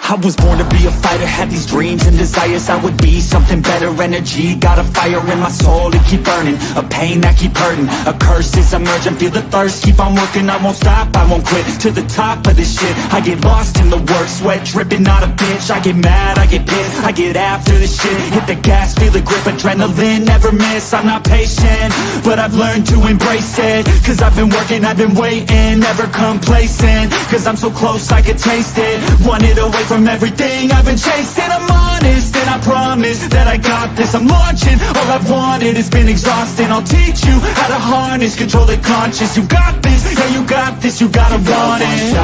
I was born to be a fighter, had these dreams and desires. I would be something better, energy, got a fire in my soul to keep burning, a pain that keep hurting, a curse is emerging, feel the thirst, keep on working, I won't stop, I won't quit, to the top of this shit, I get lost in the work, sweat dripping, not a bitch, I get mad, I get pissed, I get after this shit, hit the gas, feel the grip, adrenaline, never miss, I'm not patient, but I've learned to embrace it, cause I've been working, I've been waiting, never complacent, cause I'm so close I could taste it, wanted away from everything I've been chasing. I'm honest and I promise that I got this. I'm launching, all I've wanted has been exhausting. I'll teach you how to harness, control the conscious. You got this, yeah you got this, you gotta want it.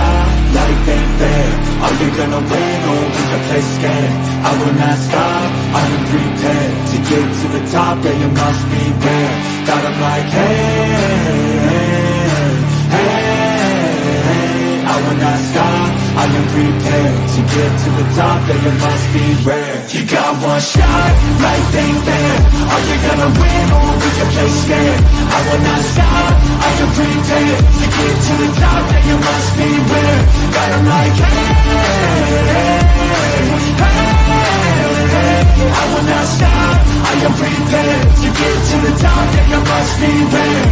Life ain't fair, are you gonna win or will you play scared? I will not stop, I am prepared to get to the top, yeah you must beware. God I'm like hey, I will not stop, I am prepared to get to the top, yeah you must be rare. You got one shot, life ain't fair. Are you gonna win or will you play scared? I will not stop, I am prepared to get to the top, yeah you must be rare. God I'm like I will not stop, I am prepared to get to the top, yeah you must be rare.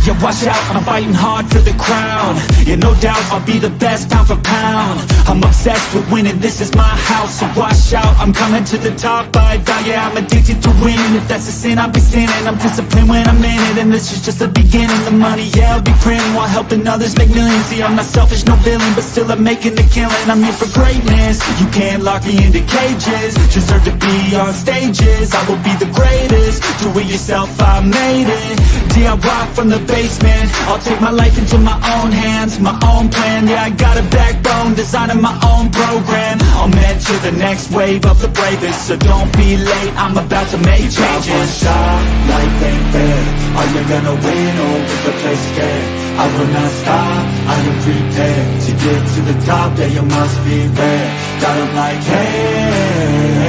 Yeah, watch out, I'm fighting hard for the crown. Yeah, no doubt, I'll be the best pound for pound. I'm obsessed with winning, this is my house. So watch out, I'm coming to the top. I die, yeah, I'm addicted to winning. If that's a sin, I'll be sinning. I'm disciplined when I'm in it, and this is just the beginning. The money, yeah, I'll be printing while helping others make millions. See, I'm not selfish, no villain, but still I'm making the killing. I'm here for greatness, you can't lock me into cages. Deserve to be on stages, I will be the greatest. Do it yourself, I made it. DIY from the basement, I'll take my life into my own hands, my own plan, yeah I got a backbone, designing my own program, I'll mentor the next wave of the bravest, so don't be late, I'm about to make changes. One shot, life ain't fair, are you gonna win or will you play scared? I will not stop, I am prepared to get to the top, yeah you must be rare. God I'm like hey,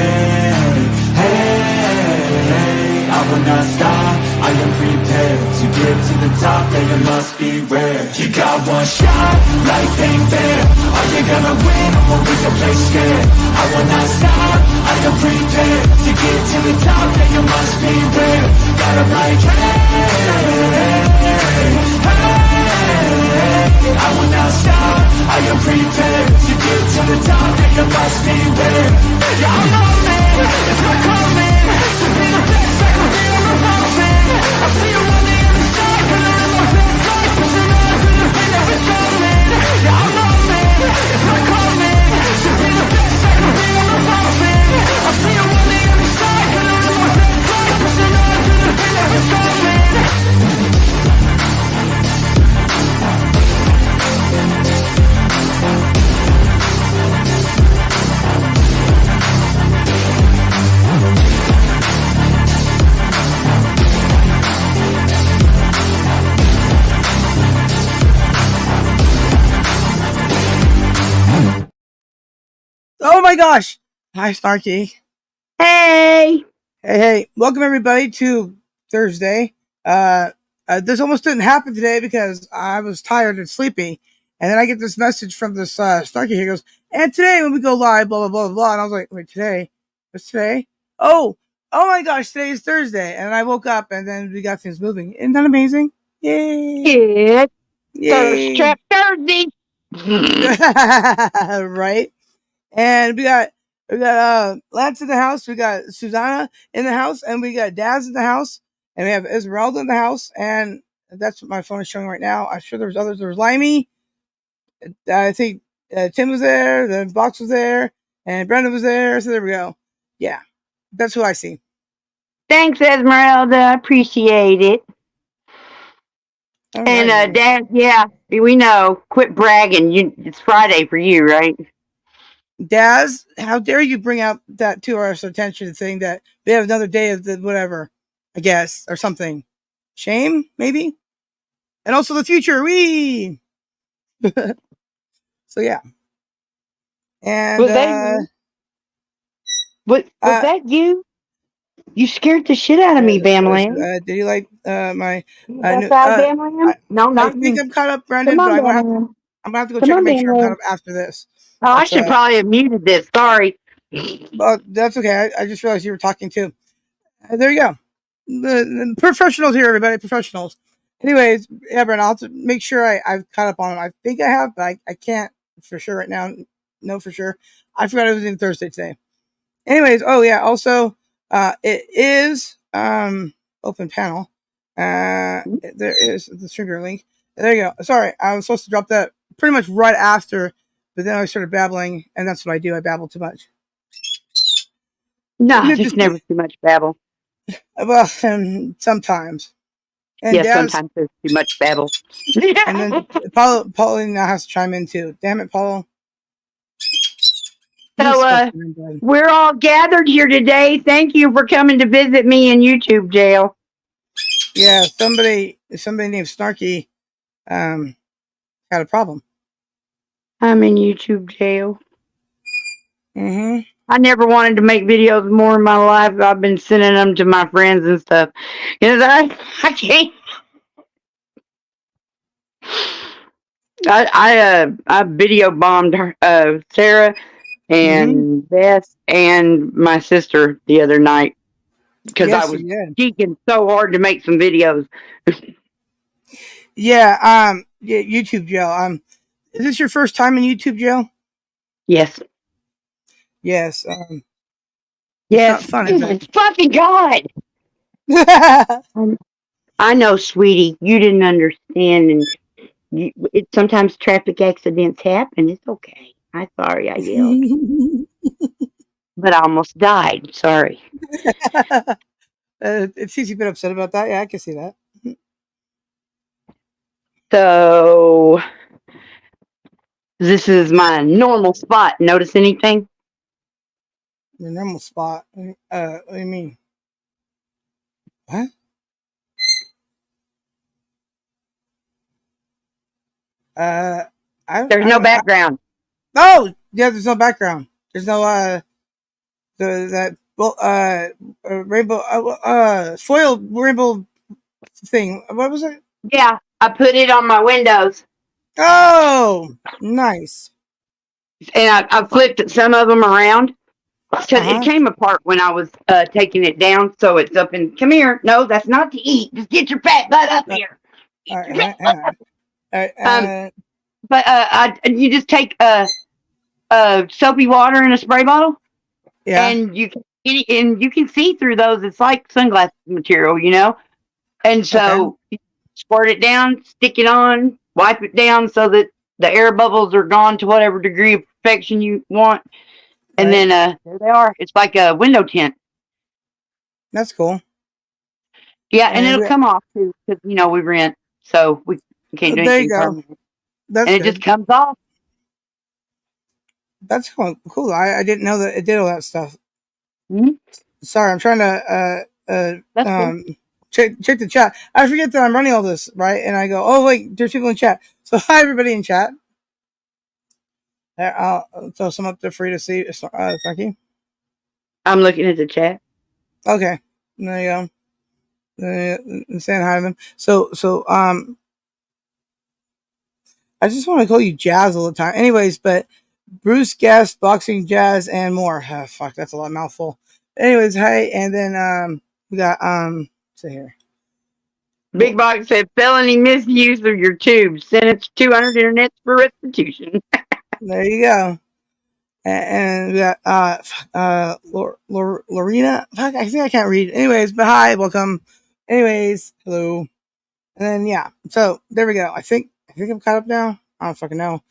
I will not stop, I am prepared to get to the top, yeah you must be rare. You got one shot, life ain't fair. Are you gonna win or will you play scared? I will not stop, I am prepared to get to the top, yeah you must be rare. God I'm like I will not stop, I am prepared to get to the top, yeah you must be rare. Yeah I'm rolling, it's my calling, to be the best I can be, I'm revolving. I see you on the other side, and I'm in my best life, pushing on to the thing that we're calling. Yeah I'm rolling, it's my calling, to be the best I can be, I'm revolving. I see you on the other side, and I'm in my best life, pushing on to the thing that we're calling. Oh my gosh! Hi, Snarky. Hey! Hey! Welcome everybody to Thursday. This almost didn't happen today because I was tired and sleepy, and then I get this message from this Snarky. He goes, "And today when we go live, blah blah blah blah," and I was like, "Wait, today? What's today? Oh my gosh! Today is Thursday!" And I woke up, and then we got things moving. Isn't that amazing? Yay! Thirst Trap Thursday! Right? And we got Lance in the house, we got Susanna in the house, and we got Daz in the house, and we have Esmeralda in the house, and that's what my phone is showing right now. I'm sure there was others. There was Limey. I think Tim was there, then Box was there, and Brenda was there. So there we go. Yeah, that's who I see. Thanks, Esmeralda. I appreciate it. All and right. Dad, yeah, we know. Quit bragging. It's Friday for you, right? Daz, how dare you bring out that to our attention thing that we have another day of the whatever, I guess, or something. Shame, maybe? And also the future, wee! So, yeah. And, was that you? You scared the shit out of me, Bamland. Did you like my... Bamland? No, not I think you. I'm caught up, Brendan, Come on, but I'm going to have to go check and make sure I'm caught up after this. Oh, I That's should probably have muted this. Sorry. well, that's okay. I just realized you were talking too. There you go. The professionals here, everybody. Professionals. Anyways, yeah, Brent, I'll have to make sure I've caught up on them. I think I have, but I can't for sure right now. No, for sure. I forgot it was in Thursday today. Anyways, oh yeah. Also, it is open panel. There is the streamer link. There you go. Sorry, I was supposed to drop that pretty much right after, but then I started babbling, and that's what I do. I babble too much. No, there's never too much babble. Well, sometimes. And Yeah, Daz, sometimes there's too much babble. and then Paulo now has to chime in too. Damn it, Paulo. So, we're all gathered here today. Thank you for coming to visit me in YouTube jail. Yeah, somebody named Snarky had a problem. I'm in YouTube jail. Mm-hmm. I never wanted to make videos more in my life. I've been sending them to my friends and stuff. You know, I can't. I video bombed her, Sarah and Beth and my sister the other night because I was geeking so hard to make some videos. Yeah, YouTube jail. Is this your first time in YouTube jail? Yes. Yes. Yes. It's not fun, is it? Fucking God. I know, sweetie. You didn't understand, and sometimes traffic accidents happen. It's okay. I'm sorry I yelled. But I almost died. Sorry. It's easy to be upset about that. Yeah, I can see that. So, this is my normal spot. Notice anything? Your normal spot? What do you mean? What? There's no background. Oh, yeah, there's no background. There's no rainbow foil rainbow thing. What was it? Yeah, I put it on my windows. Oh, nice. And I flipped some of them around because it came apart when I was taking it down. So it's up and come here. No, that's not to eat. Just get your fat butt up here. But you just take soapy water in a spray bottle. Yeah. And you can see through those. It's like sunglass material, you know. And so you squirt it down, stick it on, wipe it down so that the air bubbles are gone to whatever degree of perfection you want. And then there they are. It's like a window tint. That's cool. Yeah, and it'll come off too because we rent, so we can't do anything permanent. That's and it just comes off. That's cool. I didn't know that it did all that stuff. Mm-hmm. Sorry, I'm trying to check the chat. I forget that I'm running all this, right? And I go, oh wait, there's people in chat. So hi everybody in chat. I'll throw some up there for you to see. Thank you. I'm looking at the chat. Okay, there you go. Saying hi to them. So I just want to call you Jazz all the time. Anyways, but Bruce Guest, Boxing Jazz, and more. Oh, fuck, that's a lot mouthful. Anyways, hey, and then we got see here. Big Box said felony misuse of your tube. Sentence 200 internets for restitution. There you go. And we got Lorena. Fuck, I think I can't read. Anyways, but hi, welcome. Anyways, hello. And then yeah, so there we go. I think I'm caught up now. I don't fucking know.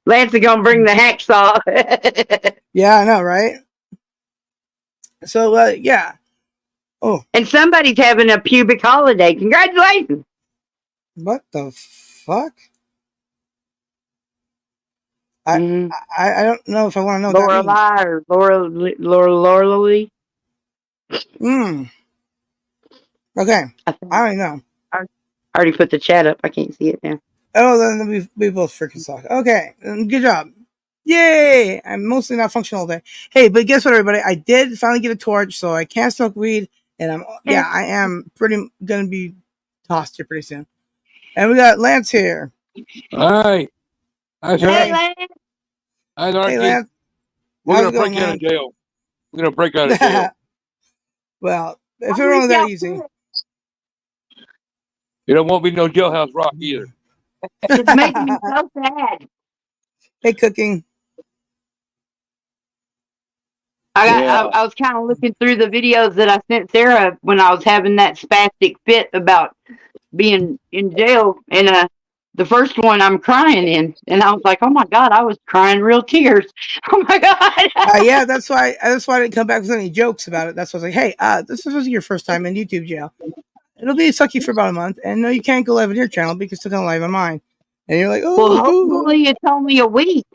Lance is gonna bring the hacksaw. Yeah, I know, right? So yeah. Oh. And somebody's having a pubic holiday. Congratulations. What the fuck? I don't know if I want to know Laura what that means. Or Laura Lee. Okay. I don't know. I already put the chat up. I can't see it now. Oh, then we both freaking suck. Okay. Good job. Yay! I'm mostly not functional all day. Hey, but guess what, everybody? I did finally get a torch, so I can't smoke weed, and I am pretty gonna be tossed here pretty soon. And we got Lance here. All right. Hey, Lance. Hi, Hey, Narky. Lance. We're How's gonna it going, break out of man? jail. We're gonna break out of jail. Well, if I'll it were reach only that out easy. quick. There won't be no jailhouse rock either. It's making me so sad. Hey, cooking. Yeah. I was kind of looking through the videos that I sent Sarah when I was having that spastic fit about being in jail, and the first one I'm crying in, and I was like, oh my god, I was crying real tears. Oh my god. Yeah, that's why I didn't come back with any jokes about it. That's why I was like, hey, this is your first time in YouTube jail. It'll be sucky for about a month, and no, you can't go live on your channel, but you can still come live on mine. And you're like, Well, oh, hopefully it's only a week.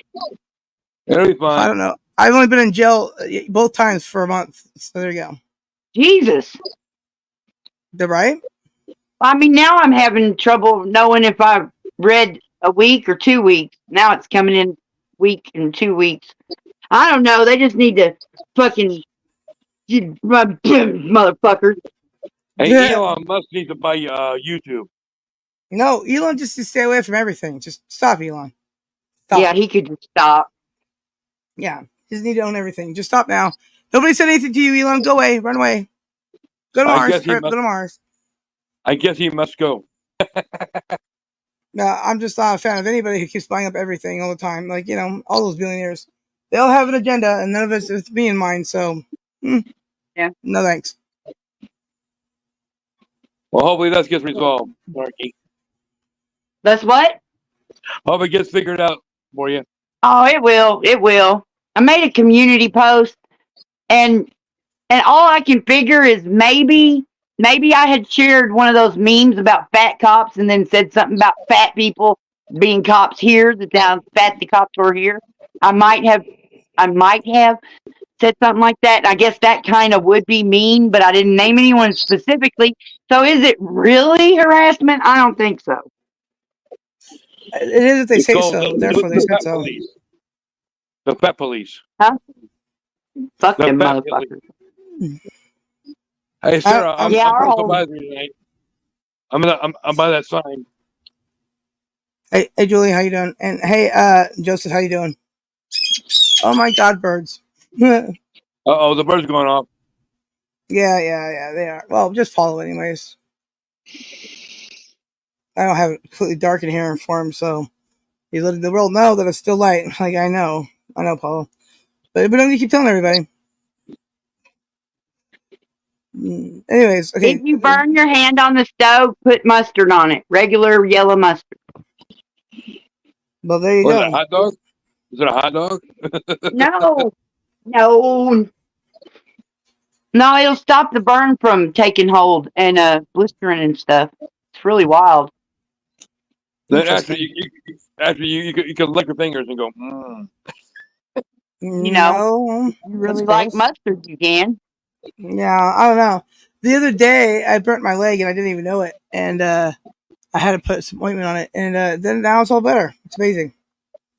It'll be I fine. don't know. I've only been in jail both times for a month, so there you go. Jesus. The right? I mean, now I'm having trouble knowing if I read a week or 2 weeks. Now it's coming in week and 2 weeks. I don't know. They just need to fucking motherfuckers. Hey, Elon Musk needs to buy YouTube. No, Elon just to stay away from everything. Just stop, Elon. Stop. Yeah, he could just stop. Yeah, he just need to own everything. Just stop now. Nobody said anything to you, Elon. Go away. Run away. Go to I Mars. guess he Hurry up, must. go to Mars. I guess he must go. No, I'm just not a fan of anybody who keeps buying up everything all the time. Like, you know, all those billionaires. They all have an agenda, and none of it's with me in mind. So, Yeah. no thanks. Well, hopefully that gets resolved, Narky. That's what? Hope it gets figured out for you. Oh, it will. It will. I made a community post, and all I can figure is maybe I had shared one of those memes about fat cops and then said something about fat people being cops here, that down fat the cops were here. I might have said something like that. I guess that kind of would be mean, but I didn't name anyone specifically. So is it really harassment? I don't think so. It is if they It's say called so. Therefore, they the said Fat so. Police. The Fat Police. Huh? Fuck The them Fat motherfuckers. Police. Hey, Sarah, I'm Yeah, our supposed to whole buy tonight. I'm by that sign. Hey, Julie, how you doing? And hey, Joseph, how you doing? Oh my God, birds. yeah, Oh, the bird's going off. they are. Well, just follow anyways. I don't have it completely dark in here for him, so he's letting the world know that it's still light. Like, I know, Paulo. But don't you keep telling everybody. Anyways, okay. if you burn your hand on the stove, put mustard on it. Regular yellow mustard. Well, there you Was go. it a hot dog? Is it a hot dog? No. No, it'll stop the burn from taking hold and blistering and stuff. It's really wild. Then after you can lick your fingers and go. You know, No, if you really that's like gross. mustard, you can. Yeah, I don't know. The other day, I burnt my leg and I didn't even know it, and I had to put some ointment on it, and then now it's all better. It's amazing.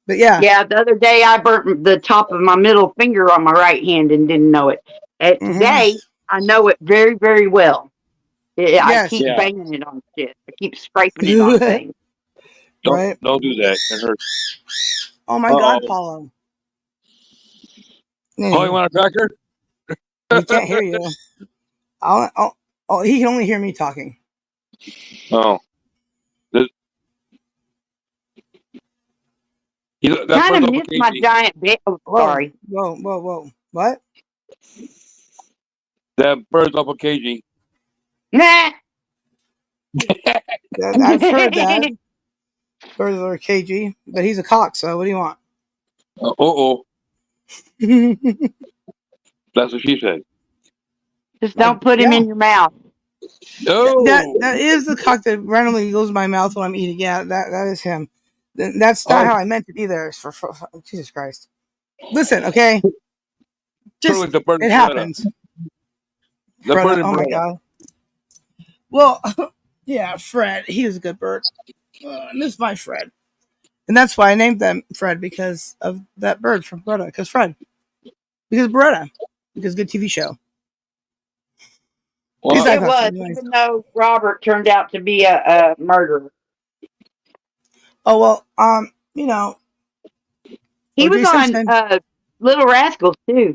But yeah, Yeah, the other day I burnt the top of my middle finger on my right hand and didn't know it. Today, I know it very, very well. I yes, keep Yeah. banging it on shit. I keep scraping it on things. right. Don't do that. It hurts. Oh my God, Paulo. Oh, you want a cracker? He can't hear you. He can only hear me talking. Oh. Kind of missed my giant bit. Oh, sorry. Whoa. What? That bird's up a kg. Nah. I've heard that. Birds are KG, but he's a cock, so what do you want? That's what she said. Just don't put him in your mouth. No. That is the cock that randomly goes in my mouth when I'm eating. Yeah, that is him. That's not how I meant it either. For Jesus Christ. Listen, okay. Just it happens. Oh my God. Well, yeah, Fred. He was a good bird. I miss my Fred. And that's why I named them Fred, because of that bird from Beretta. Because Beretta. Because good TV show. Well, It was, even though Robert turned out to be a murderer. Oh well, you know, He was O.J. on Simpson. Little Rascals too.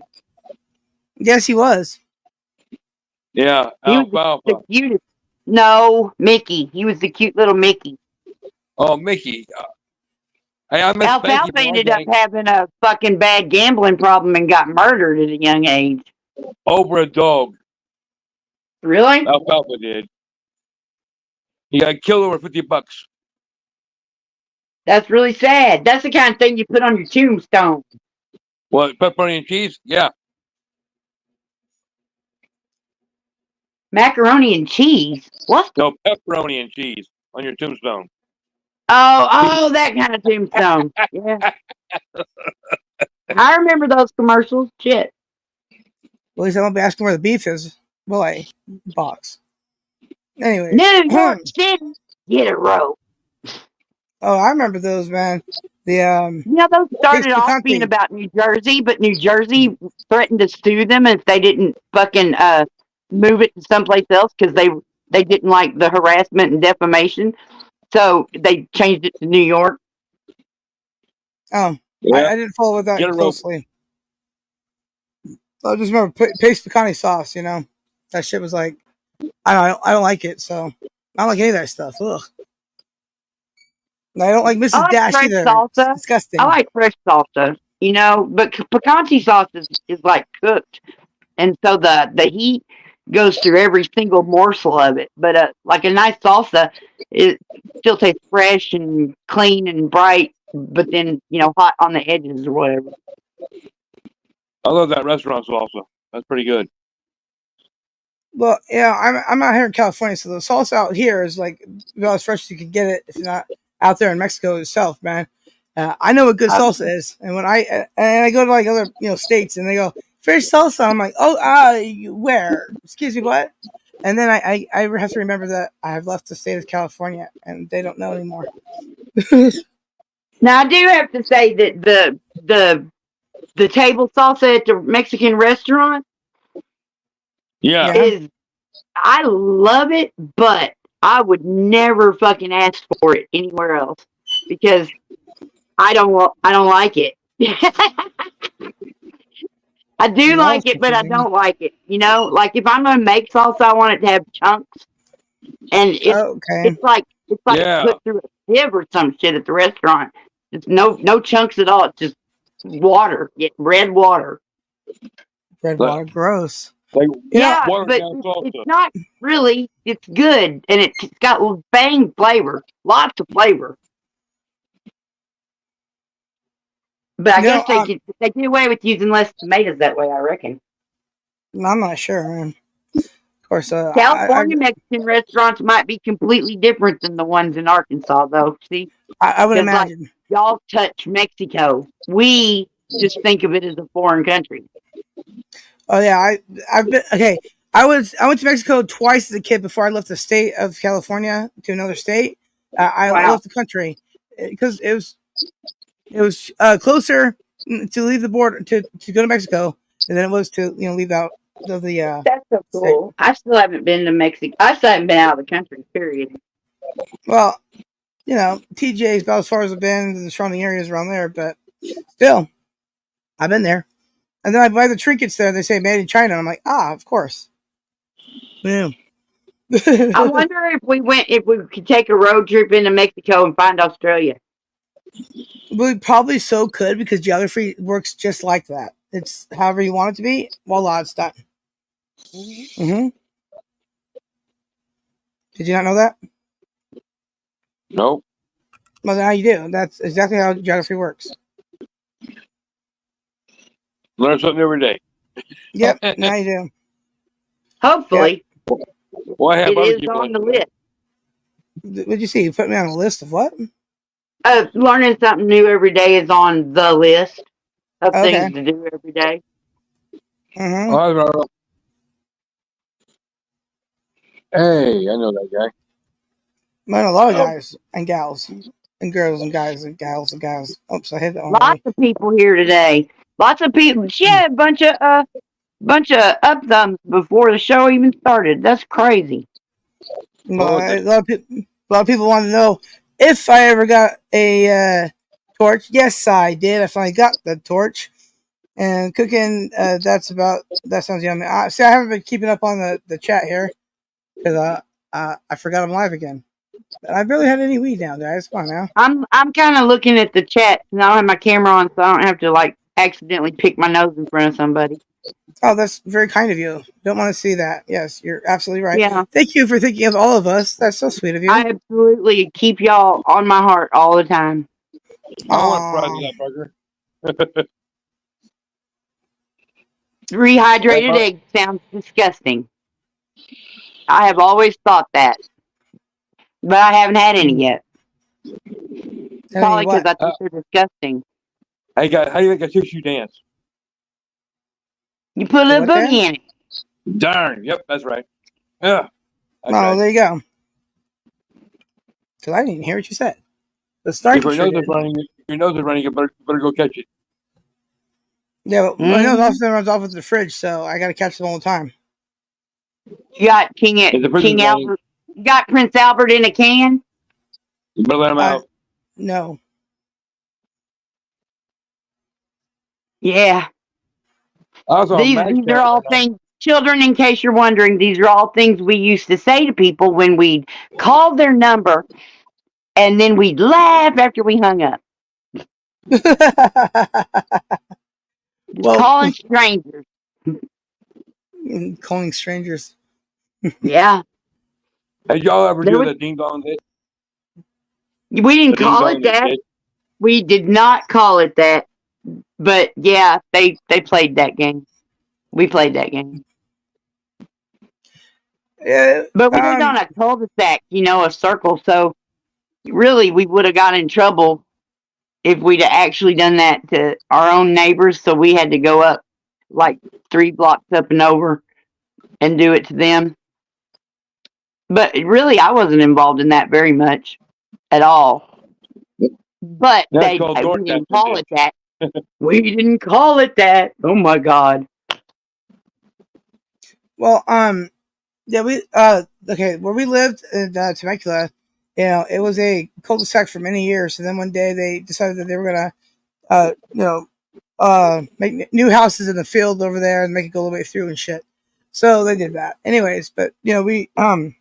Yes, he was. Yeah, He was the Alfalfa. cutest. No, Mickey. He was the cute little Mickey. Oh, Mickey. Hey, I miss Spanky Alfalfa from our ended up gang. having a fucking bad gambling problem and got murdered at a young age. Over a dog. Really? Alfalfa did. He got killed over $50. That's really sad. That's the kind of thing you put on your tombstone. What, pepperoni and cheese? Yeah. Macaroni and cheese. What? No, pepperoni and cheese on your tombstone. Oh, that kind of tombstone. Yeah. I remember those commercials. Shit. Well, at least I won't be asking where the beef is. Boy, box. Anyways. New York City. Get a rope. Oh, I remember those, man. The You know, those Taste started off being Picante. about New Jersey, but New Jersey threatened to sue them if they didn't fucking move it to someplace else because they didn't like the harassment and defamation. So they changed it to New York. Oh, Yeah. I didn't follow that Get a rope. closely. I just remember Taste Picante sauce. You know, that shit was like, I don't like it. So I don't like any of that stuff. Ugh. And I don't like I Mrs. like Dash fresh either. It's salsa. disgusting. I like fresh salsa, you know, but picante sauce is like cooked, and so the heat goes through every single morsel of it. But like a nice salsa, it still tastes fresh and clean and bright, but then hot on the edges or whatever. I love that restaurant salsa. That's pretty good. Well, yeah, I'm out here in California, so the salsa out here is like about as fresh as you can get it. If you're not out there in Mexico itself, man. I know what good salsa is, and when I go to like other states, and they go fresh salsa, I'm like, oh, where? Excuse me, what? And then I have to remember that I have left the state of California, and they don't know anymore. Now I do have to say that the table salsa at the Mexican restaurant Yeah. is, I love it, but I would never fucking ask for it anywhere else because I don't like it. I do No, like it, but I don't like it. Like if I'm gonna make salsa, I want it to have chunks, and okay. it's like Yeah. put through a sieve or some shit at the restaurant. It's no chunks at all. It's just water, red water. Red water, gross. Like, Yeah, watered but down salsa. it's not really. It's good, and it's got bang flavor, lots of flavor. But I guess they get away with using less tomatoes that way, I reckon. I'm not sure, man. Of course, California Mexican restaurants might be completely different than the ones in Arkansas, though. See, I would 'Cause, imagine. like, y'all touch Mexico. We just think of it as a foreign country. Oh yeah, I've been okay. I went to Mexico twice as a kid before I left the state of California to another state. I Wow. left the country because it was closer to leave the border to go to Mexico than it was to leave out of the. That's so cool. I still haven't been to Mexico. I still haven't been out of the country. Period. Well, TJ is about as far as I've been to the surrounding areas around there, but still, I've been there. And then I buy the trinkets there. They say made in China. And I'm like, of course. Boom. I wonder if we could take a road trip into Mexico and find Australia. We probably so could because geography works just like that. It's however you want it to be. Voila, it's done. Mm-hmm. Did you not know that? No. Well, now you do. That's exactly how geography works. Learn something every day. Yep, now you do. Hopefully, Well, I have it is barbecue on the places. What list. did you see? You put me on a list of what? Learning something new every day is on the list of Okay. things to do every day. Mm-hmm. Hey, I know that guy. Man, a lot of guys and gals and girls and guys and gals and guys. Oops, I hit that one. Lots of people here today. Lots of people. She had a bunch of up thumbs before the show even started. That's crazy. A lot of people want to know if I ever got a torch. Yes, I did. I finally got the torch. And cooking, that sounds yummy. See, I haven't been keeping up on the chat here because I forgot I'm live again. But I barely had any weed now, guys. Come on now. I'm kind of looking at the chat, and I don't have my camera on, so I don't have to like accidentally pick my nose in front of somebody. Oh, that's very kind of you. Don't want to see that. Yes, you're absolutely right. Yeah, Thank you for thinking of all of us. That's so sweet of you. I absolutely keep y'all on my heart all the time. I want to try Aw. that burger. Rehydrated egg sounds disgusting. I have always thought that, but I haven't had any yet. I Probably mean, because what? I think they're disgusting. Hey guys, how do you think a tissue dance? You put a The little what boogie in it. Darn. Yep, that's right. Yeah. Oh, Okay. there you go. Because I didn't even hear what you said. The If Snarky your sure nose is did. running, you better go catch it. Yeah, but my nose Mm-hmm. often runs off with the fridge, so I got to catch them all the time. You got If the fridge is King running, Albert. You got Prince Albert in a can. you better let him Uh, out. no. Yeah, I was on Max these are Chat all one night. things. Children, in case you're wondering, these are all things we used to say to people when we'd call their number, and then we'd laugh after we hung up. Just Well, calling strangers. calling strangers. Yeah, Did y'all ever there do was. the ding dong hit? We The didn't ding call dong it that. hit? We did not call it that. But yeah, they played that game. We played that game. Yeah, But we lived on a cul-de-sac, a circle. So really, we would have got in trouble if we'd have actually done that to our own neighbors. So we had to go up like 3 blocks up and over and do it to them. But really, I wasn't involved in that very much at all. But That's called we door didn't catching, call bitch. it that. We didn't call it that. Oh my God. well, yeah, okay, where we lived in Temecula, it was a cul-de-sac for many years. And then one day they decided that they were gonna, make new houses in the field over there and make it go all the way through and shit. So they did that. Anyways, but we ditched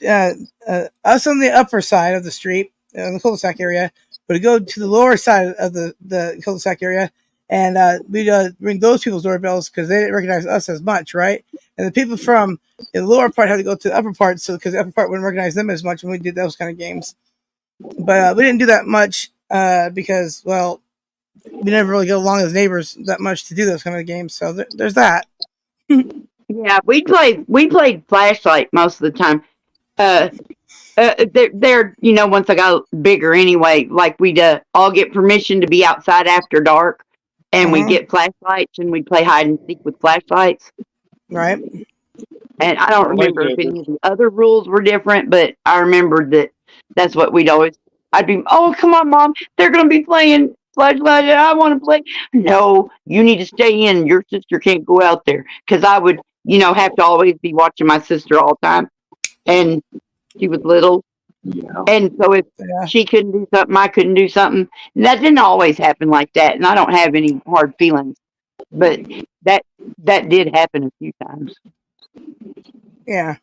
us on the upper side of the street, in the cul-de-sac area, would go to the lower side of the cul-de-sac area, and we'd ring those people's doorbells because they didn't recognize us as much, right? And the people from the lower part had to go to the upper part, so because the upper part wouldn't recognize them as much when we did those kind of games. But we didn't do that much because, well, we never really get along as neighbors that much to do those kind of games. So there's that. Yeah, we played flashlight most of the time. Uh, they're once I got bigger anyway, like we'd all get permission to be outside after dark, and we'd Uh-huh. get flashlights and we'd play hide and seek with flashlights. Right. And I don't remember if Lightsaber. any of the other rules were different, but I remembered that that's what we'd always. I'd be, oh come on, mom, they're gonna be playing flashlight, and I want to play. No, you need to stay in. Your sister can't go out there because I would, have to always be watching my sister all the time, and she was little. Yeah. And so if Yeah. she couldn't do something, I couldn't do something. That didn't always happen like that, and I don't have any hard feelings. But that did happen a few times. Yeah.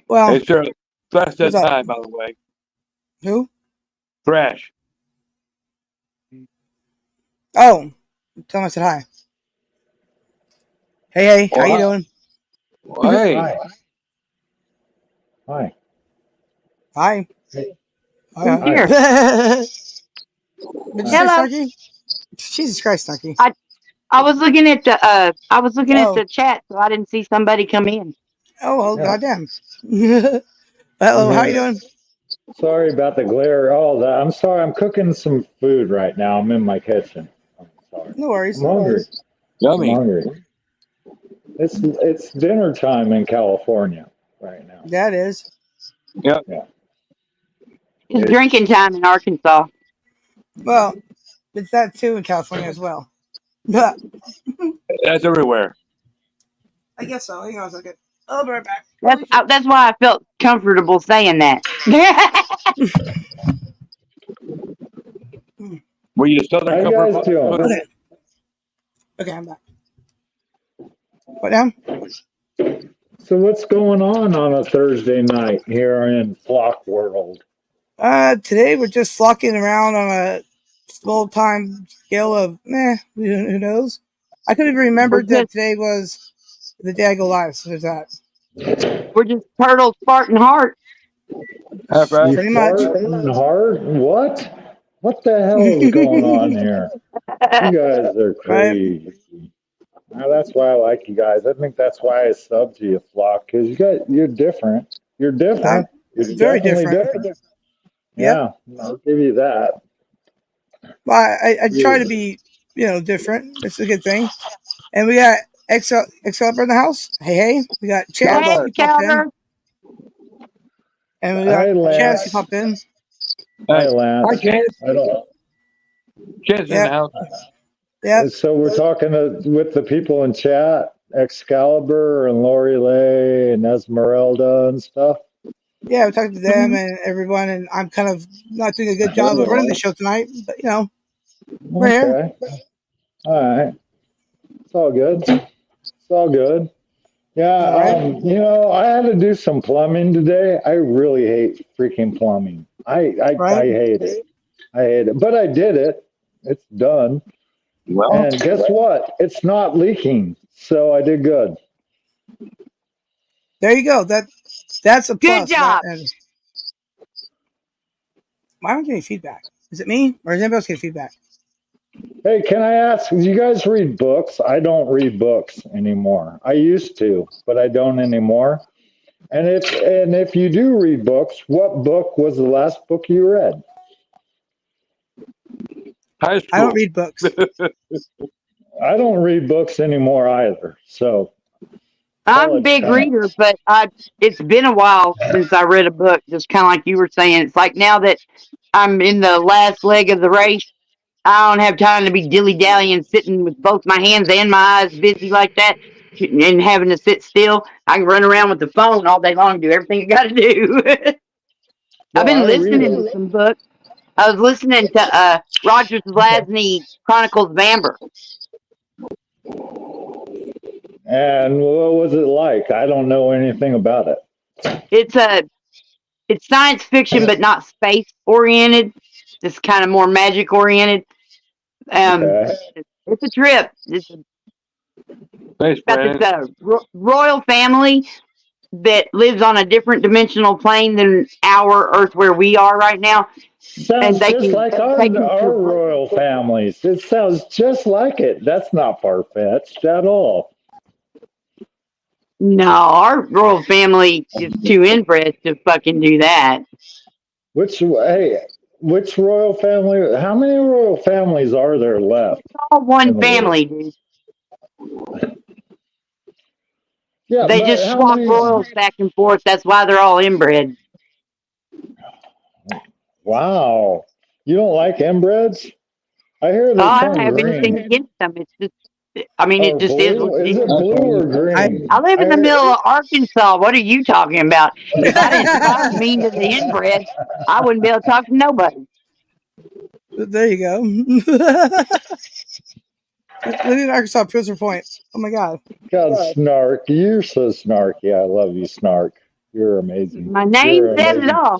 Well, Hey, Sarah, Thrash said what's up? hi, by the way. Who? Thrash. Oh, tell him I said hi. Hey, how you doing? Hey. Hi. Hi. Hi. Hey. Hi. Who's here? Did you say Hello. Snarky? Jesus Christ, Snarky. I was looking at the Oh. chat, so I didn't see somebody come in. Oh, well, Yeah. goddamn. Hello, how you Yeah. doing? Sorry about the glare. All that. I'm sorry. I'm cooking some food right now. I'm in my kitchen. I'm sorry. No worries. I'm hungry. I'm Yummy. hungry. It's dinner time in California right now. That is. Yep. Yeah. It's drinking time in Arkansas. Well, it's that too in California as well. I That's everywhere. guess so. Hang on a second. I'll be right back. That's why I felt comfortable saying that. Were you Southern How you Comfort? guys doing? Okay. Okay, I'm back. What now? So what's going on a Thursday night here in Flock World? Today we're just flocking around on a small time scale of who knows? I couldn't even remember that today was the day I go live, so there's that. We're just turtles farting heart. Half right. Pretty much. Hard? What? What the hell is going on here? You guys are Right? crazy. Now, that's why I like you guys. I think that's why I subbed to you, Flock, because you're different. You're different. You're Very definitely different. Yeah, I'll give you that. Well, I try to be, different. It's a good thing. And we got Excalibur in the house. Hey. We got Chance. Hey, He popped in. Calvin. And we got Hi, Chance. He Lance. popped in. Hi, Hi, Lance. Chance. I don't. Chance in the house. Yeah. So we're talking with the people in chat, Excalibur and Lori Lay and Esmeralda and stuff. Yeah, we talked to them and everyone, and I'm kind of not doing a good job of running the show tonight, but we're here. Okay. All right. It's all good. It's all good. Yeah. Right. I had to do some plumbing today. I really hate freaking plumbing. I hate it. I hate it. But I did it. It's done. Well, And guess what? It's not leaking. So I did good. There you go. That's a Good plus. job. Why aren't getting feedback? Is it me or is anybody else getting feedback? Hey, can I ask, do you guys read books? I don't read books anymore. I used to, but I don't anymore. And if you do read books, what book was the last book you read? high school. I don't read books. I don't read books anymore either. So I'm a big reader, but it's been a while since I read a book, just kind of like you were saying. It's like now that I'm in the last leg of the race, I don't have time to be dilly-dallying, sitting with both my hands and my eyes busy like that and having to sit still. I can run around with the phone all day long and do everything I got to do. I've been listening to some books. I was listening to Roger Zelazny Chronicles of Amber. And what was it like? I don't know anything about it. It's science fiction, but not space oriented. It's kind of more magic oriented. Okay. It's a trip. It's Thanks, about Brandon. this royal family that lives on a different dimensional plane than our Earth, where we are right now. Sounds just like our royal families. It sounds just like it. That's not far-fetched at all. No, our royal family is too inbred to fucking do that. Which royal family? How many royal families are there left? It's all one family, dude. Yeah, they just swap royals back and forth. That's why they're all inbred. Wow. You don't like inbreds? I hear they I turn don't have green. anything against them. It's just, it just is what it is. Is it blue or green? I live in the middle of Arkansas. What are you talking about? If I was mean to the inbred, I wouldn't be able to talk to nobody. There you go. Living in Arkansas, Prisoner Point. Oh my God. God, Snark, you're so snarky. I love you, Snark. You're amazing. My name says it all.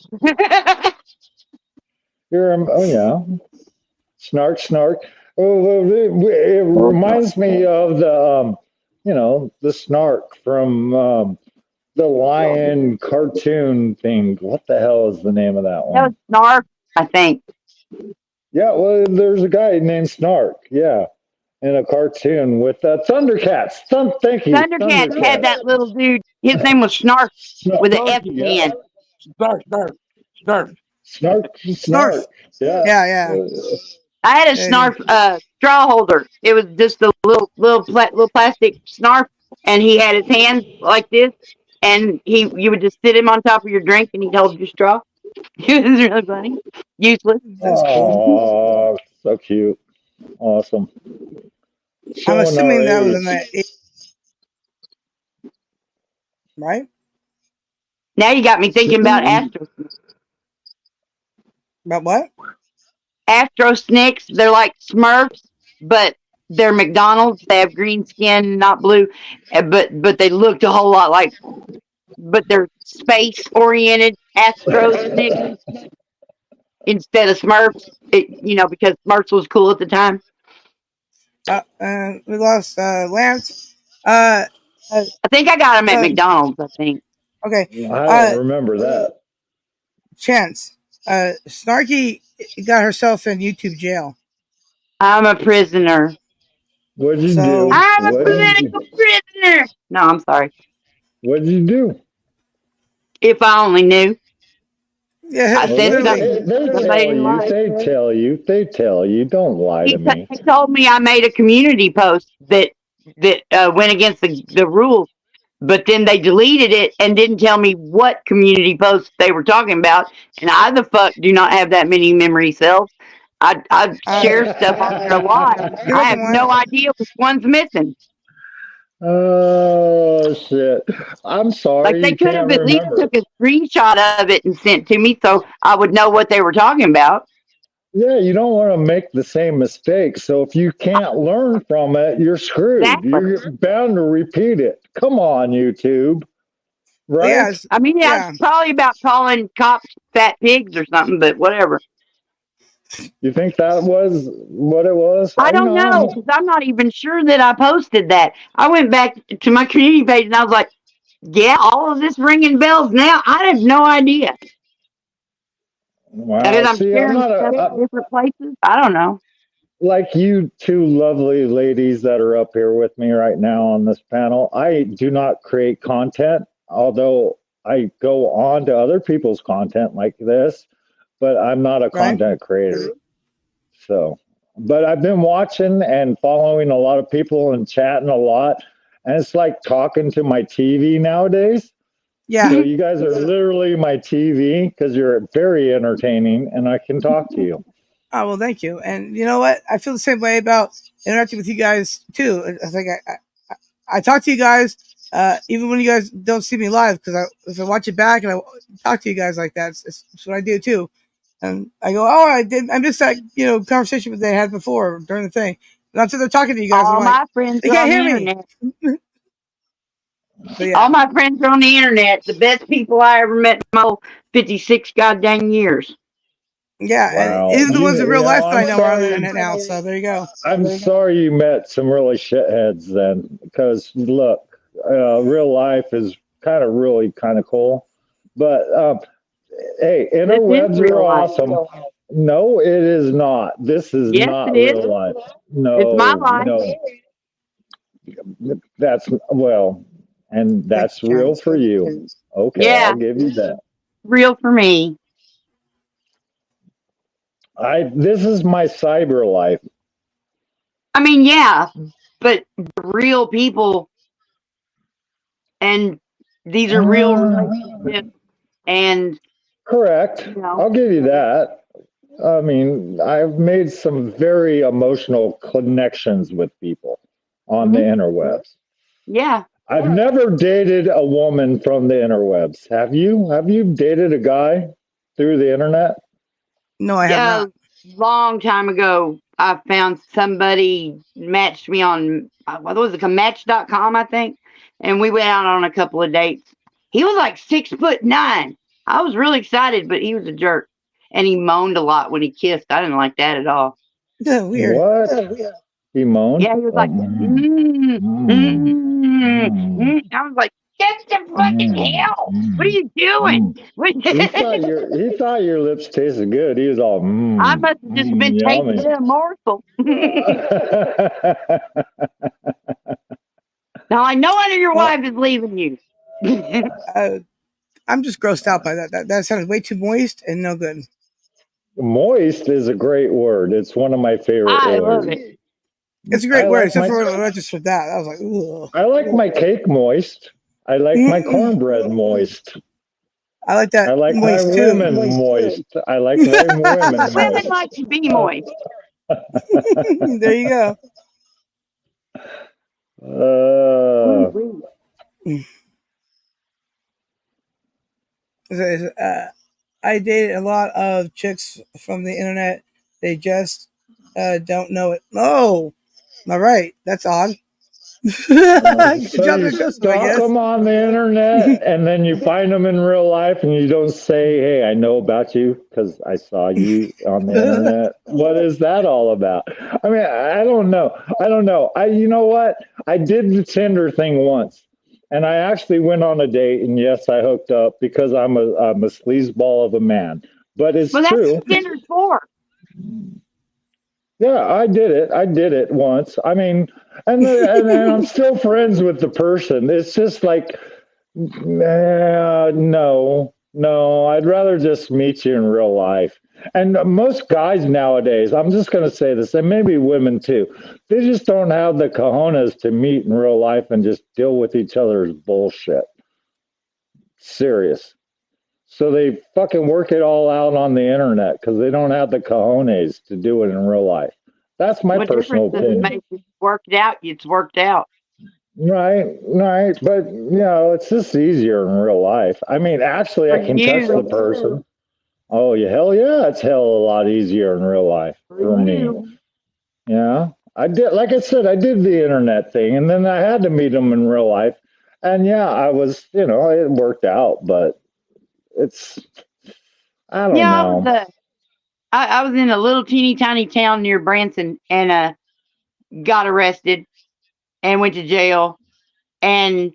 Snark. Oh, it reminds me of the Snark from the lion cartoon thing. What the hell is the name of that one? That was Snark, I think. Yeah, well, there's a guy named Snark. Yeah, in a cartoon with Thundercats. Thank you. Thundercats had that little dude. His name was Snark with an F at the end. Snarf. Yeah. I had a Snarf straw holder. It was just a little plastic Snarf, and he had his hands like this, and you would just sit him on top of your drink, and he'd hold your straw. It was really funny. Useless. That's cool. Oh, so cute. Awesome. I'm assuming that was in that. Right? Now you got me thinking about About what? Astro Snicks. They're like Smurfs, but they're McDonald's. They have green skin, not blue, but they looked a whole lot like, but they're space oriented Astro Snicks instead of Smurfs. Because Smurfs was cool at the time. We lost Lance. Uh, I think I got them at uh, McDonald's. I think. okay. I don't remember that. Chance. Snarky got herself in YouTube jail. I'm a prisoner. What'd you So- do? I'm a What'd you political prisoner. No, I'm sorry. What'd you do? If I only knew. Yeah, I said something. Somebody didn't like. They tell you. Don't lie to me. He told me I made a community post that went against the rules, but then they deleted it and didn't tell me what community post they were talking about. And I the fuck do not have that many memory cells. I share stuff on there a lot. I have no idea which one's missing. Oh shit! I'm sorry. Like they you could have can't at least remember. took a screenshot of it and sent to me so I would know what they were talking about. Yeah, you don't want to make the same mistake. So if you can't learn from it, you're screwed. Exactly. You're bound to repeat it. Come on, YouTube. Right? Yeah, I mean, yeah, it's probably about calling cops fat pigs or something, but whatever. You think that was what it was? I don't know, because I'm not even sure that I posted that. I went back to my community page and I was like, yeah, all of this ringing bells now. I have no idea. Wow. Because I'm See, sharing I'm not stuff in different places. I don't know. like you two lovely ladies that are up here with me right now on this panel. I do not create content, although I go on to other people's content like this, but I'm not a content creator. So, but I've been watching and following a lot of people and chatting a lot, and it's like talking to my TV nowadays. Yeah. So you guys are literally my TV because you're very entertaining and I can talk to you. Oh, well, thank you. And you know what? I feel the same way about interacting with you guys too. I think I talk to you guys even when you guys don't see me live, because if I watch it back and I talk to you guys like that, it's what I do too. And I go, oh, I missed that conversation that they had before during the thing. And after they're talking to you guys, All I'm my like, friends they are can't on hear the me. internet. But yeah. All my friends are on the internet. The best people I ever met in my whole 56 goddamn years. Yeah, Wow. and even the ones in real life that I I'm know are on the sorry. internet now. So there you go. I'm sorry you met some really shitheads then, because look, real life is really kind of cool. But hey, interwebs real are life. awesome. No, it is not. This is Yes, not it is. real life. No, It's my life. no. That's well, and that's you, real for you. Okay, Yeah. I'll give you that. Real for me. This is my cyber life. I mean, yeah, but real people, and these are real relationships, and Correct. I'll give you that. I mean, I've made some very emotional connections with people on the interwebs. Yeah. I've never dated a woman from the interwebs. Have you? Have you dated a guy through the internet? No, I have not. Long time ago, I found somebody matched me on, what was it, Match.com, I think, and we went out on a couple of dates. He was like 6'9". I was really excited, but he was a jerk, and he moaned a lot when he kissed. I didn't like that at all. Weird. What? He moaned? Yeah, he was like, I was like, get the fucking hell! What are you doing? He thought your lips tasted good. He was all, I must have just been yummy. tasting a morsel. Now I know your wife is leaving you. I'm just grossed out by that. That sounded way too moist and no good. Moist is a great word. It's one of my favorite words. I love it. It's a great word, except for when I registered that. I was like, ugh. I like my cake moist. I like my cornbred moist. I like that. I like moist my too. women moist. I like my women moist. Women like to be moist. There you go. It says, I dated a lot of chicks from the internet. They just don't know it. Oh, all right. That's odd. Good So job, you there, Joseph, I stalk guess. them on the internet and then you find them in real life and you don't say, hey, I know about you because I saw you on the internet. What is that all about? I mean, I don't know. You know what? I did the Tinder thing once and I actually went on a date and yes, I hooked up because I'm a sleazeball of a man. But it's Well, that's true. what Tinder's for. Yeah, I did it. I did it once. I mean, and I'm still friends with the person. It's just like, no. I'd rather just meet you in real life. And most guys nowadays, I'm just going to say this, and maybe women too, they just don't have the cojones to meet in real life and just deal with each other's bullshit. Serious. So they fucking work it all out on the internet because they don't have the cojones to do it in real life. That's my What difference personal does it opinion. make? It's worked out. It's worked out. Right. But, it's just easier in real life. I mean, actually, For I can touch the you. person. Oh, yeah, hell yeah, it's hell of a lot easier in real life For for me. you. Yeah. I did, like I said, I did the internet thing and then I had to meet them in real life. And yeah, I was, it worked out, but it's, I don't Yeah, know. I was in a little teeny tiny town near Branson and got arrested and went to jail. And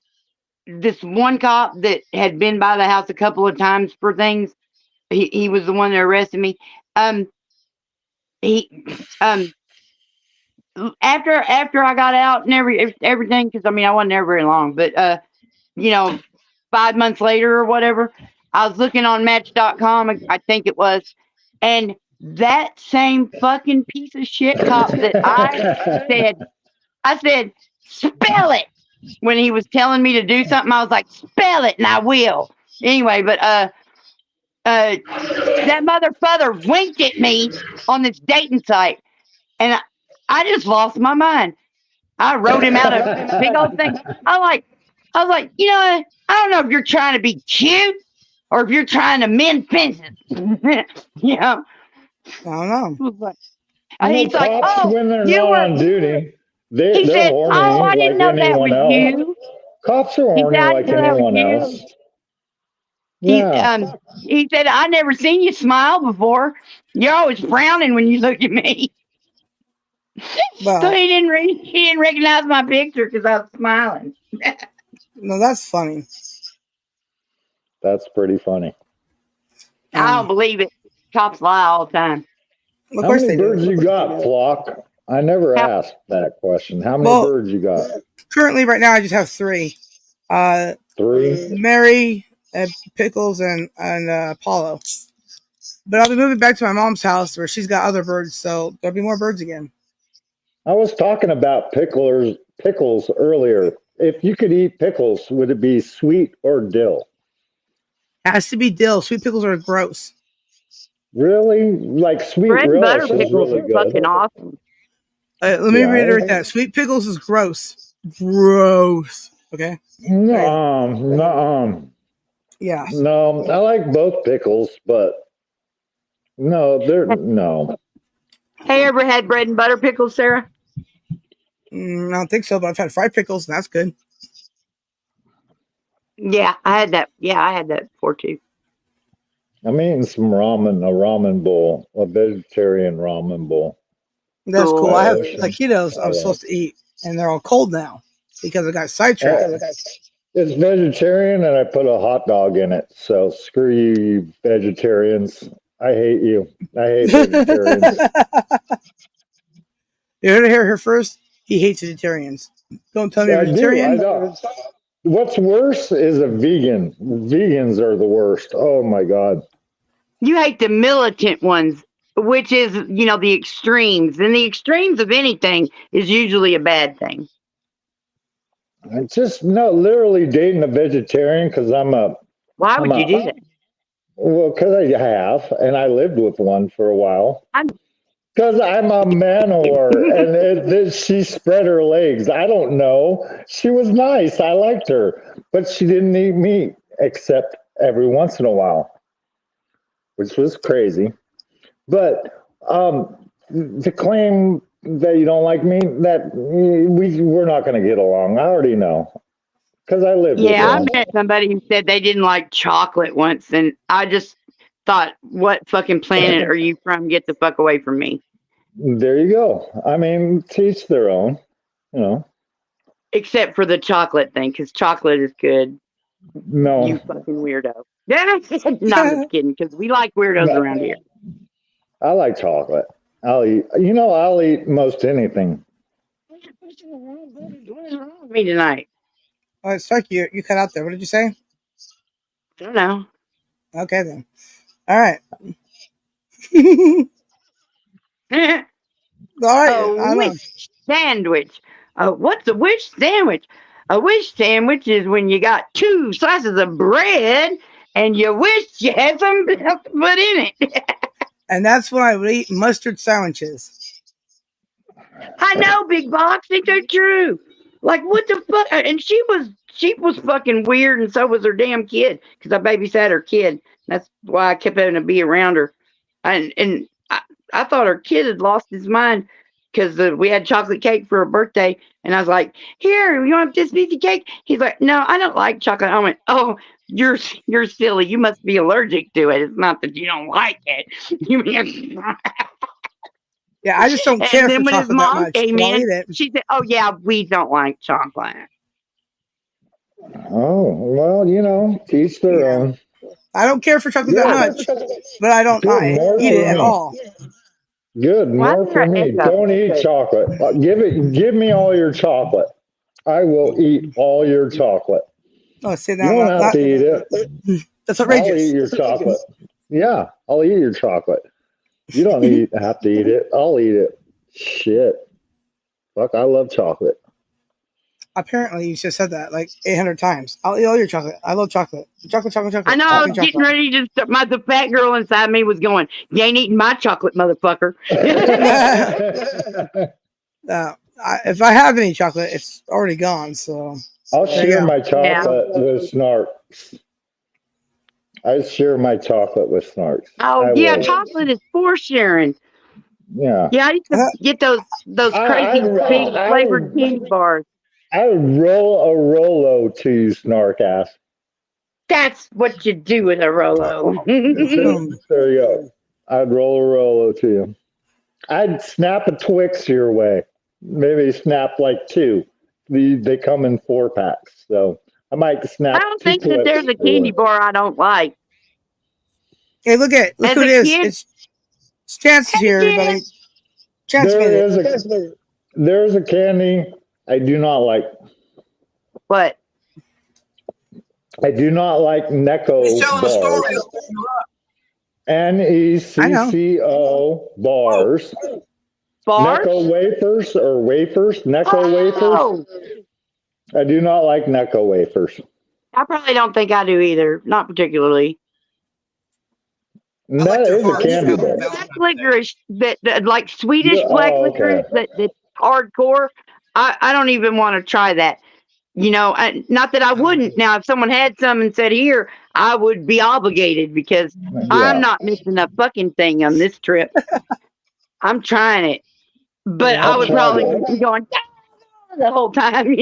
this one cop that had been by the house a couple of times for things, he was the one that arrested me. Um, he after I got out and everything, because I mean I wasn't there very long, but you know, 5 months later or whatever, I was looking on Match.com, I think it was, and that same fucking piece of shit cop that said, I said, spell it when he was telling me to do something. I was like, spell it, and I will. Anyway, but that motherfucker winked at me on this dating site, and I just lost my mind. I wrote him out a big old thing. I was like, I don't know if you're trying to be cute or if you're trying to mend fences. you know, I don't know. he's like, Cops, oh, when they're you not were. on duty, He they're said, oh, horny I didn't like know that was anyone else. you. Cops are He said, horny I like didn't know that was anyone you. else. He Yeah. he said, I never seen you smile before. You're always frowning when you look at me. So Well, he didn't recognize my picture because I was smiling. no, that's funny. That's pretty funny. I don't believe it. Cops lie all the time. Of How course many they do. birds you got, Flock? I never How, asked that question. How many Well, birds you got? currently, right now, I just have three. 3? Mary, Pickles, and Apollo. But I'll be moving back to my mom's house where she's got other birds, so there'll be more birds again. I was talking about pickles earlier. If you could eat pickles, would it be sweet or dill? Has to be dill. Sweet pickles are gross. Really? Like sweet bread and butter relish is pickles really are good. fucking awesome. Let me Yeah. reiterate that. Sweet pickles is gross. Gross. Okay? No. Yeah. No, I like both pickles, but no. Hey, ever had bread and butter pickles, Sarah? I don't think so, but I've had fried pickles, and that's good. Yeah, I had that. Yeah, I had that before too. I'm eating some ramen, a ramen bowl, a vegetarian ramen bowl. That's cool. I have Ocean. taquitos I was supposed to eat, and they're all cold now because I got sidetracked. It's vegetarian, and I put a hot dog in it. So screw you, vegetarians. I hate you. I hate vegetarians. You heard it here first. He hates vegetarians. Don't tell me I do. I vegetarian. don't. What's worse is a vegan. Vegans are the worst. Oh my god. You hate the militant ones, which is, the extremes. And the extremes of anything is usually a bad thing. I just literally dating a vegetarian because Why would you do that? well, because I have, and I lived with one for a while. Because I'm a man whore, and she spread her legs. I don't know. She was nice. I liked her, but she didn't eat meat except every once in a while, which was crazy. But to claim that you don't like me, that we're not going to get along. I already know because I live with Yeah, I you. met somebody who said they didn't like chocolate once, and I just thought, what fucking planet are you from? Get the fuck away from me. There you go. I mean, teach their own, you know. Except for the chocolate thing, because chocolate is good. No, You fucking weirdo. No, I'm just kidding, because we like weirdos around here. I like chocolate. I'll eat most anything. What's wrong with me tonight? Oh, it's like you cut out there. What did you say? I don't know. Okay then. All right. All right. A I don't know. wish sandwich. What's a wish sandwich? A wish sandwich is when you got 2 slices of bread and you wish you had something else to put in it. And that's when I would eat mustard sandwiches. I know, big box. Ain't that true? Like, what the fuck? And she was fucking weird, and so was her damn kid, because I babysat her kid. That's why I kept having to be around her. And I thought her kid had lost his mind because we had chocolate cake for her birthday, and I was like, "Here, you want this piece of cake?" He's like, "No, I don't like chocolate." I went, "Oh, you're silly. You must be allergic to it. It's not that you don't like it." Yeah, I just don't care And for then when his chocolate that mom much, came but I'll in, eat it. she said, "Oh yeah, we don't like chocolate." Oh, well, teach their Yeah. own. I don't care for chocolate that Yeah, much, but I don't good, more eat it for at me. all. Good, Why is more there for an me. echo? Don't eat chocolate. Give me all your chocolate. I will eat all your chocolate. Oh, see, You don't have to eat it. that's I'll eat outrageous. your chocolate. Yeah, I'll eat your chocolate. You don't have to eat it. I'll eat it. Shit. Fuck, I love chocolate. Apparently, you just said that like 800 times. I'll eat all your chocolate. I love chocolate. Chocolate, chocolate, chocolate. I know I was getting ready to. The fat girl inside me was going, "You ain't eating my chocolate, motherfucker." If I have any chocolate, it's already gone. So I'll there you share go. my chocolate with Snarks. I share my chocolate with Snarks. Oh I yeah, will. chocolate is for sharing. Yeah. Yeah, I used to get those I, crazy big I, flavored would, candy bars. I would roll a Rolo to you, Snark ass. That's what you do with a Rolo. There you go. I'd roll a Rolo to you. I'd snap a Twix your way. Maybe snap like 2. They come in 4-packs, so I might I snap don't 2 think that Twix there's a your candy way. bar I don't like. Hey, look As who it a is. kid, It's Chance's here, everybody. Chance made it. There's a candy I do not like. what? I do not like He's Necco telling a story. bars. I know. Necco bars. Bars? Necco wafers or wafers. Necco wafers. Oh, I do not like Necco wafers. I probably don't think I do either. Not particularly. I And like that their is a hard candy shell bar. Black Valentine's Day. licorice that like Swedish black Oh, okay. licorice that's hardcore. I don't even want to try that. Not that I wouldn't. Now, if someone had some and said here, I would be obligated because I'm Yeah. not missing a fucking thing on this trip. I'm trying it, but I Yeah. I'll would try probably that. be going the whole time.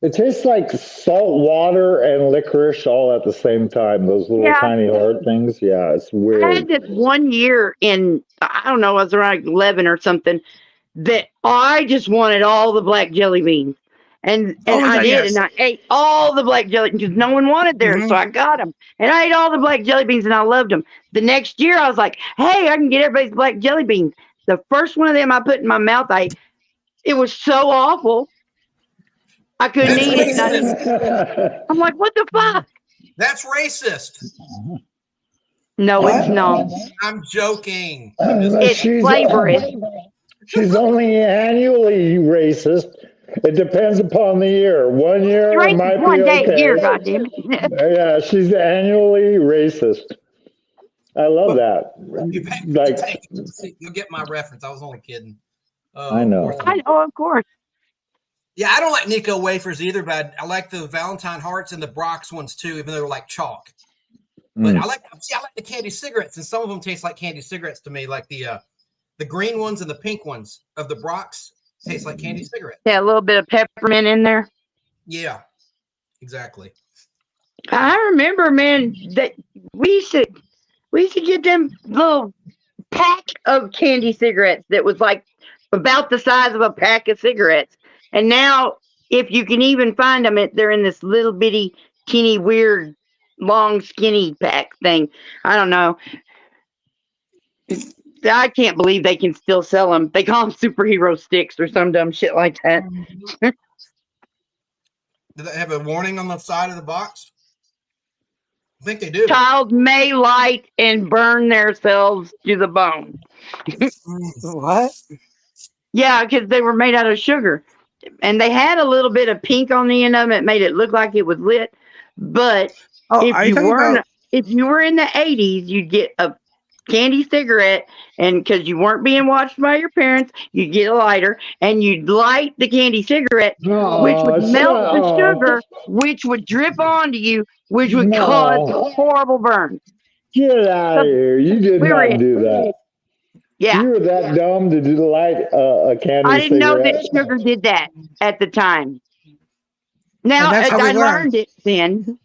It tastes like salt water and licorice all at the same time. Those little Yeah, tiny hard things. Yeah, it's I had weird. this one year I don't know, I was around 11 or something, that I just wanted all the black jelly beans. And Oh my I God, did, yes. and I ate all the black jelly because no one wanted theirs, so Hmm. I got them. And I ate all the black jelly beans, and I loved them. The next year, I was like, "Hey, I can get everybody's black jelly beans." The first one of them I put in my mouth, it was so awful, I couldn't That's eat it, and I didn't. racist. I'm like, "What the fuck?" That's racist. No, it's What? not. I'm joking. I'm just It's she's flavorous. she's only annually racist. It depends upon the year. One year it Drink might be one day a year, okay. goddamn it. Yeah, she's annually racist. I love What? that. you pay Like attention. You'll get my reference. I was only kidding. I Of know. course. I know, of course. Yeah, I don't like Nico wafers either, but I like the Valentine Hearts and the Brock's ones too, even though they're like chalk. But I like the candy cigarettes, and some of them taste like candy cigarettes to me, like the green ones and the pink ones of the Brock's taste like candy cigarettes. Yeah, a little bit of peppermint in there. Yeah, exactly. I remember, man, that we used to get them little pack of candy cigarettes that was like about the size of a pack of cigarettes. And now, if you can even find them, they're in this little bitty, teeny, weird, long, skinny pack thing. I don't know. I can't believe they can still sell them. They call them superhero sticks or some dumb shit like that. Do they have a warning on the side of the box? I think they do. Child may light and burn themselves to the bone. What? Yeah, because they were made out of sugar. And they had a little bit of pink on the end of them. It made it look like it was lit. But Oh, are you talking about? if you were in the 80s, you'd get a candy cigarette, and because you weren't being watched by your parents, you'd get a lighter and you'd light the candy cigarette, which would melt the sugar, which would drip onto you, which would cause horrible burns. Get out of here. You did not do that. Yeah. You were that dumb to do light a candy I didn't know that cigarette? sugar did that at the time. Now, that's how we I learn. learned it then.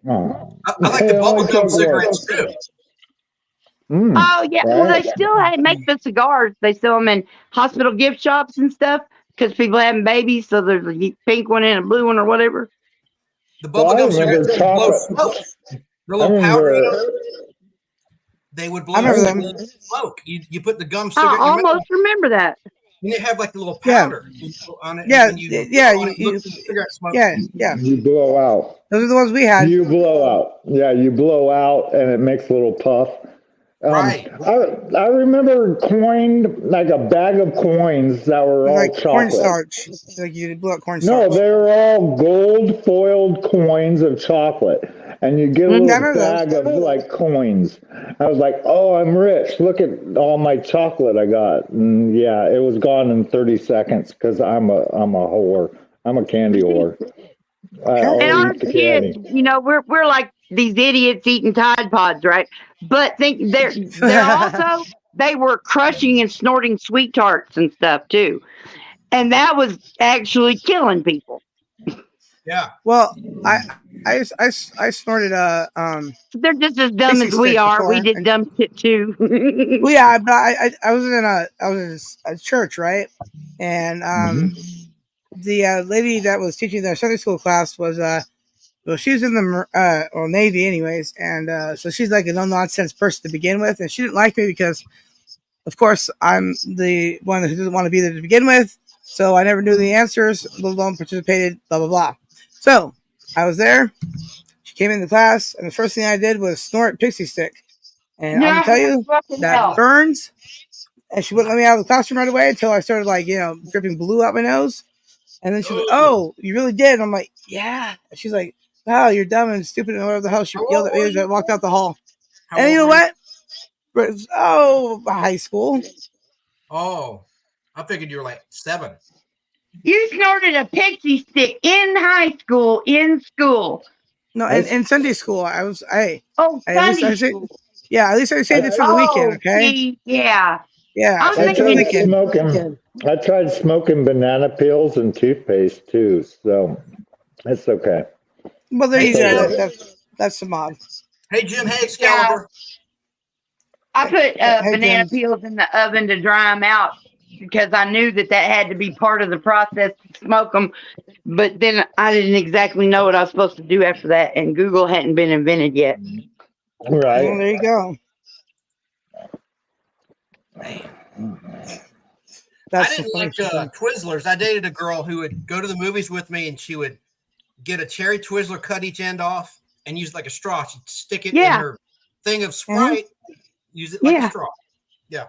Oh. I like the bubblegum cigarettes too. Oh, yeah. Well, they Right. still make the cigars. They sell them in hospital gift shops and stuff because people are having babies. So there's a pink one and a blue one or whatever. The Well, I bubblegum remember cigarettes would blow chocolate. smoke. They're a little powder, you know? They would blow remember them. smoke. You put the gum I cigarette. almost remember that. And they have like the little Yeah. powder on it. Yeah, and you yeah, blow on it, you- look at the cigarette smoke. Yeah. You blow out. Those are the ones we had. You blow out. Yeah, you blow out and it makes a little puff. Right. I remember like a bag of coins that were all Like chocolate. cornstarch. Like you blew up No, cornstarch. they were all gold foiled coins of chocolate. And you get a little Never those. bag of like coins. I was like, oh, I'm rich. Look at all my chocolate I got. And yeah, it was gone in 30 seconds because I'm a whore. I'm a candy whore. And I'll our eat the kids, candy. you know, we're like these idiots eating Tide Pods, right? But they're also they were crushing and snorting sweet tarts and stuff too, and that was actually killing people. Yeah. Well, I snorted They're just as dumb Pixie as we stick are. before. We did dumb shit too. well, yeah, but I was in a church, right? And the lady that was teaching the Sunday school class was well, she was in the Navy anyways, and so she's like a no nonsense person to begin with, and she didn't like me because, of course, I'm the one who doesn't want to be there to begin with, so I never knew the answers, let alone participated, blah blah blah. So I was there. She came into class, and the first thing I did was snort Pixie Stick, and I'm gonna tell you that burns. And she wouldn't let me out of the classroom right away until I started dripping blue out my nose. And then she's like, "Oh, you really did?" And I'm like, "Yeah." And she's like, "Wow, you're dumb and stupid," and whatever the hell she yelled at me as I walked out the hall. And you know what? High school. Oh, I figured you were like 7. You snorted a Pixie Stick in high school, in school. No, in Sunday school, Oh, at Sunday least school. at least I saved it for the weekend, okay? See, yeah. Yeah, I was I thinking tried you could- smoking. I tried smoking banana peels and toothpaste too, so it's okay. well, there you Hey, go. That's the mob. Hey, Jim. Hey, Excalibur. I put Hey, banana Jim. peels in the oven to dry them out because I knew that had to be part of the process to smoke them. But then I didn't exactly know what I was supposed to do after that, and Google hadn't been invented yet. Well, Right. there you go. I didn't like Twizzlers. I dated a girl who would go to the movies with me, and she would get a cherry Twizzler, cut each end off, and use it like a straw. She'd stick it in her thing of Sprite, use it like a straw. Yeah.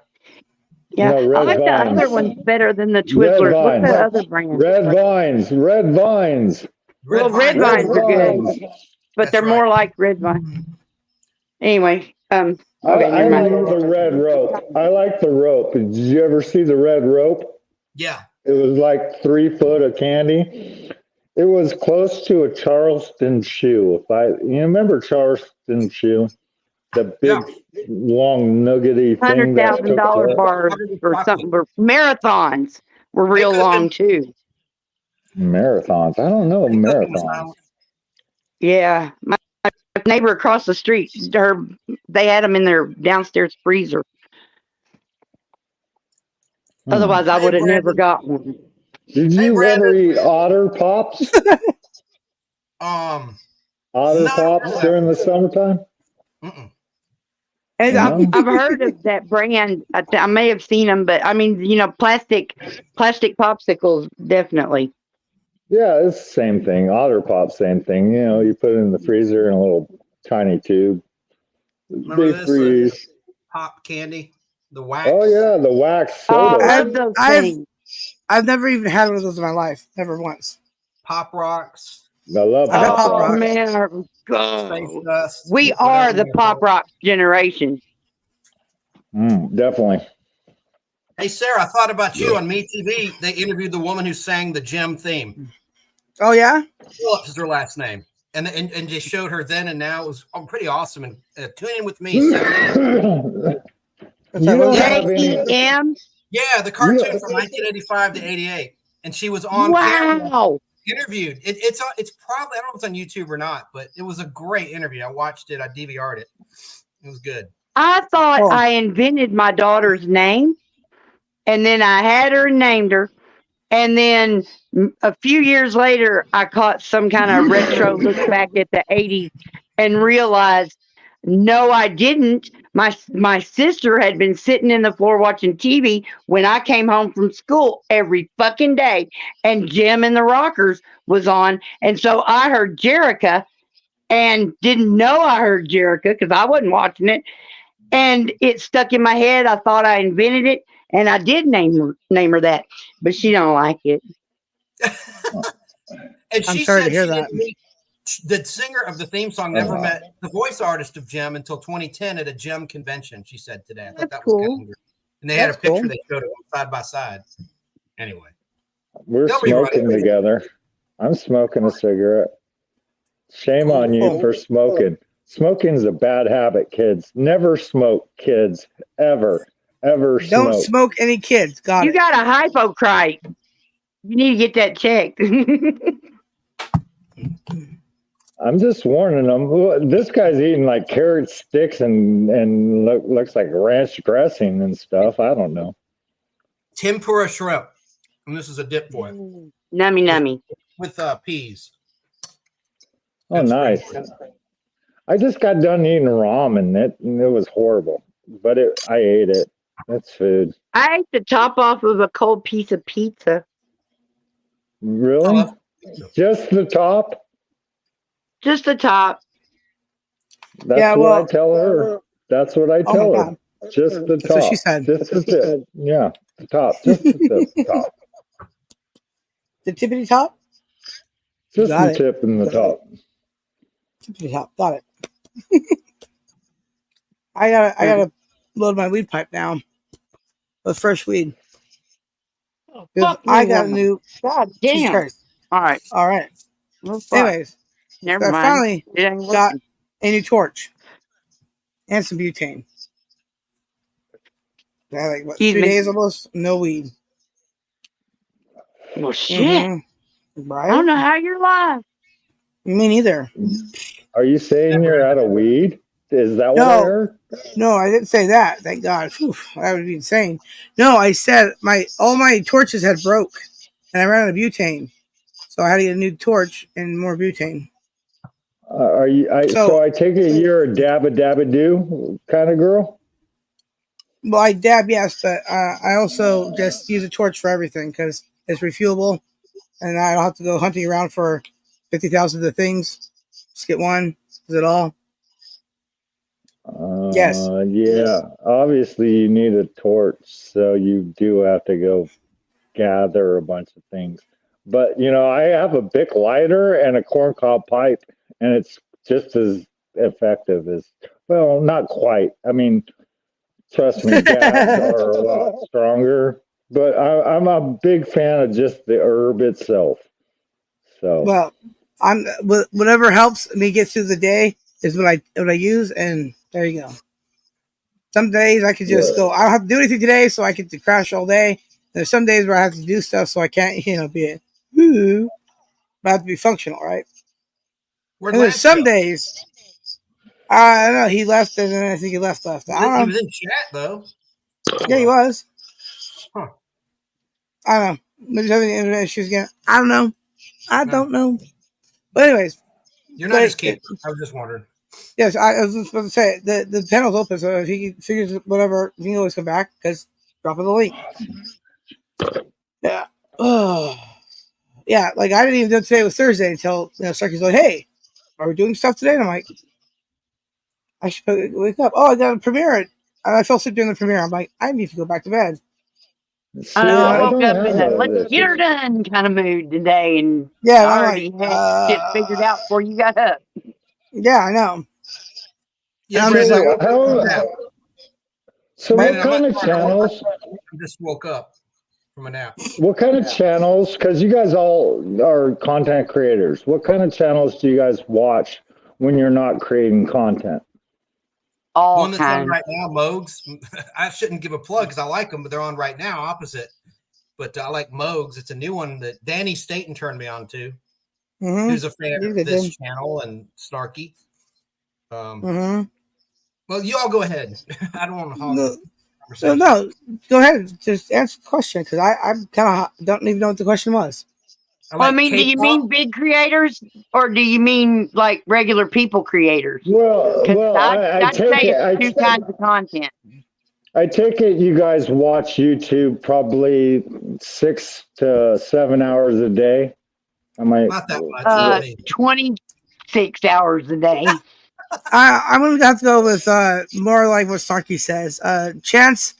Yeah, No, I Red like the Vines. other ones better than the Red Twizzlers. What's Vines. the other brand? Red vines. Red vines. Well, Red Vines are good, but they're more like Red Vines. Anyway, okay, I never mind. like the red rope. I like the rope. Did you ever see the red rope? Yeah. It was like 3 foot of candy. It was close to a Charleston shoe. You remember Charleston shoe, the Yeah. big long nuggety thing that took $100,000 forever. bars or something. Or marathons were They real could have long been, too. Marathons. I don't know they could have been marathons. silent. Yeah, my neighbor across the street, they had them in their downstairs freezer. Otherwise, I Hey, would have never Brandon. got one. Did Hey, you ever Brandon. eat Otter Pops? Um, Otter no, Pops during the summertime? mm-mm. And No. I've heard of that brand. I may have seen them, but I mean, plastic popsicles, definitely. Yeah, it's the same thing. Otter Pop, same thing. You put it in the freezer in a little tiny tube. Remember They this? freeze. Pop candy, the wax. Oh yeah, the wax Oh, I soda. love those I've things. I've never even had one of those in my life. Never once. Pop rocks, I love I've had Pop Pop Oh Rocks. Rocks. man, space go. dust, We whatever are the you pop call it. rock generation. Definitely. Hey, Sarah, I thought about you on Me TV. They interviewed the woman who sang the Gem theme. Oh yeah. Phillips is her last name, and just showed her then and now. It was pretty awesome. And tune in with me. You 7. don't have any. JEM. Yeah, the You, cartoon from 1985 to 88, and she was on camera Wow. interviewed. It's probably, I don't know if it's on YouTube or not, but it was a great interview. I watched it. I DVR'd it. It was good. I thought Oh. I invented my daughter's name, and then I had her and named her. And then a few years later, I caught some kind of retro look back at the 80s and realized, no, I didn't. My sister had been sitting in the floor watching TV when I came home from school every fucking day, and Jim and the Rockers was on. And so I heard Jerica and didn't know I heard Jerica because I wasn't watching it. And it stuck in my head. I thought I invented it, and I did name her that, but she don't like it. And I'm she sorry to said hear she that. didn't meet the singer of the theme song. Never met the voice artist of Gem until 2010 at a Gem convention. She said today. I thought That's that was cool. kind of weird. And they had a That's picture. cool. They showed it side by side. Anyway, we're they'll rerun smoking it. together. I'm smoking a cigarette. Shame Cool. on you for smoking. Smoking is a bad habit, kids. Never smoke, kids. Ever Don't smoke. smoke any kids. Got You it. got a hypocrite. You need to get that checked. I'm just warning them. This guy's eating like carrot sticks and looks like ranch dressing and stuff. I don't know. Tempura shrimp. And this is a dip for it Nummy nummy. with peas. Oh, and spring nice. onions. I just got done eating ramen. And it was horrible, but I ate it. That's food. I ate the top off of a cold piece of pizza. Really? I love Just the top? Just the top. That's Yeah, what well- I tell her. That's what I Oh tell my her. God. Just the That's top. what she said. Just the tip. Yeah, the top. Just the top. The tippity top. Just Got the it. tip and the top. Tippity top. Got it. I gotta load my weed pipe now with fresh weed. Because Fuck me, I got a woman. new. God Jesus damn. Christ. All right. All right. Well, fuck. Anyways, Never so I mind. finally It ain't got working. a new torch and some butane. I had like what, Excuse 3 me. days almost, no weed. Well, shit. Mhm. I don't Right? know how you're alive. Me neither. Are you saying you're out of weed? Is that what I No. heard? No, I didn't say that. Thank God. Whew, that would be insane. No, I said all my torches had broke, and I ran out of butane, so I had to get a new torch and more butane. Are you? So So- I take it you're a dabba do kind of girl. Well, I dab, yes, but I also just use a torch for everything because it's refuelable, and I don't have to go hunting around for 50,000 of the things. Just get one. Is it all? Yes. Yeah. Obviously, you need a torch, so you do have to go gather a bunch of things. But I have a Bic lighter and a corncob pipe, and it's just as effective as. Well, not quite. I mean, trust me, gas are a lot stronger, but I'm a big fan of just the herb itself. So Well, I'm whatever helps me get through the day is what I use, and there you go. Some days I could just go. I don't have to do anything today, so I get to crash all day. There's some days where I have to do stuff, so I can't, be woo. But I have to be functional, right? Where'd And there's Lance some go? days I don't know. He left, and then I think he left. I He don't know. was in chat though. Oh, Yeah, he well. was. Huh. I don't know. Maybe he's having internet issues again. I don't know. I don't know. But anyways, You're not his keeper. I was just wondering. yes, I was just about to say the panel's open, so if he figures whatever, he can always come back because dropping the link. Yeah. Oh. Yeah, like I didn't even know today was Thursday until Starkey's like, "Hey, are we doing stuff today?" And I'm like, "I should wake up." Oh, I got a premiere. And I fell asleep during the premiere. I'm like, I need to go back to bed. see, I know I I woke don't up have in a let's that get her issue. done kind of mood today, and Yeah, and I I'm already like, had shit figured out before you got up. yeah, I know. Yeah, I'm Brandon, just like, So Brandon, what kind of channels? I just woke up from a nap. What kind of channels? Because you guys all are content creators. What kind of channels do you guys watch when you're not creating content? All One that's on kinds. right now, Mogs. I shouldn't give a plug because I like them, but they're on right now, opposite. But I like Mogs. It's a new one that Danny Staten turned me on to. Who's a fan He's of good, this dude. channel and Snarky. Mm-hmm. Well, you all go ahead. I don't want to hog the No, conversation. no, go ahead. Just answer the question because I kind of don't even know what the question was. Well, I like mean, do you K-pop. mean big creators or do you mean like regular people creators? Because Well, I I'd take say it. it's two kinds of content. I take it you guys watch YouTube probably 6 to 7 hours a day. Am I? Not that much. Not me. 26 hours a day. I'm gonna have to go with more like what Starkey says. Chance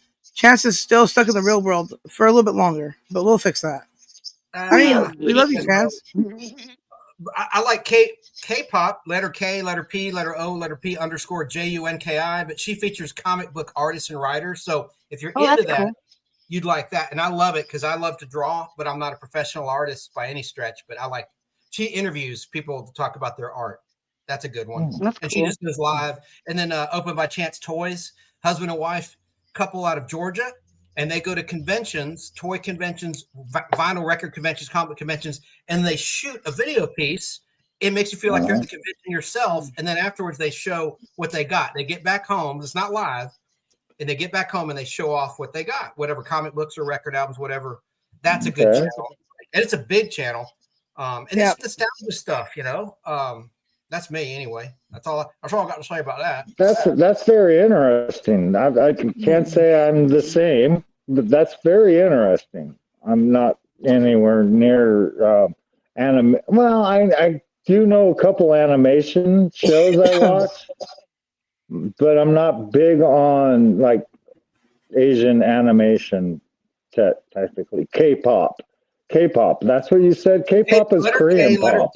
is still stuck in the real world for a little bit longer, but we'll fix that. I mean, we love you, Chance. I like K-pop, letter K, letter P, letter O, letter P _ JUNKI, but she features comic book artists and writers. So if you're into that, cool. you'd like that. And I love it because I love to draw, but I'm not a professional artist by any stretch. But she interviews people to talk about their art. That's a good one. That's And cool. she just does live. And then Open by Chance Toys, husband and wife couple out of Georgia. And they go to conventions, toy conventions, vinyl record conventions, comic conventions, and they shoot a video piece. It makes you feel like you're at the convention yourself. And then afterwards, they show what they got. They get back home. It's not live. And they get back home and they show off what they got, whatever comic books or record albums, whatever. That's a good channel. And it's a big channel. And it's nostalgia stuff, That's me anyway. That's all I got to say about that. That's very interesting. I can't say I'm the same, but that's very interesting. I'm not anywhere near anime. Well, I do know a couple animation shows I watch, but I'm not big on like Asian animation. Technically, K-pop. That's what you said. K-pop is Korean pop.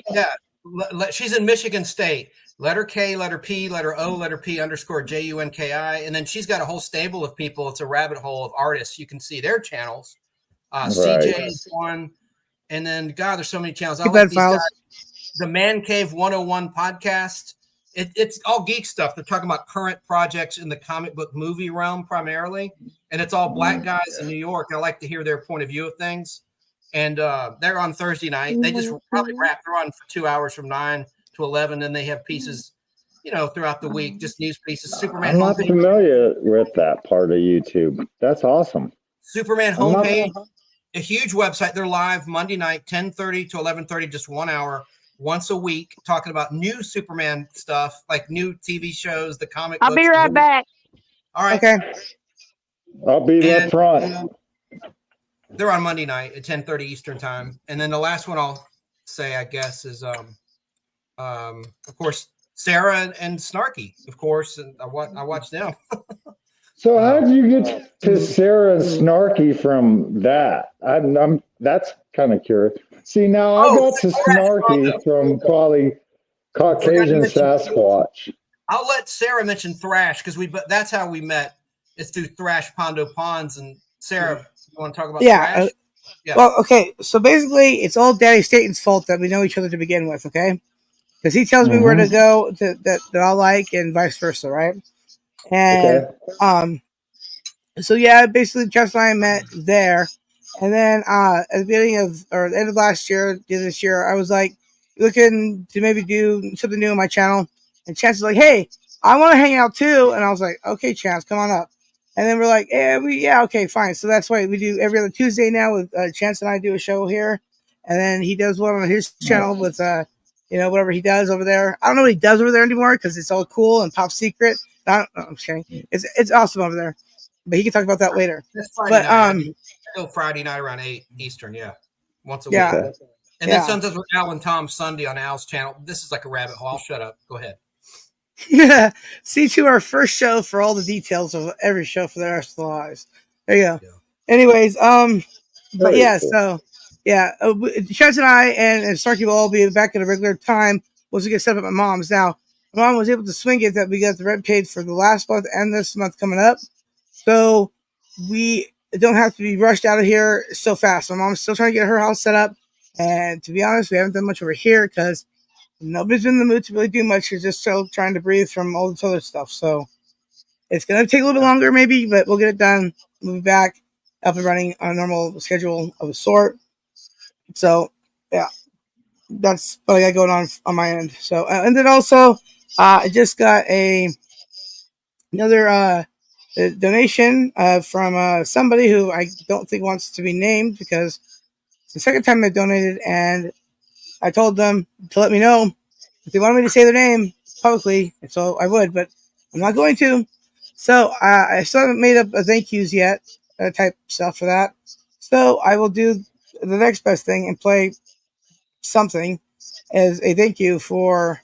She's in Michigan State. Letter K, letter P, letter O, letter P _ JUNKI. And then she's got a whole stable of people. It's a rabbit hole of artists. You can see their channels. CJ is one. And then, God, there's so many channels. I like these guys. The Man Cave 101 podcast. It's all geek stuff. They're talking about current projects in the comic book movie realm primarily. And it's all black guys in New York. I like to hear their point of view of things. And they're on Thursday night. They just probably wrap. They're on for 2 hours from 9 to 11. And they have pieces, throughout the week, just news pieces. Superman. I'm not familiar with that part of YouTube. That's awesome. Superman homepage, a huge website. They're live Monday night, 10:30 to 11:30, just 1 hour, once a week, talking about new Superman stuff, like new TV shows, the comic books. I'll be right back. All right. Okay. I'll be up front. They're on Monday night at 10:30 Eastern time. And then the last one I'll say, I guess, is of course, Sara and Snarky, of course, and I watch them. So how did you get to Sara and Snarky from that? That's kind of curious. See, now I got to Snarky from probably Caucasian Sasquatch. I'll let Sara mention Thrash because that's how we met. It's through Thrash Pondo Ponds, and Sara want to talk about Yeah. trash? Yeah. Well, okay. So basically, it's all Daddy Staten's fault that we know each other to begin with. Okay, because he tells me where to go that I like, and vice versa, right? And Okay. so yeah, basically Jeff and I met there, and then at the beginning of or the end of last year, this year, I was like looking to maybe do something new on my channel, and Chance was like, "Hey, I want to hang out too," and I was like, "Okay, Chance, come on up." And then we're like, "Yeah, okay, fine." So that's why we do every other Tuesday now with Chance and I do a show here, and then he does one on his channel with whatever he does over there. I don't know what he does over there anymore because it's all cool and top secret. I'm just kidding. It's awesome over there, but he can talk about that later. That's Friday But night. I go Friday night around 8 Eastern. Yeah, once a week. yeah, Okay. And then sometimes with Al and Tom Sunday on Al's channel. This is like a rabbit hole. I'll shut up. Go ahead. yeah. See to our first show for all the details of every show for the rest of the lives. There you go. Yeah. Anyways, but Very yeah, cool. so yeah, Chaz and I and Snarky will all be back at a regular time once we get set up at my mom's. Now, my mom was able to swing it that we got the rent paid for the last month and this month coming up, so we don't have to be rushed out of here so fast. My mom's still trying to get her house set up, and to be honest, we haven't done much over here because nobody's in the mood to really do much. You're just still trying to breathe from all this other stuff. So it's going to take a little bit longer, maybe, but we'll get it done. We'll be back up and running on a normal schedule of a sort. So, yeah, that's what I got going on my end. So, and then also, I just got another donation from somebody who I don't think wants to be named because it's the second time they donated, and I told them to let me know if they wanted me to say their name publicly, so I would, but I'm not going to. So I still haven't made up a thank yous yet, type stuff for that. So I will do the next best thing and play something as a thank you for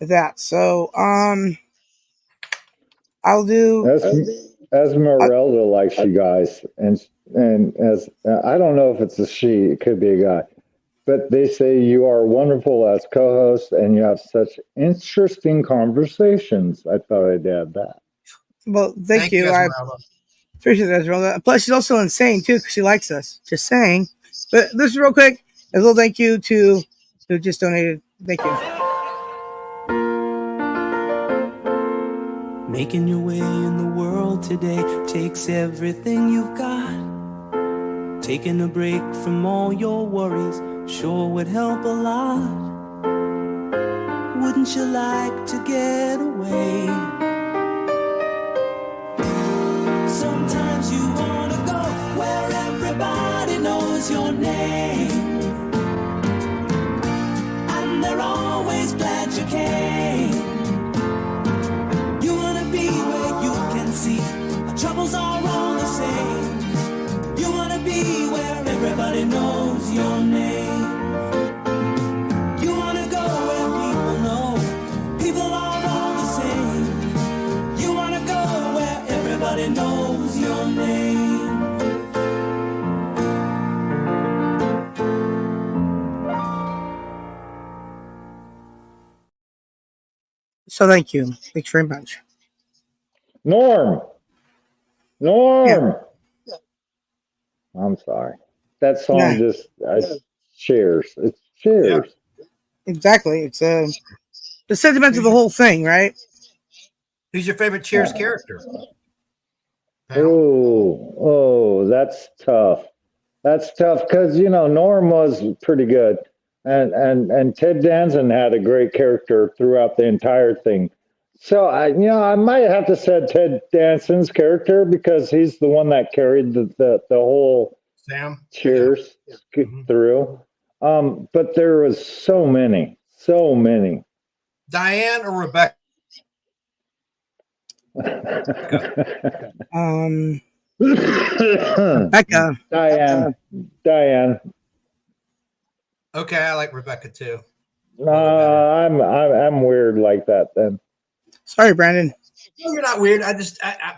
that. So I'll do. Esmeralda likes you guys, and as I don't know if it's a she, it could be a guy, but they say you are wonderful as co-host, and you have such interesting conversations. I thought I'd add that. Well, thank you. I Esmeralda. appreciate that, Esmeralda. Plus, she's also insane too because she likes us. Just saying. But this is real quick. A little thank you to who just donated. Thank you. Making your way in the world today takes everything you've got. Taking a break from all your worries sure would help a lot. Wouldn't you like to get away? Sometimes you wanna go where everybody knows your name, and they're always glad you came. See, our troubles are all the same. You wanna be where everybody knows your name. You wanna go where people know people are all the same. You wanna go where everybody knows your name. So thank you. Thanks very much. Norm. Yeah. I'm sorry. That song Yeah. just cheers. It's cheers. Exactly. It's the sentiment of the whole thing, right? Who's your favorite Cheers character? Oh, that's tough. That's tough because Norm was pretty good, and Ted Danson had a great character throughout the entire thing. So I might have to say Ted Danson's character because he's the one that carried the whole Sam Cheers through. But there was so many. Diane or Rebecca? Becca. Diane. Okay, I like Rebecca too. I'm weird like that then. Sorry, Brandon. No, you're not weird.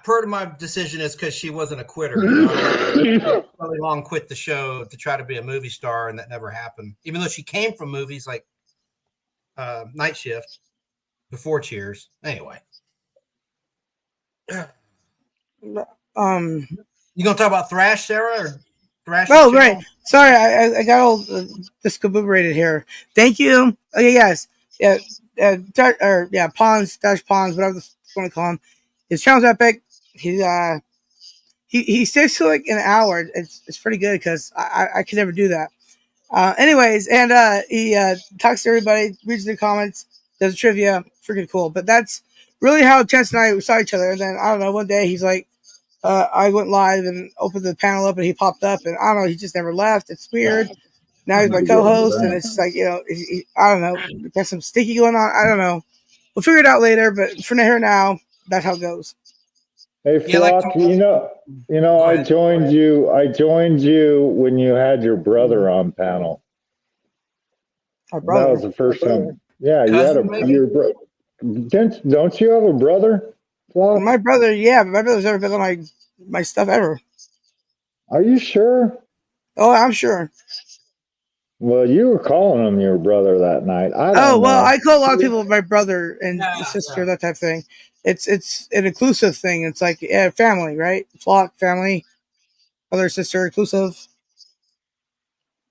Part of my decision is because she wasn't a quitter. Really long quit the show to try to be a movie star, and that never happened. Even though she came from movies like Night Shift before Cheers. Anyway. You gonna talk about Thrash, Sarah, or Thrash's Oh, channel? right. Sorry, I got all discombobulated here. Thank you. Okay, yes. Yeah, Pawns, Dash Pawns, whatever the fuck you want to call him. His channel's epic. He sticks to like an hour. It's pretty good because I could never do that. Anyways, and he talks to everybody, reads the comments, does trivia, freaking cool. But that's really how Chance and I saw each other. And then I don't know, one day he's like, I went live and opened the panel up, and he popped up, and I don't know, he just never left. It's weird. Now he's my co-host, and it's like, I don't know, got some sticky going on. I don't know. We'll figure it out later, but for here now, that's how it goes. Hey, Flock, I joined you. I joined you when you had your brother on panel. Our brother. That was the first time. Yeah, you had your brother. Don't you have a brother, Flock? My brother, yeah, but my brother's never been on my stuff ever. Are you sure? Oh, I'm sure. Well, you were calling him your brother that night. I don't know. I call a lot of people my brother and sister, that type of thing. It's an inclusive thing. It's like family, right? Flock, family, brother, sister, inclusive.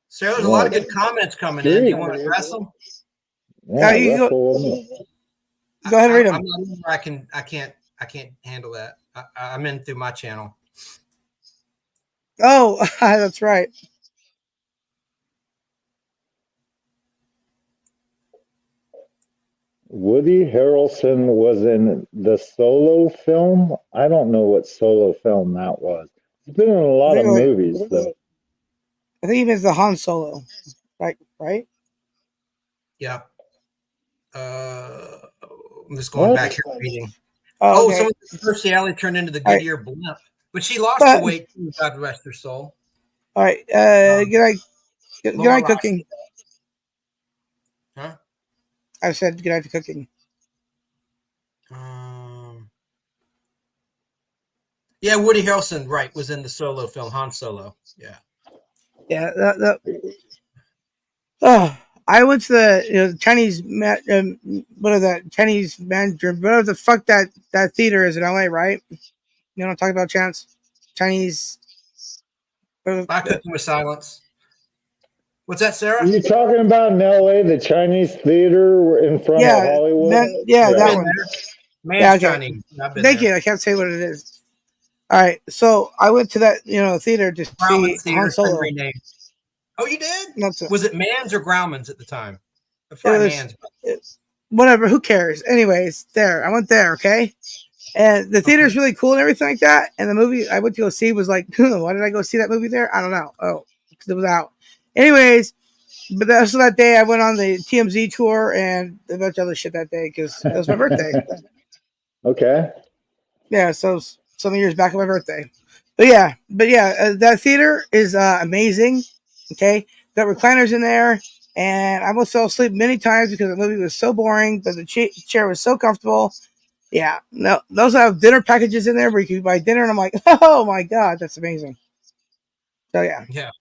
Sarah, there's a lot of good comments coming in. Do you want to address them? Yeah, go ahead and read them. I'm not sure I can't handle that. I'm in through my channel. Oh, that's right. Woody Harrelson was in the Solo film. I don't know what Solo film that was. He's been in a lot of movies, though. I think he means the Han Solo, right? Yeah. I'm just going back here reading. Oh, okay. So Percy Alley turned into the Goodyear blimp, but she lost the weight. God rest her soul. All right. Good night, cooking. Huh? I said good night to cooking. Yeah, Woody Harrelson, right, was in the Solo film, Han Solo. Yeah. Yeah. I went to the Chinese Chinese Mandarin, whatever the fuck that theater is in LA, right? You know what I'm talking about, Chance? Chinese. I Cooking with Silence. What's that, Sarah? Are you talking about in LA, the Chinese theater in front of Hollywood? That one. Man's Chinese. Thank you. I can't say what it is. All right, so I went to that theater to see Han Solo. Oh, you did? Was it Mann's or Grauman's at the time? Mann's. Whatever. Who cares? Anyways, I went there. Okay, and the theater is really cool and everything like that. And the movie I went to go see was like, why did I go see that movie there? I don't know. Oh, because it was out. Anyways, but so that day I went on the TMZ tour and a bunch of other shit that day because it was my birthday. Okay. Yeah, so some years back on my birthday. But yeah, that theater is amazing. Okay, got recliners in there, and I almost fell asleep many times because the movie was so boring, but the chair was so comfortable. Yeah, no, those have dinner packages in there where you can buy dinner, and I'm like, oh my god, that's amazing. So yeah. Yeah.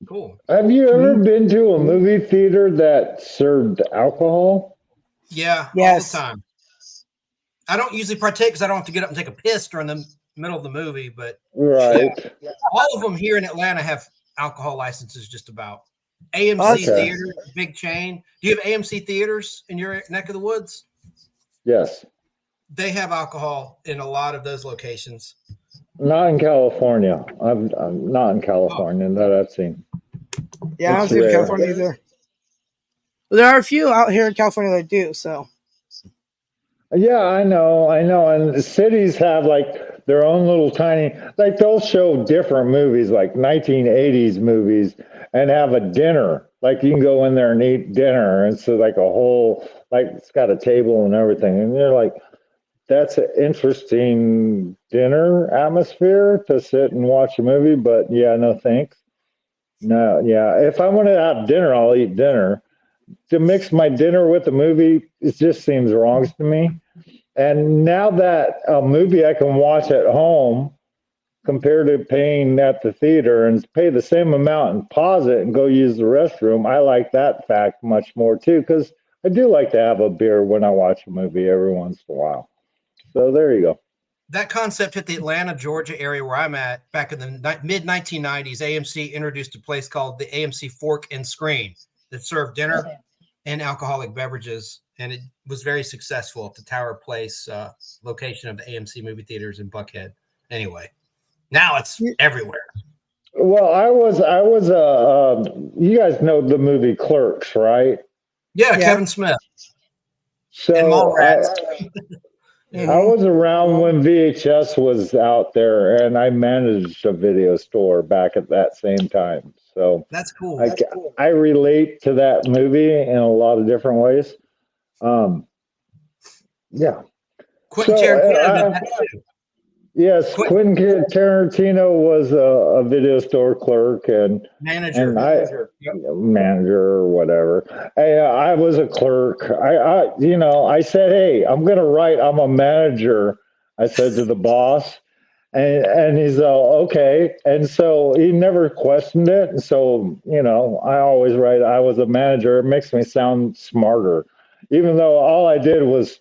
Cool. Have you ever been to a movie theater that served alcohol? Yeah, all the time. I don't usually partake because I don't have to get up and take a piss during the middle of the movie, but right. All of them here in Atlanta have alcohol licenses just about. AMC Theater, big chain. Do you have AMC Theaters in your neck of the woods? Yes. They have alcohol in a lot of those locations. Not in California. I'm not in California that I've seen. Yeah, I don't see in California either. But there are a few out here in California that do, so. Yeah, I know. And the cities have like their own little tiny, like they'll show different movies, like 1980s movies, and have a dinner. Like you can go in there and eat dinner. And so like a whole, like it's got a table and everything. And you're like, that's an interesting dinner atmosphere to sit and watch a movie. But yeah, no thanks. No, yeah. If I want to have dinner, I'll eat dinner. To mix my dinner with the movie, it just seems wrong to me. And now that a movie I can watch at home compared to paying at the theater and pay the same amount and pause it and go use the restroom, I like that fact much more too, because I do like to have a beer when I watch a movie every once in a while. So there you go. that concept hit the Atlanta, Georgia area where I'm at back in the mid 1990s. AMC introduced a place called the AMC Fork and Screen that served dinner and alcoholic beverages, and it was very successful at the Tower Place location of the AMC movie theaters in Buckhead. Anyway, now it's everywhere. Well, I was you guys know the movie Clerks, right? Yeah, Kevin Smith and So Mallrats. I was around when VHS was out there, and I managed a video store back at that same time. So that's cool. I relate to that movie in a lot of different ways. Yeah. Quentin Tarantino did that too. Yes, Quentin Tarantino was a video store clerk and manager or whatever. I was a clerk. I said, "Hey, I'm going to write. I'm a manager." I said to the boss, and he's okay. And so he never questioned it. And so I always write. I was a manager. It makes me sound smarter, even though all I did was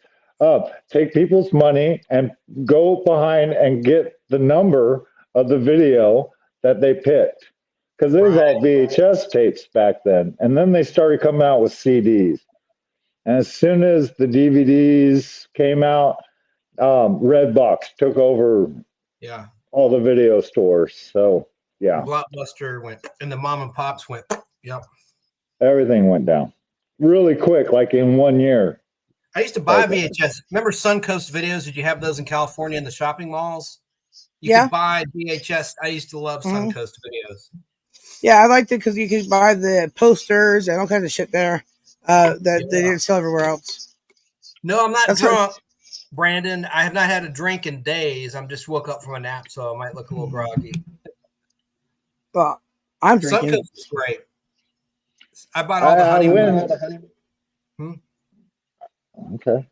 take people's money and go behind and get the number of the video that they picked, because it was all VHS tapes back then, and then they started coming out with CDs, and as soon as the DVDs came out, Redbox took over all the video stores. So Blockbuster went, and the mom and pops went. Everything went down really quick, like in 1 year. I used to buy VHS. Remember Suncoast Videos? Did you have those in California in the shopping malls? You could buy VHS. I used to love Suncoast Videos. Yeah, I liked it because you could buy the posters and all kinds of shit there that they didn't sell everywhere else. No, I'm not drunk, Brandon. I have not had a drink in days. I'm just woke up from a nap, so I might look a little groggy. Well, I'm drinking. Suncoast is great. I bought all the honeymoon. Okay.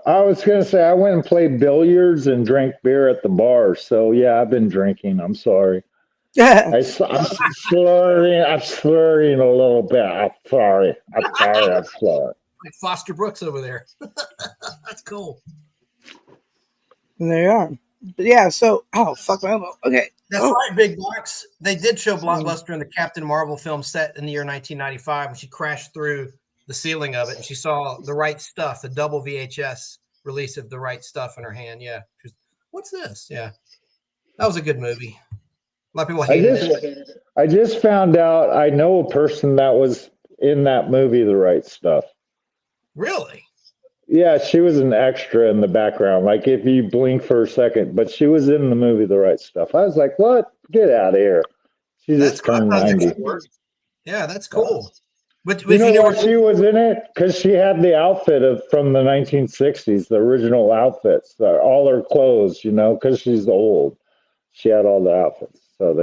I was going to say I went and played billiards and drank beer at the bar. So yeah, I've been drinking. I'm sorry. I'm slurring a little bit. I'm sorry. I'm slurring. Like Foster Brooks over there. That's cool. And there you are. But yeah, so fuck my elbow. Okay. That's right, Big Box. They did show Blockbuster in the Captain Marvel film set in the year 1995 when she crashed through the ceiling of it, and she saw The Right Stuff, the double VHS release of The Right Stuff in her hand. Yeah. What's this? Yeah. That was a good movie. A lot of people hated it. I just found out I know a person that was in that movie, The Right Stuff. Really? Yeah, she was an extra in the background, like if you blink for a second, but she was in the movie The Right Stuff. I was like, what? Get out of here. She just turned 90. Yeah, that's cool. But you know why she was in it? Because she had the outfit from the 1960s, the original outfits, all her clothes, because she's old. She had all the outfits. So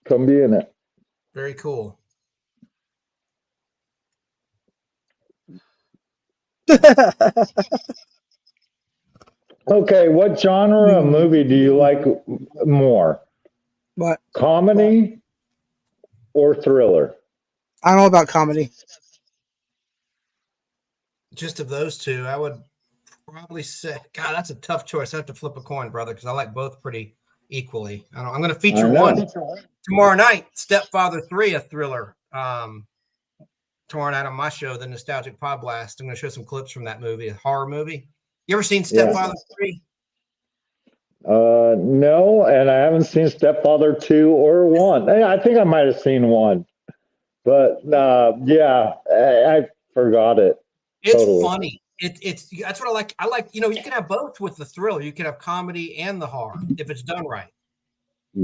come be in it. Very cool. Okay, what genre of movie do you like more? What? Comedy or thriller? I don't know about comedy. Just of those two, I would probably say, God, that's a tough choice. I have to flip a coin, brother, because I like both pretty equally. I'm going to feature one tomorrow night, Stepfather 3, a thriller. Tomorrow night on my show, The Nostalgic Pod Blast. I'm going to show some clips from that movie, a horror movie. You ever seen Stepfather 3? No, and I haven't seen Stepfather 2 or 1. I think I might have seen 1. But I forgot it. It's totally funny. It's that's what I like. I like, you can have both with the thriller. You can have comedy and the horror if it's done right. I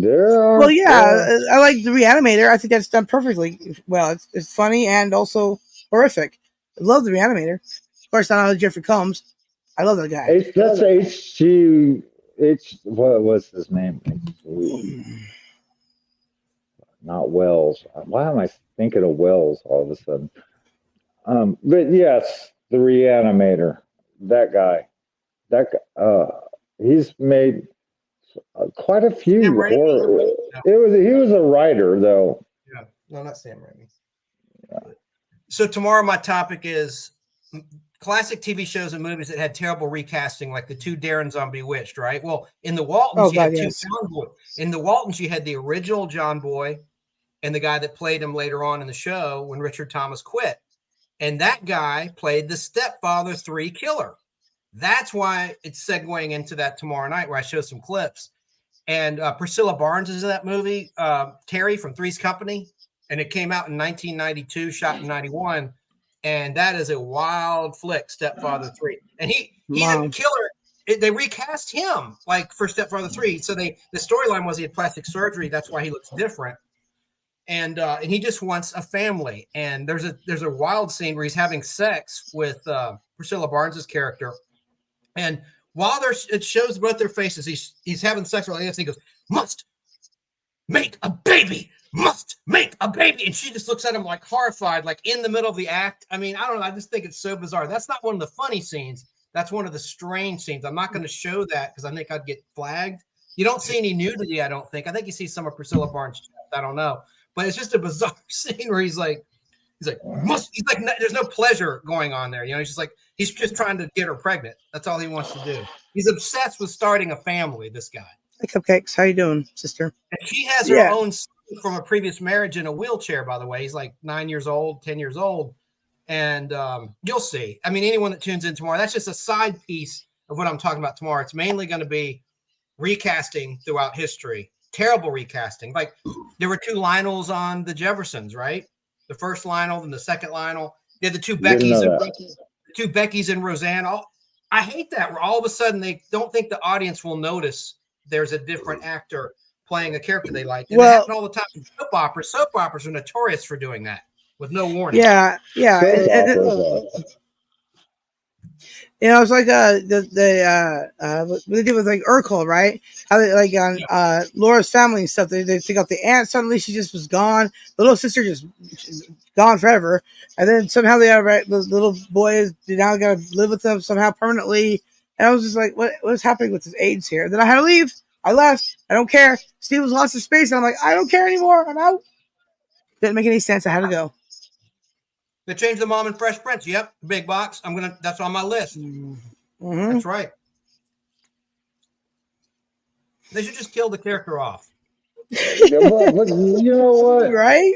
like The Reanimator. I think that's done perfectly well. It's funny and also horrific. I love The Reanimator. Of course, I know Jeffrey Combs. I love that guy. That's H.G. What was his name? Not Wells. Why am I thinking of Wells all of a sudden? But yes, The Reanimator. That guy. He's made quite a few horror. He was a writer though. Yeah, no, not Sam Raimi. Yeah. So tomorrow my topic is classic TV shows and movies that had terrible recasting, like the two Darrens on Bewitched, right? Well, in the Waltons, you had two John Boy. In the Waltons, you had the original John Boy and the guy that played him later on in the show when Richard Thomas quit. And that guy played the Stepfather 3 killer. That's why it's segueing into that tomorrow night where I show some clips. And Priscilla Barnes is in that movie, Terry from Three's Company. And it came out in 1992, shot in 91. And that is a wild flick, Stepfather 3. And he's a killer. They recast him like for Stepfather 3. So the storyline was he had plastic surgery. That's why he looks different. And he just wants a family. And there's a wild scene where he's having sex with Priscilla Barnes's character. And while it shows both their faces, he's having sex with her, and he goes, "Must make a baby, must make a baby." And she just looks at him like horrified, like in the middle of the act. I mean, I don't know. I just think it's so bizarre. That's not one of the funny scenes. That's one of the strange scenes. I'm not going to show that because I think I'd get flagged. You don't see any nudity, I don't think. I think you see some of Priscilla Barnes' chest. I don't know. But it's just a bizarre scene where he's like, there's no pleasure going on there. You know, he's just trying to get her pregnant. That's all he wants to do. He's obsessed with starting a family, this guy. Hey, Cupcakes, how you doing, sister? And she has her own son from a previous marriage in a wheelchair, by the way. He's like 9 years old, 10 years old. And you'll see. I mean, anyone that tunes in tomorrow, that's just a side piece of what I'm talking about tomorrow. It's mainly going to be recasting throughout history. Terrible recasting. Like there were two Lionels on the Jeffersons, right? The first Lionel and the second Lionel. They had the two Beckys and Roseanne. I hate that. Where all of a sudden they don't think the audience will notice there's a different actor playing a character they like. And it happens all the time in soap operas. Soap operas are notorious for doing that with no warning. Yeah. You know, it's like what they did with like Urkel, right? How they like on Laura's family and stuff. They take out the aunt. Suddenly she just was gone. The little sister just gone forever, and then somehow the little boy is now got to live with them somehow permanently. And I was just like, what's happening with his AIDS here? And then I had to leave. I left. I don't care. Steve was lost in space, and I'm like, I don't care anymore. I'm out. Didn't make any sense. I had to go. They changed the mom in Fresh Prince. Yep, big box. That's on my list. Mm-hmm. That's right. They should just kill the character off. But you know what? Right?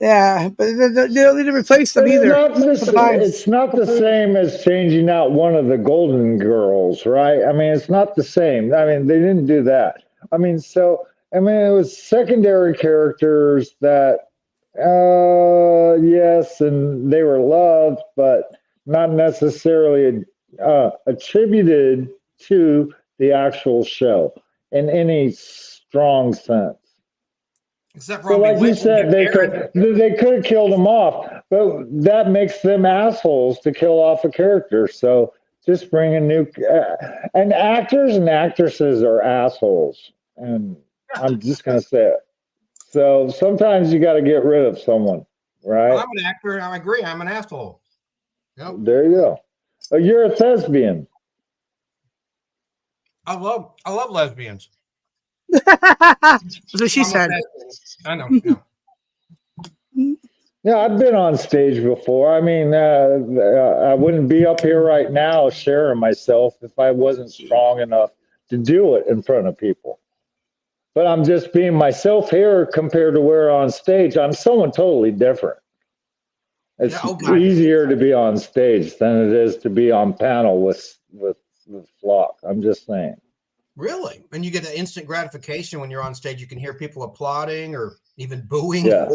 Yeah, but they don't need to replace them either. It's not the same as changing out one of the Golden Girls, right? I mean, it's not the same. I mean, they didn't do that. I mean, it was secondary characters that, yes, and they were loved, but not necessarily attributed to the actual show in any strong sense. Except for so like you said, they could have killed them off, but that makes them assholes to kill off a character. So just bring a new and actors and actresses are assholes, and I'm just gonna say it. So sometimes you got to get rid of someone, right? I'm an actor. I agree. I'm an asshole. Yep. There you go. You're a thespian. I love lesbians. That's what she said. I know. Yeah, I've been on stage before. I mean, I wouldn't be up here right now sharing myself if I wasn't strong enough to do it in front of people. But I'm just being myself here compared to where on stage, I'm someone totally different. It's easier to be on stage than it is to be on panel with flock. I'm just saying. Really? And you get an instant gratification when you're on stage. You can hear people applauding or even booing. Yeah.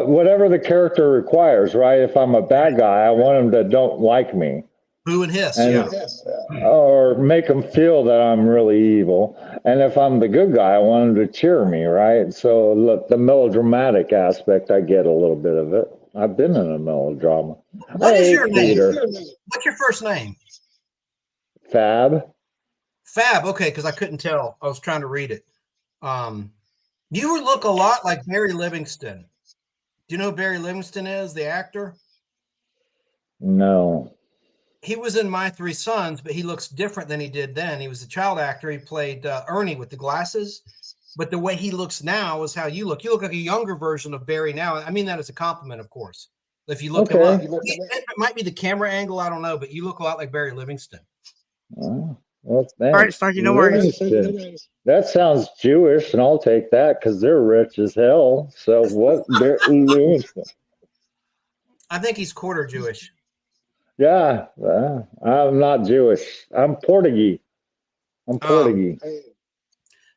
Whatever the character requires, right? If I'm a bad guy, I want them that don't like me. Boo and hiss, or make them feel that I'm really evil. And if I'm the good guy, I want them to cheer me, right? So look, the melodramatic aspect, I get a little bit of it. I've been in a melodrama. What is your name? What's your first name? Fab. Fab, okay, because I couldn't tell. I was trying to read it. You look a lot like Barry Livingston. Do you know who Barry Livingston is, the actor? No. He was in My Three Sons, but he looks different than he did then. He was a child actor. He played Ernie with the glasses. but the way he looks now is how you look. You look like a younger version of Barry now. I mean that as a compliment, of course. If you look him up, it might be the camera angle. I don't know, but you look a lot like Barry Livingston. Oh, well, All right, Snarky, no worries. That sounds Jewish, and I'll take that because they're rich as hell. So what? Livingston. I think he's quarter Jewish. Yeah, I'm not Jewish. I'm Portuguese. I'm Portuguese.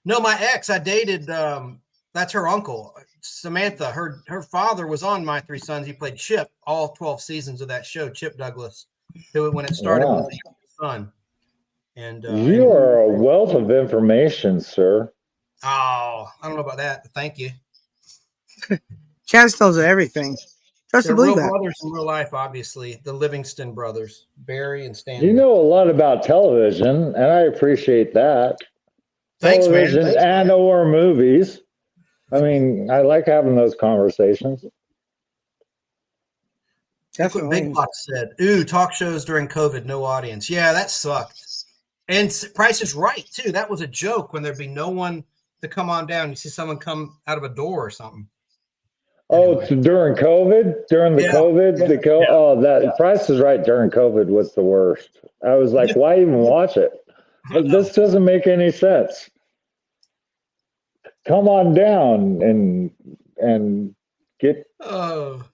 No, my ex, I dated. That's her uncle, Samantha. Her father was on My Three Sons. He played Chip all 12 seasons of that show, Chip Douglas, who when it started was a young son. And you are a wealth of information, sir. Oh, I don't know about that. But thank you. Chaz tells everything. Trust They're to believe real that. brothers in real life, obviously. The Livingston brothers, Barry and Stanley. You know a lot about television, and I appreciate that. Thanks, television man. and or movies. I mean, I like having those conversations. Definitely. Big Box said, "Ooh, talk shows during COVID, no audience. Yeah, that sucked." And Price is Right too. That was a joke when there'd be no one to come on down. You see someone come out of a door or something. Anyway. Oh, during COVID, Price is Right during COVID was the worst. I was like, why even watch it? Like, this doesn't make any sense. Come on down and get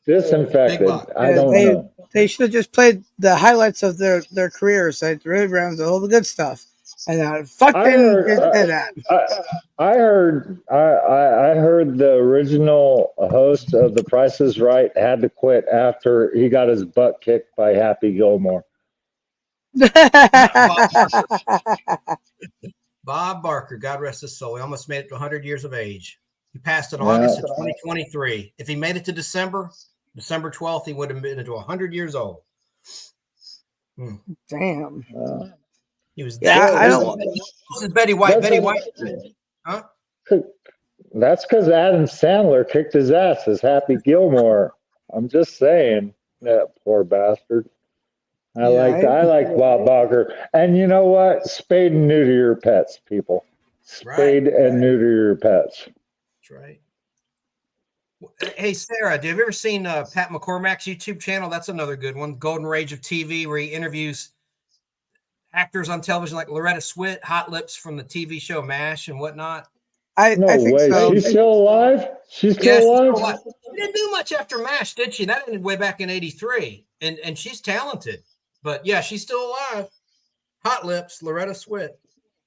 disinfected. I don't know. They should have just played the highlights of their careers, like the rebounds, all the good stuff. And I heard the original host of The Price is Right had to quit after he got his butt kicked by Happy Gilmore. Bob Barker, God rest his soul. He almost made it to 100 years of age. He passed in August of 2023. If he made it to December 12th, he would have been into 100 years old. Damn. He was I don't. This is Betty White. Betty White. Huh? That's because Adam Sandler kicked his ass as Happy Gilmore. I'm just saying. That poor bastard. I like Bob Barker. And you know what? Spade and neuter your pets, people. Spade and neuter your pets. That's right. Hey, Sarah, have you ever seen Pat McCormack's YouTube channel? That's another good one. Golden Age of TV, where he interviews actors on television like Loretta Swit, Hot Lips from the TV show MASH and whatnot. I think so. She's still alive? She's still alive? She didn't do much after MASH, did she? That ended way back in 83. And she's talented. But yeah, she's still alive. Hot Lips, Loretta Swit.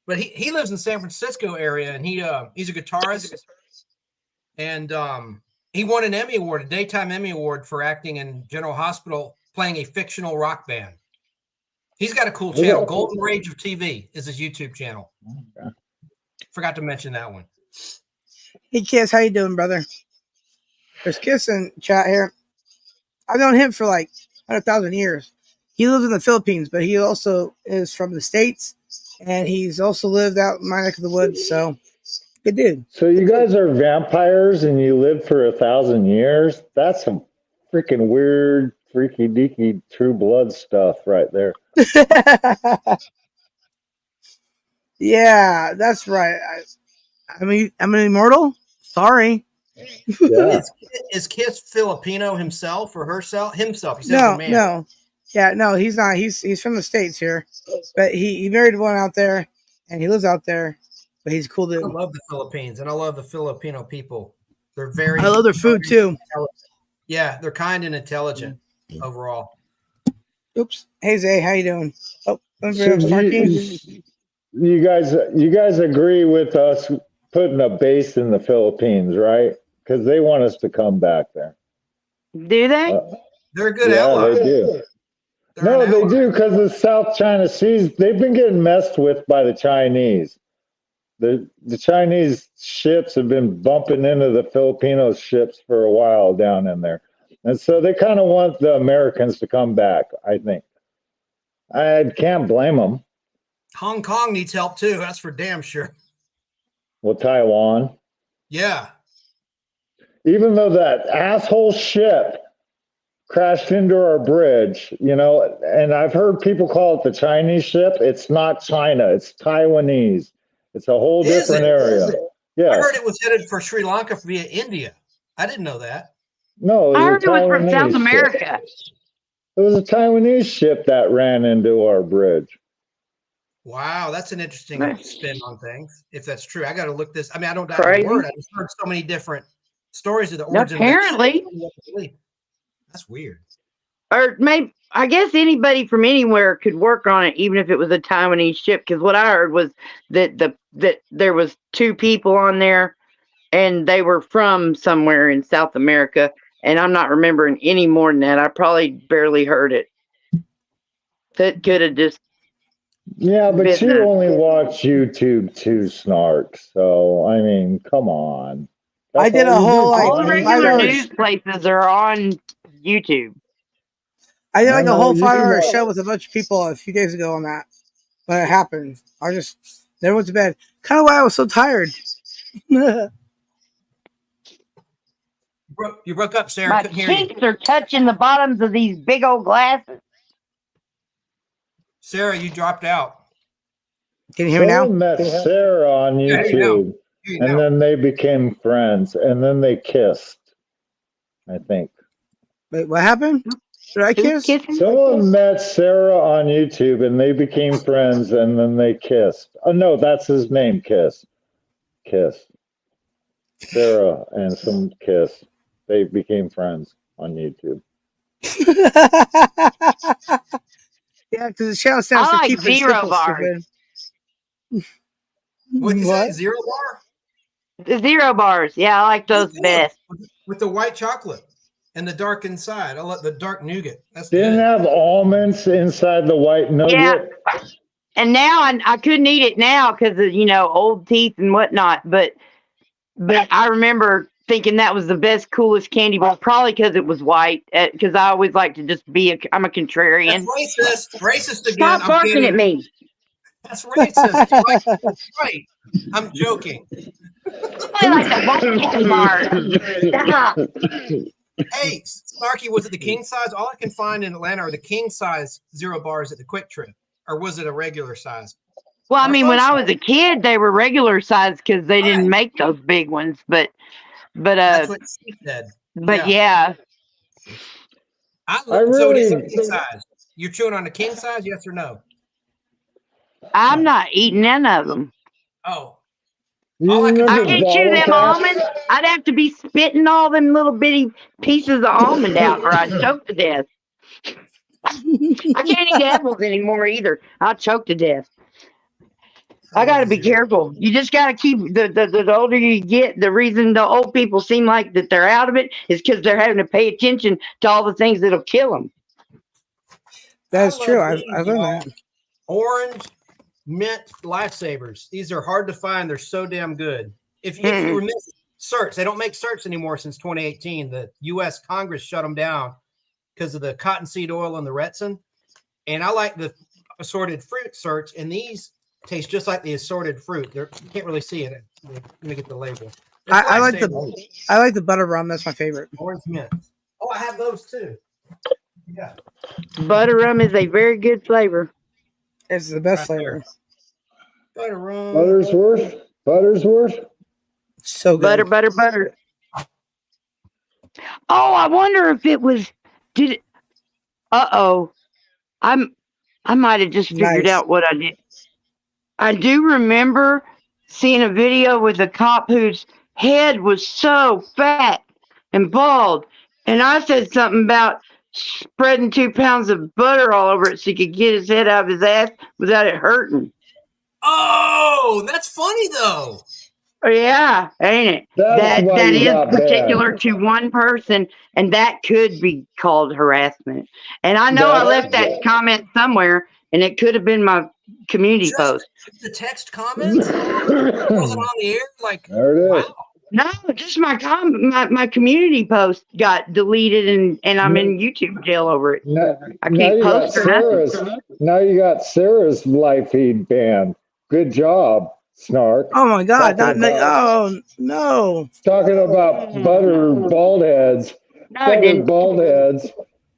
But he lives in San Francisco area, and he's a guitarist. And he won an Emmy Award, a daytime Emmy Award for acting in General Hospital, playing a fictional rock band. He's got a cool channel. Yeah. Golden Age of TV is his YouTube channel. Okay. Forgot to mention that one. Hey, Kiss, how you doing, brother? There's Kiss in chat here. I've known him for like 100,000 years. He lives in the Philippines, but he also is from the States, and he's also lived out in my neck of the woods, so good dude. So you guys are vampires and you lived for 1,000 years? That's some freaking weird, freaky deaky True Blood stuff right there. Yeah, that's right. I mean, I'm an immortal. Sorry. Yeah. Is Kiss Filipino himself or herself? Himself. No. Yeah, no, he's not. He's from the States here, but he married one out there, and he lives out there. But he's cool dude. I love the Philippines, and I love the Filipino people. They're very. I love their food too. Yeah, they're kind and intelligent overall. Oops. Hey Zay, how you doing? Oh, you guys agree with us putting a base in the Philippines, right? Because they want us to come back there. Do they? They're a good ally. They do. They do, because the South China Seas, they've been getting messed with by the Chinese. The Chinese ships have been bumping into the Filipino ships for a while down in there. And so they kind of want the Americans to come back, I think. I can't blame them. Hong Kong needs help too. That's for damn sure. Well, Taiwan. Yeah. Even though that asshole ship crashed into our bridge, and I've heard people call it the Chinese ship. It's not China. It's Taiwanese. It's a whole different area. Yes. I heard it was headed for Sri Lanka via India. I didn't know that. No, I it heard it was a was from South Taiwanese ship. America. It was a Taiwanese ship that ran into our bridge. Wow, that's an interesting spin on things. If that's true, I got to look this. I mean, I don't doubt Crazy. the word. I just heard so many different stories of the origin. Apparently. Of that. That's weird. Or maybe, I guess anybody from anywhere could work on it, even if it was a Taiwanese ship. Because what I heard was that that there was 2 people on there, and they were from somewhere in South America. And I'm not remembering any more than that. I probably barely heard it. That could have just. Yeah, but you only watch YouTube too, Snark. So I mean, come on. I did a whole All the like regular 5 hours. news places are on YouTube. I did like a whole 5-hour know. show with a bunch of people a few days ago on that. When it happened, I just never went to bed. Kind of why I was so tired. You broke up, Sarah. My Couldn't hear you. cheeks are touching the bottoms of these big old glasses. Sarah, you dropped out. Can you hear me now? Someone met Sarah on Yeah, here you go. YouTube, and then they became friends, and then they kissed. I think. Wait, what happened? Did I Who's kiss? kissing? Someone met Sarah on YouTube, and they became friends, and then they kissed. Oh no, that's his name. Kiss. Sarah and some kiss. They became friends on YouTube. Yeah, because the channel stands for I like keep it zero simple, bars. stupid. What'd you say? What? Zero bar? The 0 bars. Yeah, I like those best. With the white chocolate and the dark inside. I like the dark nougat. That's Didn't good. have almonds inside the white nugget. Yeah. And now I couldn't eat it now because of, old teeth and whatnot. But I remember thinking that was the best, coolest candy bar, probably because it was white. Because I always like to just I'm a contrarian. That's racist. Racist again. Stop barking at me. That's racist. That's right. I'm joking. I like the white candy bar. Hey, Snarky, was it the king size? All I can find in Atlanta are the king size 0 bars at the Quick Trip. Or was it a regular size? Well, I mean, when I was a kid, they were regular size because they didn't make those big ones. But that's what she said. But yeah. So it is a king size. You're chewing on a king size, yes or no? I'm not eating none of them. Oh. I can't chew them almonds. I'd have to be spitting all them little bitty pieces of almond out or I'd choke to death. I can't eat apples anymore either. I'll choke to death. I got to be careful. You just got to keep the older you get, the reason the old people seem like that they're out of it is because they're having to pay attention to all the things that'll kill them. That's true. I've learned that. Orange mint lifesavers. These are hard to find. They're so damn good. If you remember certs, they don't make certs anymore since 2018. The U.S. Congress shut them down because of the cottonseed oil and the retsin. And I like the assorted fruit certs, and these taste just like the assorted fruit. You can't really see it. Let me get the label. I like the butter rum. That's my favorite. Orange mint. Oh, I have those too. Yeah. Butter rum is a very good flavor. It's the best flavor. Butter rum. Buttersworth. So good. Butter. Oh, I wonder if it was. I might have just figured out what I did. I do remember seeing a video with a cop whose head was so fat and bald, and I said something about spreading 2 pounds of butter all over it so he could get his head out of his ass without it hurting. Oh, that's funny though. Oh, yeah, ain't it? That is particular to one person, and that could be called harassment. And I know I left that comment somewhere, and it could have been my community post. The text comments? Wasn't on the air? Like, there it is. Wow. No, just my community post got deleted, and I'm in YouTube jail over it. I can't post or nothing. Now you got Sarah's live feed banned. Good job, Snark. Oh my God! Oh no! Talking about butter bald heads. No, I didn't. Bald heads.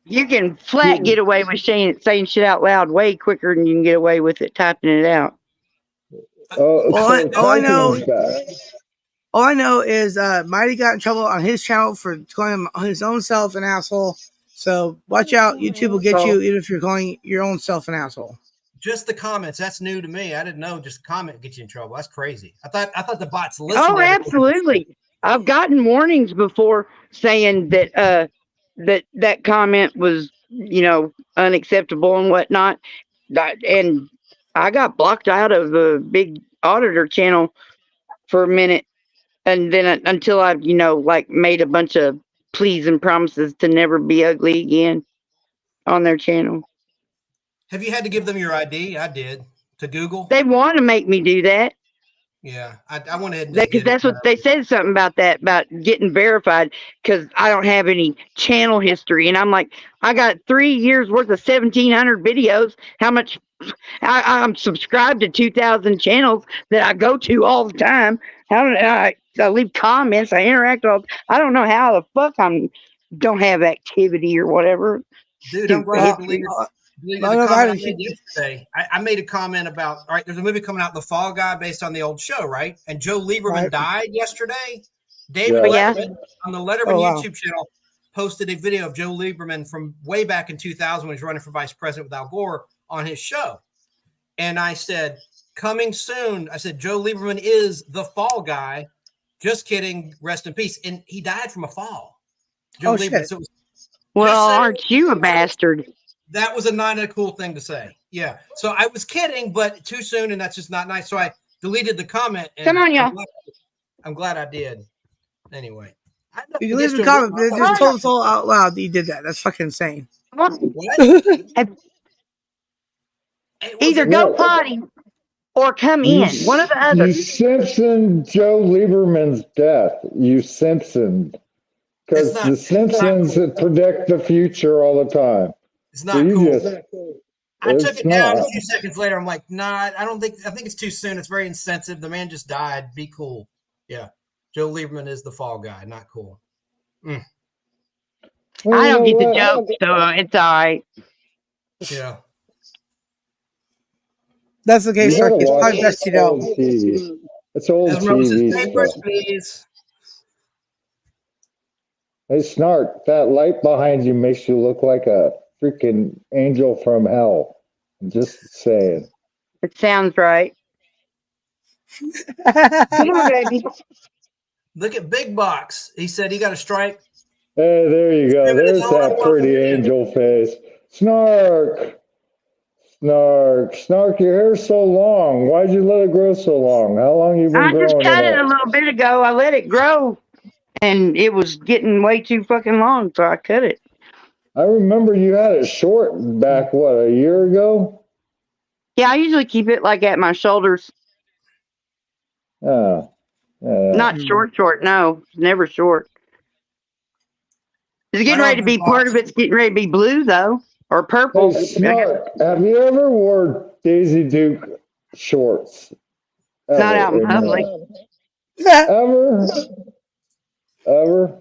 You can flat get away with saying shit out loud way quicker than you can get away with it typing it out. I know. All I know is Mighty got in trouble on his channel for calling his own self an asshole. So watch out. YouTube will get you even if you're calling your own self an asshole. Just the comments. That's new to me. I didn't know just a comment get you in trouble. That's crazy. I thought the bots listened. Oh, absolutely. I've gotten warnings before saying that that comment was, unacceptable and whatnot. And I got blocked out of the big auditor channel for a minute, and then until I, made a bunch of pleas and promises to never be ugly again on their channel. Have you had to give them your ID? I did to Google. They want to make me do that. Yeah, I went ahead and Because that's what they said something about that, about getting verified, because I don't have any channel history. And I'm like, I got 3 years worth of 1,700 videos. How much? I'm subscribed to 2,000 channels that I go to all the time. How do I leave comments? I interact all. I don't know how the fuck don't have activity or whatever. Dude, I'm glad you deleted the comment I made yesterday. I made a comment about, all right, there's a movie coming out, The Fall Guy, based on the old show, right? And Joe Lieberman died yesterday. David Letterman on the Letterman YouTube channel posted a video of Joe Lieberman from way back in 2000 when he was running for vice president with Al Gore on his show. And I said, coming soon. I said, Joe Lieberman is the fall guy. Just kidding. Rest in peace. And he died from a fall. Joe Lieberman. So well, aren't you a bastard? That was not a cool thing to say. Yeah. So I was kidding, but too soon, and that's just not nice. So I deleted the comment. And come on, y'all. I'm glad I did. Anyway. You deleted the comment, but it just told us all out loud that you did that. That's fucking insane. What? Either go potty or come in. One or the other. You Simpson Joe Lieberman's death. You Simpson. Because the Simpsons predict the future all the time. It's not cool. I took it down a few seconds later. I'm like, nah, I think it's too soon. It's very insensitive. The man just died. Be cool. Yeah. Joe Lieberman is the fall guy. Not cool. I don't get the joke, so it's all right. Yeah. That's the case, Snarky. It's probably best you know. It's old TV. Please. Hey, Snark, that light behind you makes you look like a freaking angel from hell. I'm just saying. It sounds right. Come on, baby. Look at Big Box. He said he got a strike. Hey, there you go. There's that pretty angel face. Snark. Snark, your hair's so long. Why'd you let it grow so long? How long you been growing it? I just cut it a little bit ago. I let it grow, and it was getting way too fucking long, so I cut it. I remember you had it short back, a year ago? Yeah, I usually keep it like at my shoulders. Not short, no. Never short. It's getting ready to be, part of it's getting ready to be blue, though, or purple. Hey, Snark, have you ever wore Daisy Duke shorts? Not out in public. Ever?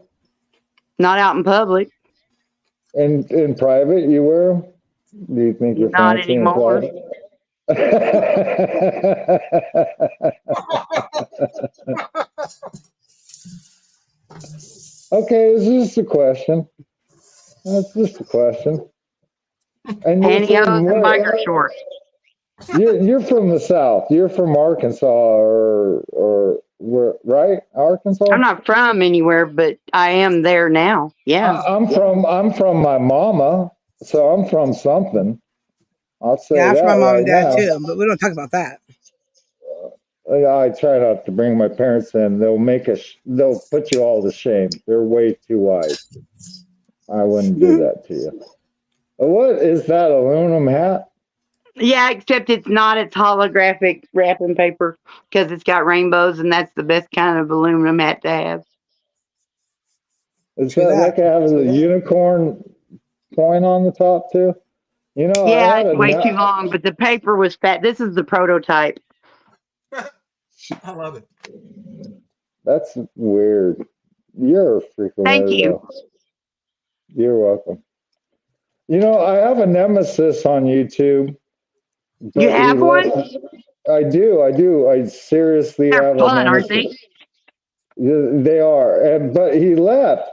Not out in public. In private, you wear them? Do you think you're not fancy anymore? Okay, it's just a question. That's just a question. And pantyhose and biker shorts. You're from the South. You're from Arkansas, or where? Right, Arkansas. I'm not from anywhere, but I am there now. Yeah, I'm from my mama, so I'm from something. I'll say yeah, I'm that from my mom right and dad now. too, but we don't talk about that. I try not to bring my parents in. They'll put you all to shame. They're way too wise. I wouldn't do that to you. What is that, aluminum hat? Yeah, except it's not. It's holographic wrapping paper because it's got rainbows, and that's the best kind of aluminum hat to have. Is that like it has a unicorn point on the top too? You know, yeah, it's way too long, but the paper was fat. This is the prototype. I love it. That's weird. You're a freaking Thank weirdo. you. You're welcome. You know, I have a nemesis on YouTube. You have one? I do. I seriously They're have fun, a aren't nemesis. Yeah, they are, but he left.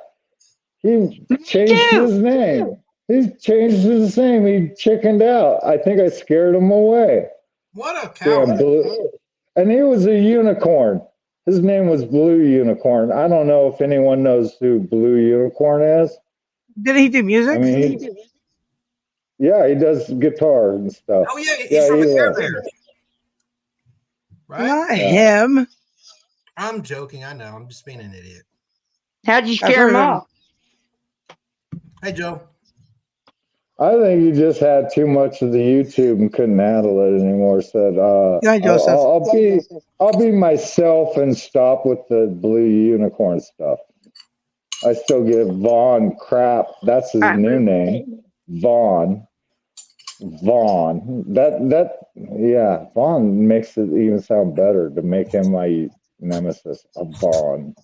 He changed too. his name. He changed his name. He chickened out. I think I scared him away. What a Damn coward. blue. And he was a unicorn. His name was Blue Unicorn. I don't know if anyone knows who Blue Unicorn is. Didn't he do I music? mean, yeah, he does guitar and stuff. Oh yeah, he's Yeah, from he the Care was. Bears, right? Not Yeah. him. I'm joking. I know. I'm just being an idiot. How'd you I've scare heard him of him. off? Hey, Joe. I think he just had too much of the YouTube and couldn't handle it anymore. Said, Yeah, Joseph. I'll be myself and stop with the Blue Unicorn stuff. I still give Vaughn crap. That's his new name, Vaughn. Vaughn. Yeah. Vaughn makes it even sound better to make him my nemesis. A Vaughn.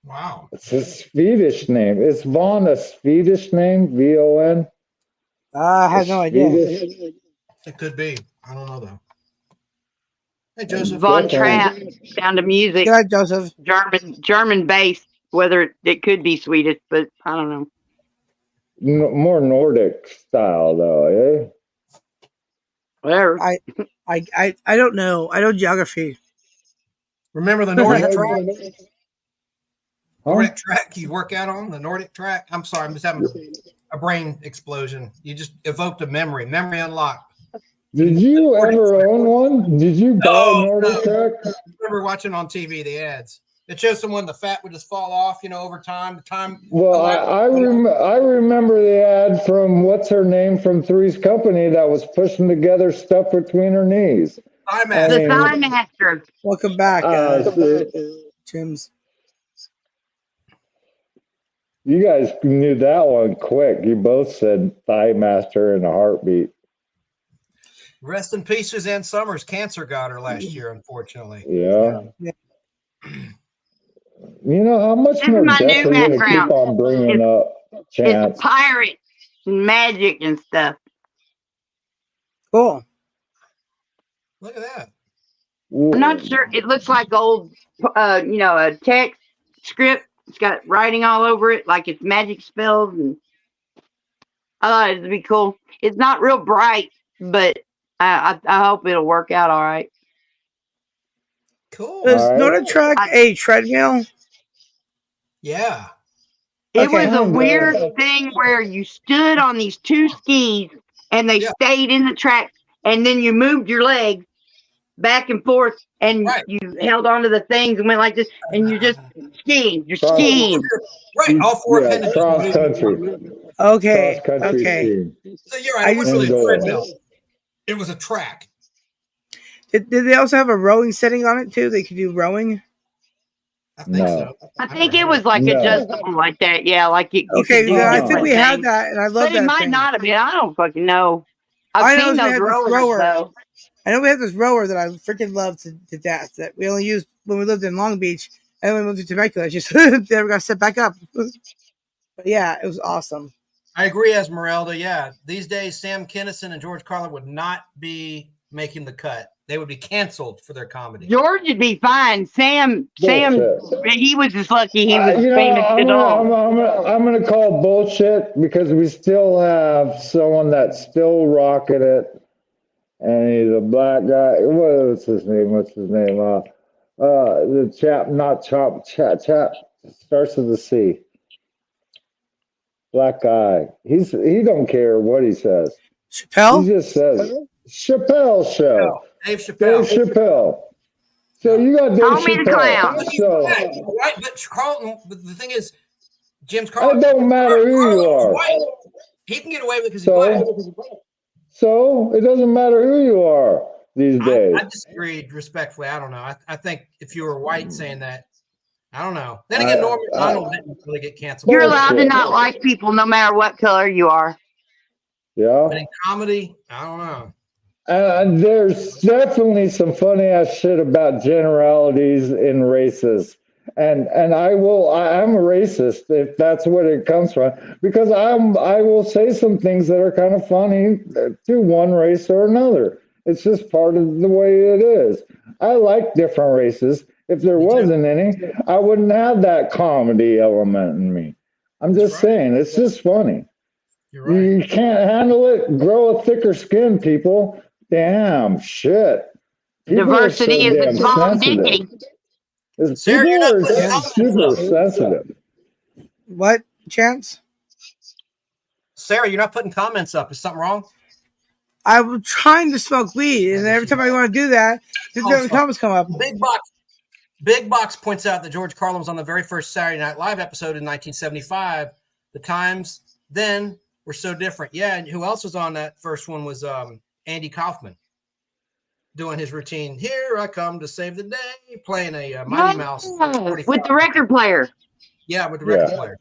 Wow. It's a Swedish name. Is Vaughn a Swedish name? VON. I had no idea. Swedish? It could be. I don't know though. Hey, Joseph. Von Definitely. Trapp, Sound of Music, Good night, Joseph. German based. Whether it could be Swedish, but I don't know. More Nordic style, though, eh? Whatever. I don't know. I know geography. Remember the Nordic track? Huh? Nordic track you work out on? The Nordic track? I'm sorry. I'm just having a brain explosion. You just evoked a memory. Memory unlocked. Did you ever own one? Did you buy a Nordic track? I remember watching on TV the ads. It shows someone the fat would just fall off, over time. Well, I remember the ad from what's her name from Three's Company that was pushing together stuff between her knees. I'm I The mean, Thigh Master. Welcome back, you Jims. guys knew that one quick. You both said Thigh Master in a heartbeat. Rest in peace, Suzanne Summers. Cancer got her last year, unfortunately. Yeah. Yeah. You know, how much This more is my death new are you going to background. keep on bringing up, Chance? It's pirates and magic and stuff. Cool. Look at that. I'm not sure. It looks like old, a text script. It's got writing all over it, like it's magic spells. And I thought it'd be cool. It's not real bright, but I hope it'll work out all right. Cool. Is All right. Nordic track a treadmill? Yeah. It Okay. was a weird thing where you stood on these two skis and they stayed in the track, and then you moved your legs back and forth, and you held onto the things and went like this, and you just skiing. You're skiing. Right. All four appendages. Cross country. Okay. Cross country Okay. skiing. So you're right. It wasn't really a Indoors. treadmill. It was a track. Did they also have a rowing setting on it too? They could do rowing. I think No. so. I think it was like No. adjustable like that. Yeah, like it. Okay, you could do then I no. think we different had things. that, and I love But that it might thing. not have been. I don't fucking know. I I've know seen we those had this rowers rower. though. I know we had this rower that I freaking loved to death that we only used when we lived in Long Beach, and then we moved to Temecula. It's just never got set back up. But yeah, it was awesome. I agree, Esmeralda. Yeah. These days, Sam Kinison and George Carlin would not be making the cut. They would be canceled for their comedy. George would be fine. Sam, Bullshit. he was just lucky he was You know, famous at all. I'm gonna call bullshit because we still have someone that's still rocking it, and he's a black guy. What's his name? The chap, not chop, chap, starts with a C. Black guy. He don't care what he says. Chappelle? He just says Chappelle show. Dave Chappelle. Dave Chappelle. So you got Dave Call me the clown. But he's So black, right? But Carlton, but the thing is, Jim's it Carlton. don't matter who you Carlton's are. white. He can get away with it because he's black. So it doesn't matter who you are these days. I disagreed respectfully. I don't know. I think if you were white saying that, I don't know. Then again, Norman Donald didn't really get canceled. You're allowed to not like people no matter what color you are. Yeah. But in comedy, I don't know. And there's definitely some funny ass shit about generalities in races. And I'm a racist if that's what it comes from, because I will say some things that are kind of funny to one race or another. It's just part of the way it is. I like different races, If there Me too. wasn't any, I wouldn't have that comedy element in me. I'm just saying, it's just funny. You're right. You can't handle it. Grow a thicker skin, people. Damn shit. People Diversity are so is damn its bomb sensitive. dignity. Sarah, you're People not are putting just comments super up. sensitive. What, Chance? Sarah, you're not putting comments up. Is something wrong? I was trying to smoke weed, and every time I want to do that, the Oh, comments come up. Big Box points out that George Carlin was on the very first Saturday Night Live episode in 1975. The times then were so different. Yeah, and who else was on that first one was Andy Kaufman doing his routine. Here I come to save the day, playing a Mighty Mouse With the record player. Yeah, with the record player.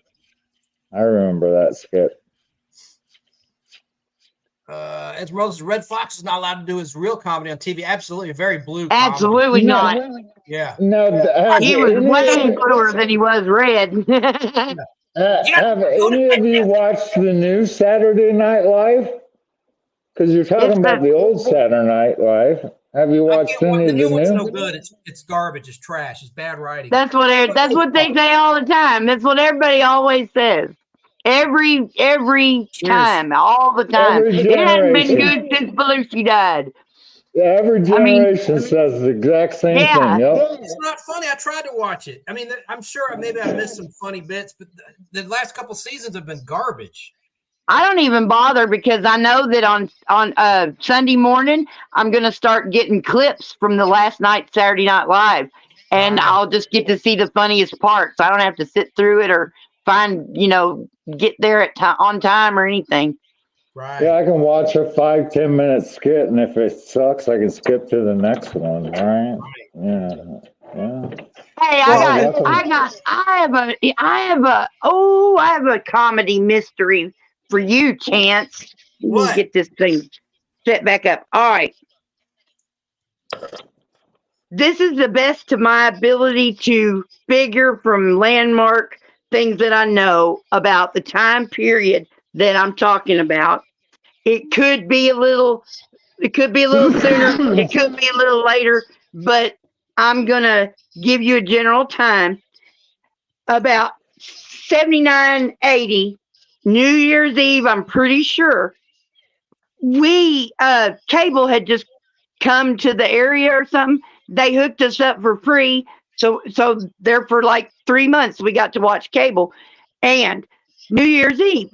I remember that skit. As Moses, Red Fox is not allowed to do his real comedy on TV. Absolutely, very blue. Absolutely comedy. not. Yeah. No, He was way bluer than he was red. have any of you watched the new Saturday Night Live? Because you're talking about the old Saturday Night Live. Have you watched any of the new? It's new? no good. It's garbage. It's trash. It's bad writing. That's what they say all the time. That's what everybody always says. Every time, all the time. Every It hasn't been generation. good since Belushi died. Every generation says the exact same thing. Yep. It's not funny. I tried to watch it. I mean, I'm sure maybe I missed some funny bits, but the last couple seasons have been garbage. I don't even bother because I know that on Sunday morning I'm going to start getting clips from the last night's Saturday Night Live, and I'll just get to see the funniest parts. I don't have to sit through it or get there on time or anything. Right. Yeah, I can watch a 5-10 minute skit, and if it sucks, I can skip to the next one. Right? Yeah. Hey, I have a comedy mystery for you, Chance. Let me get this thing set back up. All right. This is the best to my ability to figure from landmark things that I know about the time period that I'm talking about. It could be a little sooner, it could be a little later, but I'm going to give you a general time. About 79, 80, New Year's Eve, I'm pretty sure, cable had just come to the area or something. They hooked us up for free. So there for like 3 months, we got to watch cable. And New Year's Eve,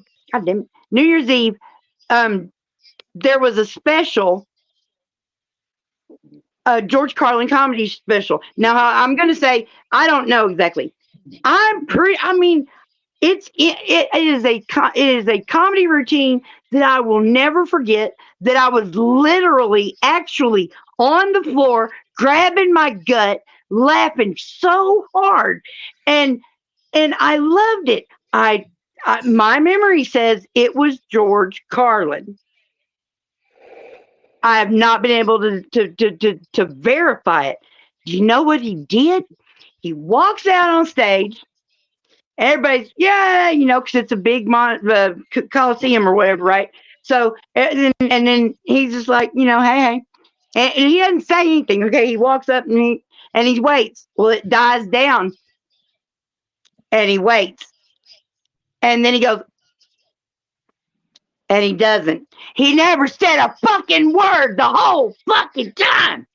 there was a special, George Carlin comedy special. Now, I'm going to say, I don't know exactly. It is a comedy routine that I will never forget, that I was literally actually on the floor grabbing my gut, laughing so hard, and I loved it. My memory says it was George Carlin. I have not been able to verify it. Do you know what he did? He walks out on stage. Everybody's, because it's a big Coliseum or whatever, right? So, and then he's just like, hey. And he doesn't say anything, okay? He walks up and he waits. Well, it dies down. And he waits. And then he goes, and he doesn't. He never said a fucking word the whole fucking time.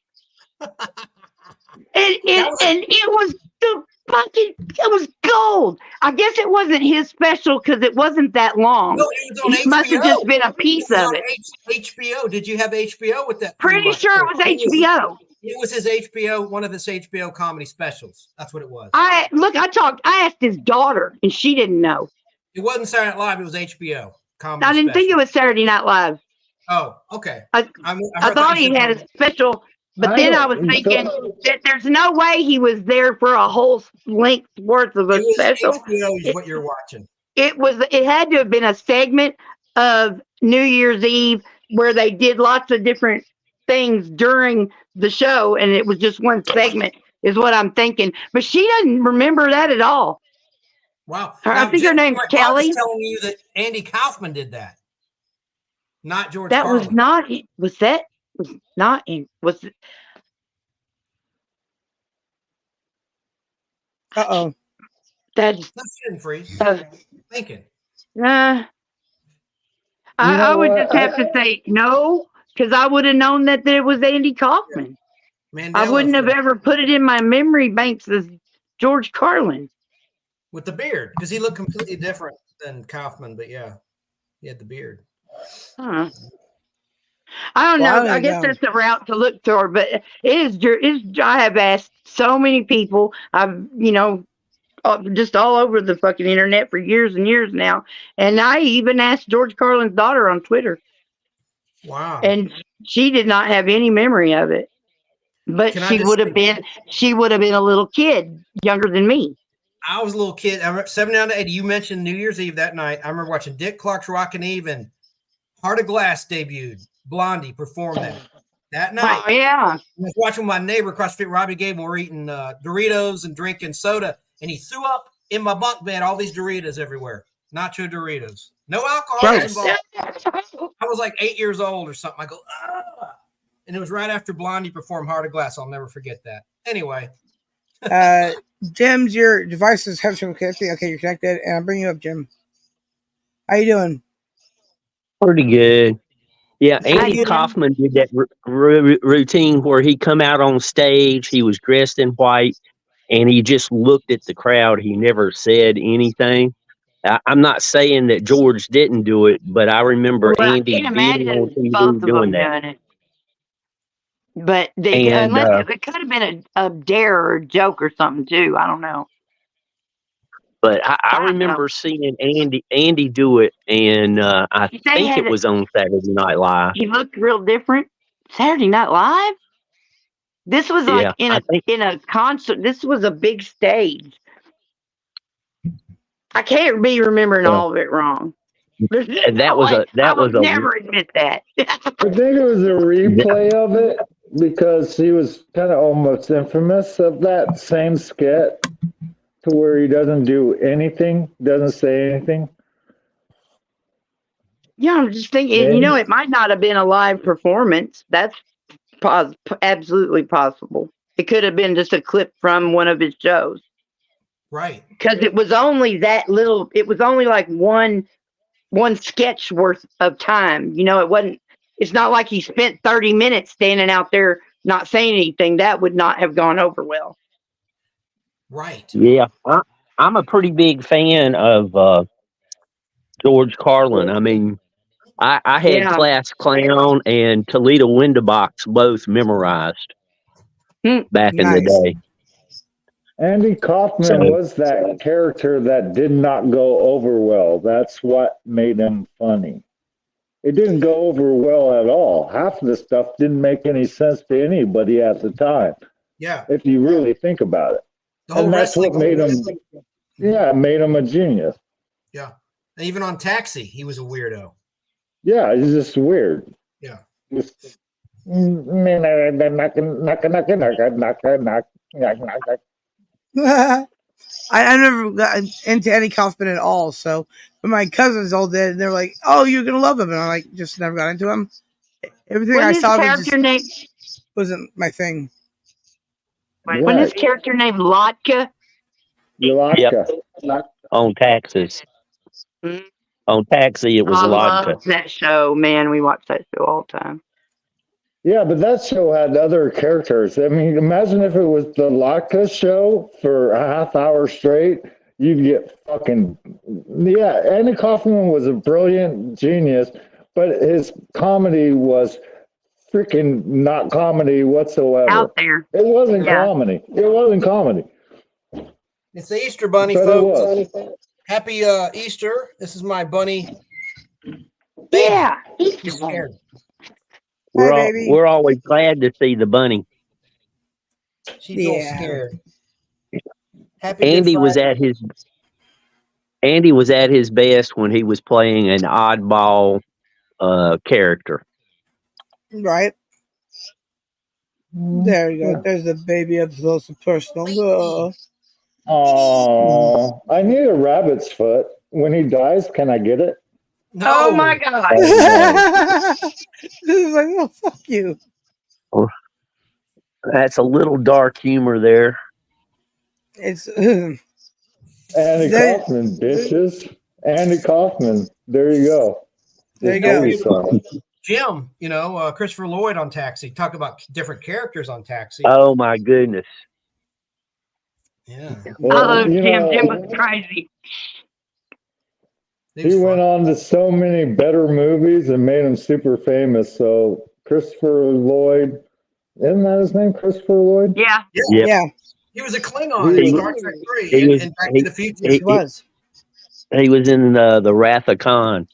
It was gold. I guess it wasn't his special because it wasn't that long. No, it was on HBO. It must have just been a piece of it. HBO. Did you have HBO with that? Pretty sure it was HBO. It was his HBO, one of his HBO comedy specials. That's what it was. I asked his daughter, and she didn't know. It wasn't Saturday Night Live. It was HBO comedy. I didn't think it was Saturday Night Live. Oh, okay. I thought he had a special, but then I was thinking that there's no way he was there for a whole length worth of a special. HBO is what you're watching. It had to have been a segment of New Year's Eve where they did lots of different things during the show, and it was just one segment is what I'm thinking. But she doesn't remember that at all. Wow. I think her name's Kelly. I was telling you that Andy Kaufman did that. Not George That Carlin. Was not in. Uh-oh. That's No, she didn't freeze. Thinking. I would what? just have to say no, because I would have known that it was Andy Kaufman. Mandela I wouldn't have effect. ever put it in my memory banks as George Carlin. With the beard, because he looked completely different than Kaufman, but yeah, he had the beard. Huh. I don't know. I guess that's the route to look toward, but it is. I have asked so many people. I've, just all over the fucking internet for years and years now, and I even asked George Carlin's daughter on Twitter, Wow. and she did not have any memory of it. But she would have been a little kid, younger than me. I was a little kid. I remember 79 to 80. You mentioned New Year's Eve that night. I remember watching Dick Clark's Rockin' Eve and Heart of Glass debuted. Blondie performed that night. Oh yeah. I was watching my neighbor across the street, Robbie Gable, we're eating Doritos and drinking soda, and he threw up in my bunk bed all these Doritos everywhere. Nacho Doritos. No alcohol was involved. I was like 8 years old or something. I go, ah. And it was right after Blondie performed Heart of Glass. I'll never forget that. Anyway. Jim's, your devices have some connecting. Okay, you're connected, and I'm bringing you up, Jim. How you doing? Pretty good. Yeah, Andy Kaufman did that routine where he come out on stage. He was dressed in white, and he just looked at the crowd. He never said anything. I'm not saying that George didn't do it, but I remember Andy being on TV doing that. It. But unless it could have been a dare or a joke or something too. I don't know. But I remember seeing Andy do it, and I think it was on Saturday Night Live. He looked real different. Saturday Night Live? This was like in a concert. This was a big stage. I can't be remembering all of it wrong. And I would never admit that. I think it was a replay of it because he was kind of almost infamous of that same skit to where he doesn't do anything, doesn't say anything. Yeah, I'm just thinking, it might not have been a live performance. That's absolutely possible. It could have been just a clip from one of his shows. Right. Because it was only it was only like one sketch worth of time. It's not like he spent 30 minutes standing out there not saying anything. That would not have gone over well. Right. Yeah. I'm a pretty big fan of George Carlin. I mean, I had Class Clown and Toledo Windobox both memorized back in the day. Andy Kaufman was that character that did not go over well. That's what made him funny. It didn't go over well at all. Half of the stuff didn't make any sense to anybody at the time. Yeah. If you really think about it. And that's what made him, made him a genius. Yeah. And even on Taxi, he was a weirdo. Yeah, he's just weird. Yeah. Just, I never got into Andy Kaufman at all. So when my cousins all did, and they're like, "Oh, you're gonna love him," and I'm like, just never got into him. Everything I saw wasn't my thing. When his character named Lotka? Yep. On Taxes. Mm-hmm. On Taxi, it was Lotka. I love that show, man. We watch that show all the time. Yeah, but that show had other characters. I mean, imagine if it was the Lotka show for a half hour straight. You'd get fucking... Yeah, Andy Kaufman was a brilliant genius, but his comedy was freaking not comedy whatsoever. Out there. It wasn't comedy. It wasn't comedy. It's the Easter Bunny, folks. Happy Easter. This is my bunny. Baby. Yeah. He's scared. We're always glad to see the bunny. She's all scared. Andy was at his best when he was playing an oddball character. Right. There you go. There's the baby episode of personal. Oh, I need a rabbit's foot. When he dies, can I get it? No. Oh my God. This is like, oh, fuck you. That's a little dark humor there. It's Andy They- Kaufman, bitches. Andy Kaufman. There you go. There you Just go. told something. Jim, Christopher Lloyd on Taxi. Talk about different characters on Taxi. Oh my goodness. Yeah. I Well, love you Jim. Jim was know, crazy. He he was went fun. on to so many better movies and made him super famous. So Christopher Lloyd, isn't that his name? Christopher Lloyd? Yeah. Yep. Yeah, He was a Klingon in He, Star Trek 3 he was and Back to he, the Future. yes, he, it was. he was in the Wrath of Khan.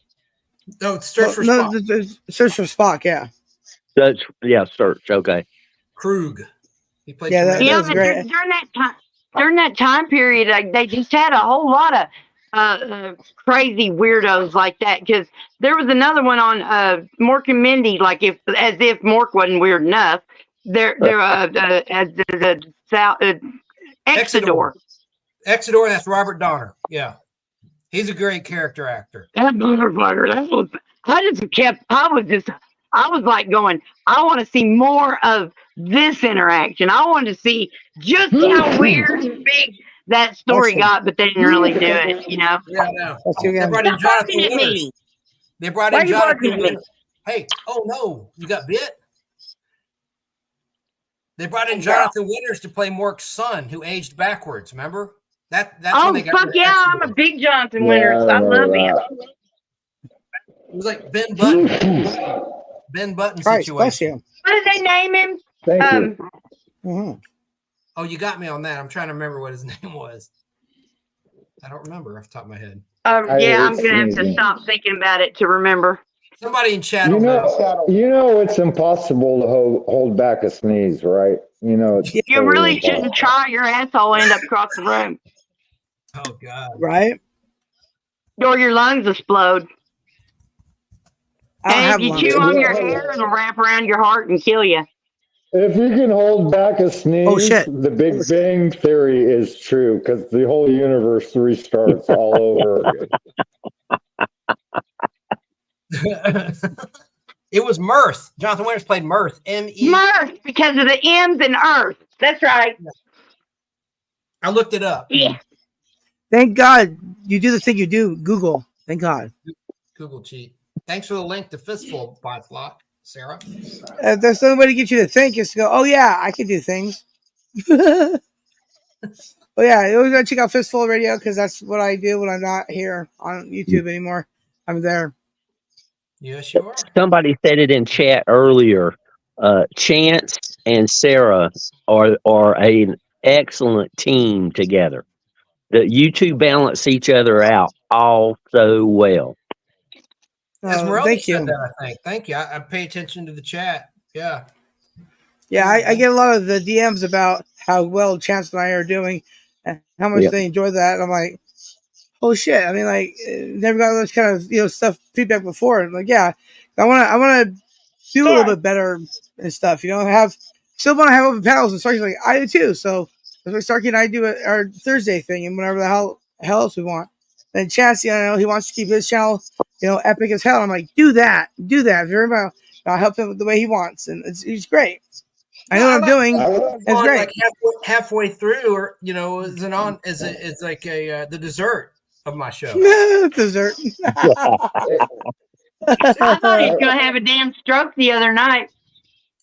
No, Search Well, for no, Spock. the Search for Spock. Yeah, That's Search. Okay. Krug. He played Yeah, Commander. that You know, was great. during that time period, like, they just had a whole lot of crazy weirdos like that. Because there was another one on Mork and Mindy, like as if Mork wasn't weird enough. They're as the Exodore. Exodore, that's Robert Donner. Yeah. He's a great character actor. That motherfucker. That was. I was like going. I want to see more of this interaction. I wanted to see just how weird and big that story Excellent. got, but they didn't really do it. Yeah, I know. That's you They again. brought in Stop Jonathan barking at Winters. me. They brought Why in are you barking Jonathan at me? Winters. Hey, oh no, you got bit? They brought in Jonathan Winters to play Mork's son, who aged backwards. Remember? That's when Oh they got fuck rid of yeah! I'm Exodore. a big Jonathan Yeah, Winters. I I love remember him. that. It was like Ben Button. Ben Button Christ, bless situation. you. What did they name him? Thank you. hmm Oh, you got me on that. I'm trying to remember what his name was. I don't remember off the top of my head. Yeah, I'm hate gonna have to sneezing. stop thinking about it to remember. Somebody in chat You will know. know, it's impossible to hold back a sneeze, right? You know, it's You totally really impossible. shouldn't try. Your asshole will end up across the room, Oh God. Right? or your lungs explode. I don't And have if you lungs. chew on your hair, it'll wrap around your heart and kill you. If you can hold back a sneeze, Oh, shit. the Big Bang Theory is true because the whole universe restarts all over again. It was Mirth. Jonathan Winters played Mirth. M-E. Mirth, because of the M's in Earth. That's right. I looked it up. Yeah. Thank God you do the thing you do. Google. Thank God. Google cheat. Thanks for the link to Fistful, Botflock, Sarah. If there's no way to get you to think, is to go, oh yeah, I can do things. But yeah, you always gotta check out Fistful Radio because that's what I do when I'm not here on YouTube anymore. I'm there. Yes, you are. Somebody said it in chat earlier. Chance and Sarah are an excellent team together. You two balance each other out all so well. Esmeralda Thank said you. that, I think. Thank you. I pay attention to the chat. Yeah. Yeah, I get a lot of the DMs about how well Chance and I are doing and how much Yep. they enjoy that. And I'm like, oh shit. I mean, like, never got those kind of, stuff, feedback before. And like, yeah, I want to do a little bit better and stuff, still want to have open panels and Starkey's like, I do too. So that's why Starkey and I do our Thursday thing and whatever the hell else we want. Then Chance, he wants to keep his channel, epic as hell. I'm like, do that. Very well. I'll help him the way he wants. And he's great. I know what I'm doing. It's great. Like halfway through, or is an on is it's like the dessert of my show. Dessert. I thought he was going to have a damn stroke the other night.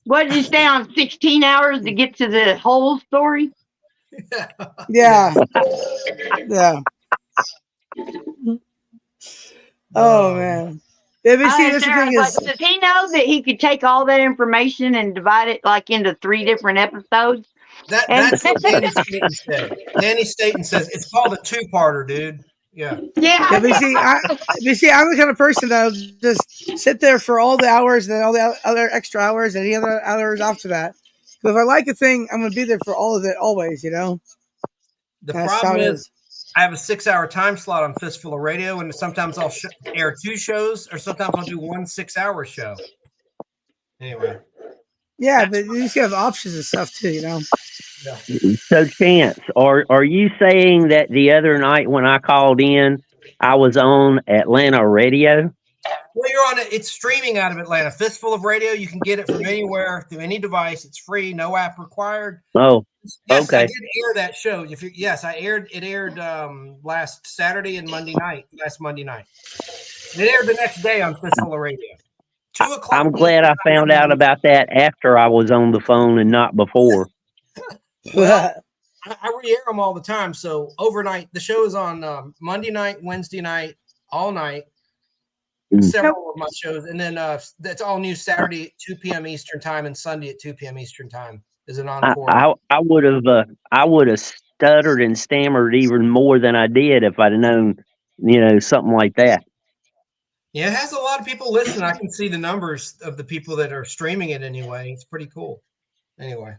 What did you stay on 16 hours to get to the whole story? Yeah. Yeah. Oh man. Yeah, see, this Sarah thing was is. like, does he know that he could take all that information and divide it like into 3 different episodes? That's what Danny Staten said. Danny Staten says it's called a two-parter, dude. Yeah. Yeah, but see, I'm the kind of person that'll just sit there for all the hours and then all the other extra hours and any other hours after that. So if I like a thing, I'm going to be there for all of it always, The That's problem how it is, I have a 6-hour time slot on Fistful of Radio, and sometimes I'll air 2 shows, or sometimes I'll do 1 6-hour show. Anyway. Yeah, but you just have options and stuff too, Yeah. So, Chance, are you saying that the other night when I called in, I was on Atlanta radio? Well, you're on it. It's streaming out of Atlanta. Fistful of Radio. You can get it from anywhere through any device. It's free. No app required. Oh, Yes, I okay. did air that show. Yes, I aired. It aired last Saturday and Monday night. Last Monday night. It aired the next day on Fistful of Radio. 2:00. I'm glad I found out about that after I was on the phone and not before. Well, I re-air them all the time. So overnight, the show is on Monday night, Wednesday night, all night. Several of my shows, and then that's all new Saturday at 2 p.m. Eastern time and Sunday at 2 p.m. Eastern time is an encore. I would have stuttered and stammered even more than I did if I'd known, something like that. Yeah, it has a lot of people listening. I can see the numbers of the people that are streaming it anyway. It's pretty cool. Anyway,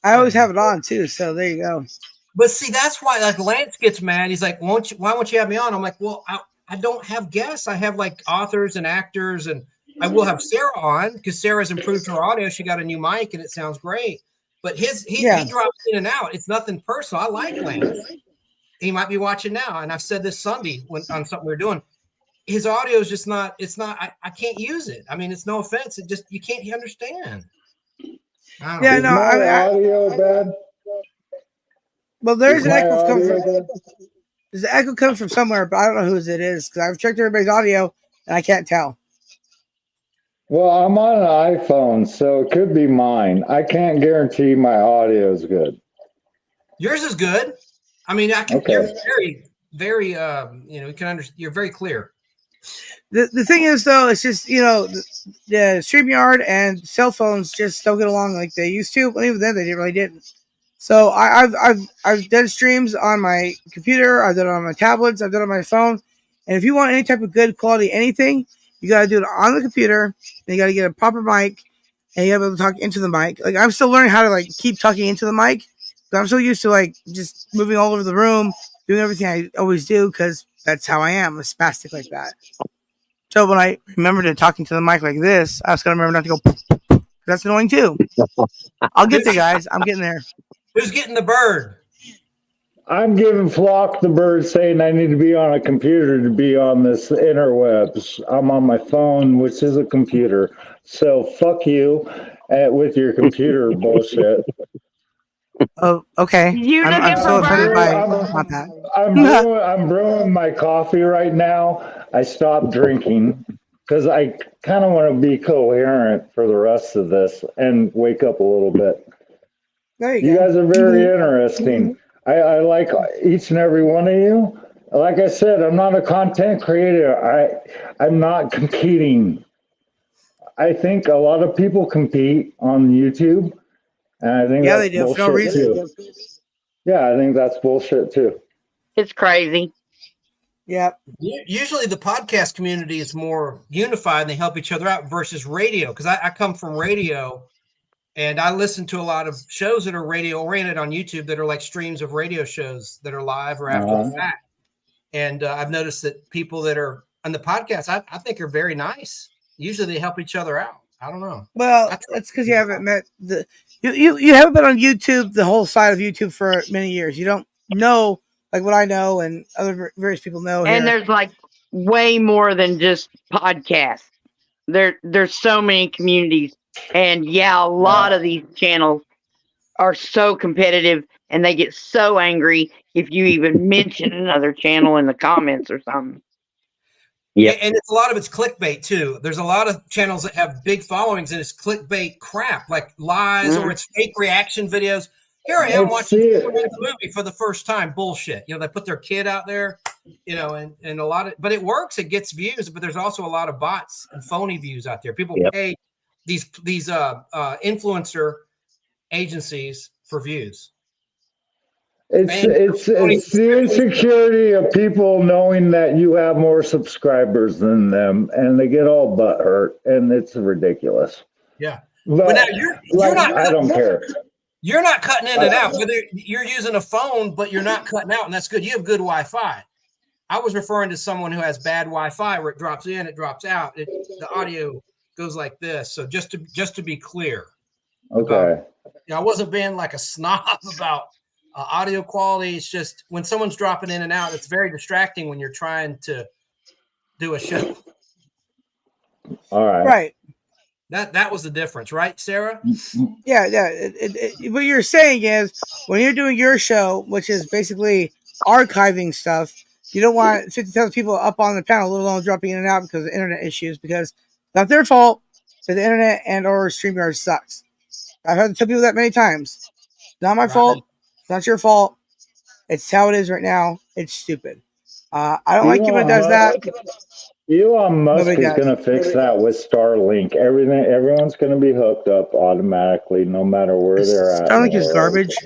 I always have it on too, so there you go. But see, that's why like Lance gets mad. He's like, why won't you have me on? I'm like, well, I don't have guests. I have like authors and actors, and I will have Sarah on because Sarah's improved her audio. She got a new mic and it sounds great. But he drops in and out. It's nothing personal. I like Lance. He might be watching now, and I've said this Sunday on something we were doing. His audio is just not. It's not. I can't use it. I mean, it's no offense. It just you can't understand. Yeah, no. Audio bad. Well, there's an echo coming from. There's an echo coming from somewhere, but I don't know whose it is because I've checked everybody's audio and I can't tell. Well, I'm on an iPhone, so it could be mine. I can't guarantee my audio is good. Yours is good. I mean, I can. Okay. You're very, very. You can understand. You're very clear. The thing is, though, it's just the StreamYard and cell phones just don't get along like they used to. But even then, they really didn't. So I've done streams on my computer. I've done it on my tablets. I've done it on my phone. And if you want any type of good quality anything, you got to do it on the computer. And you got to get a proper mic, and you got to be able to talk into the mic. Like I'm still learning how to keep talking into the mic. But I'm so used to just moving all over the room, doing everything I always do because that's how I am. I'm spastic like that. So when I remember to talking to the mic like this, I was gonna remember not to go. That's annoying too. I'll get there, guys. I'm getting there. Who's getting the bird? I'm giving Flock the bird saying I need to be on a computer to be on this interwebs. I'm on my phone, which is a computer. So fuck you with your computer bullshit. Oh, okay. I'm so offended by not that. I'm brewing my coffee right now. I stopped drinking because I kind of want to be coherent for the rest of this and wake up a little bit. There you guys are very interesting. I like each and every one of you. Like I said, I'm not a content creator. I'm not competing. I think a lot of people compete on YouTube. And I think they do for no reason. Too. Yeah, I think that's bullshit too. It's crazy. Yeah. Usually the podcast community is more unified and they help each other out versus radio. Because I come from radio and I listen to a lot of shows that are radio oriented on YouTube that are like streams of radio shows that are live or after the fact. And I've noticed that people that are on the podcast, I think are very nice. Usually they help each other out. I don't know. Well, that's because you haven't met you haven't been on YouTube, the whole side of YouTube for many years. You don't know like what I know and other various people know. And there's way more than just podcasts. There's so many communities, and a lot of these channels are so competitive, and they get so angry if you even mention another channel in the comments or something. Yeah, and a lot of it's clickbait too. There's a lot of channels that have big followings, and it's clickbait crap, like lies or it's fake reaction videos. Here I am watching the movie for the first time. Bullshit. They put their kid out there, and a lot of, but it works. It gets views, but there's also a lot of bots and phony views out there. People pay these influencer agencies for views. It's the insecurity of people knowing that you have more subscribers than them, and they get all butthurt, and it's ridiculous. Yeah, but now you're not. I don't care. You're not cutting in and out. Whether you're using a phone, but you're not cutting out, and that's good. You have good Wi-Fi. I was referring to someone who has bad Wi-Fi, where it drops in, it drops out. The audio goes like this. So just to be clear, okay. I wasn't being like a snob about audio quality. It's just when someone's dropping in and out, it's very distracting when you're trying to do a show. All right. Right. That was the difference, right, Sarah? Yeah, what you're saying is when you're doing your show, which is basically archiving stuff, you don't want 50,000 people up on the panel, let alone dropping in and out because of internet issues. Because it's not their fault that the internet and or StreamYard sucks. I've had to tell people that many times. It's not my fault. It's not your fault. It's how it is right now. It's stupid. I don't like people that does that. Elon Musk Nobody is does. going to fix that with Starlink. Everyone's going to be hooked up automatically, no matter where they're at. Starlink is garbage.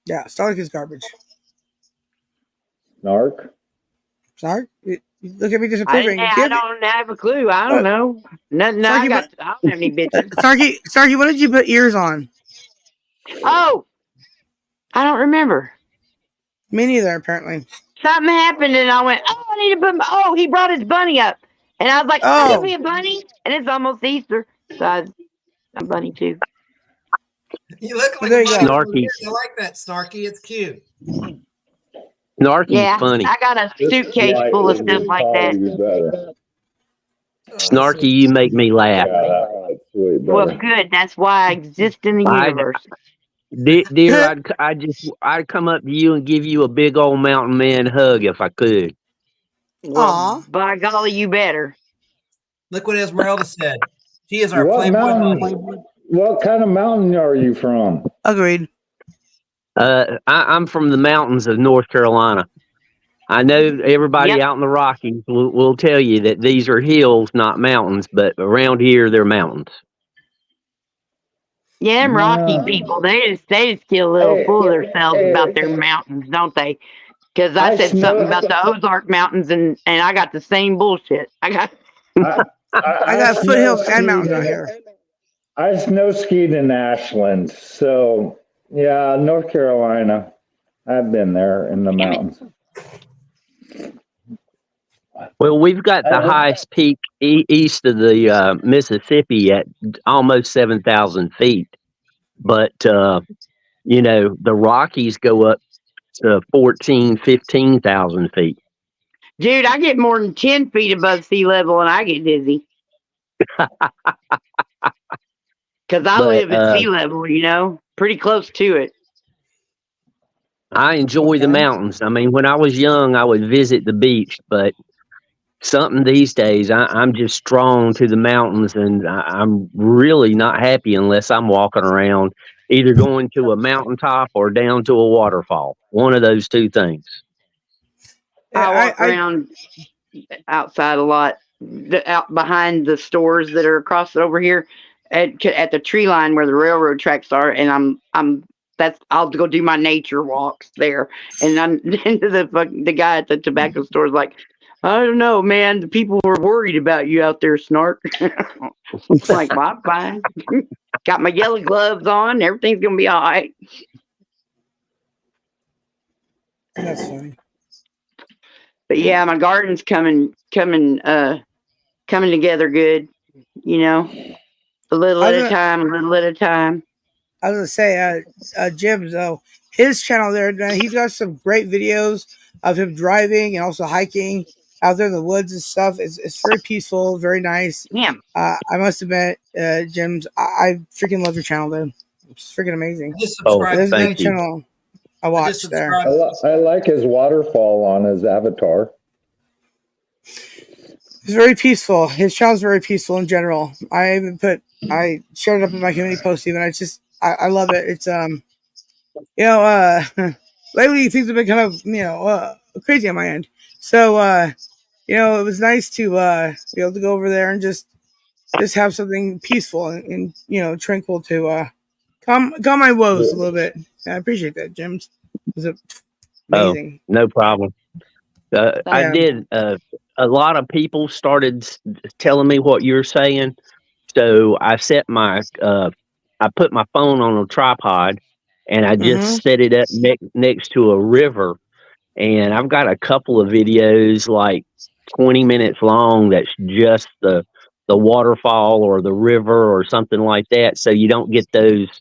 Yeah, Starlink is garbage. Snark? Sorry, you look at me disapproving. I don't have a clue. I don't know. Nothing. I don't have any bitches. Starkey, what did you put ears on? Oh, I don't remember. Me neither, apparently. Something happened and I went, oh, I need to put oh, he brought his bunny up. And I was like, oh, could be a bunny. And it's almost Easter. So I'm a bunny too. You look like there a you go. bunny. I like that, Snarky. It's cute. Snarky's funny. I got a suitcase full of stuff like that. Snarky, you make me laugh. Well, good. That's why I exist in the universe. Dear, I'd come up to you and give you a big old mountain man hug if I could. Well, by golly, you better. Look what Esmeralda said. She is our Playboy bunny. What kind of mountain are you from? Agreed. I'm from the mountains of North Carolina. I know everybody out in the Rockies will tell you that these are hills, not mountains, but around here they're mountains. Yeah, them Rocky people, they just get a little full of themselves about their mountains, don't they? Because I said something about the Ozark Mountains, and I got the same bullshit. I got foothills and mountains out here. I snow skied in Ashland, so yeah, North Carolina. I've been there in the mountains. Well, we've got the highest peak east of the Mississippi at almost 7,000 feet. But, you know, the Rockies go up to 15,000 feet. Dude, I get more than 10 feet above sea level and I get dizzy. Because I live at sea level, you know, pretty close to it. I enjoy the mountains. I mean, when I was young, I would visit the beach, but something these days, I'm just drawn to the mountains, and I'm really not happy unless I'm walking around, either going to a mountaintop or down to a waterfall. One of those two things. I walk around outside a lot, out behind the stores that are across over here at the tree line where the railroad tracks are, and I'll go do my nature walks there. And the guy at the tobacco store is like, I don't know, man. The people were worried about you out there, Snark. It's like, well, I'm fine. Got my yellow gloves on. Everything's gonna be all right. That's funny. But yeah, my garden's coming together good. You know, a little at a time, a little at a time. I was gonna say, Jim's his channel there, man, he's got some great videos of him driving and also hiking out there in the woods and stuff. It's very peaceful, very nice. Yeah. I must admit, Jim's, I freaking love your channel, dude. It's freaking amazing. Thank you. Channel I watched there. I like his waterfall on his avatar. It's very peaceful. His channel's very peaceful in general. I shared it up in my community post even. I love it. It's lately things have been kind of crazy on my end. So it was nice to be able to go over there and just have something peaceful and tranquil to calm my woes a little bit. I appreciate that, Jim. It was amazing. No problem. I did. A lot of people started telling me what you're saying, so I set I put my phone on a tripod, and I just set it up next to a river, and I've got a couple of videos like 20 minutes long that's just the waterfall or the river or something like that, so you don't get those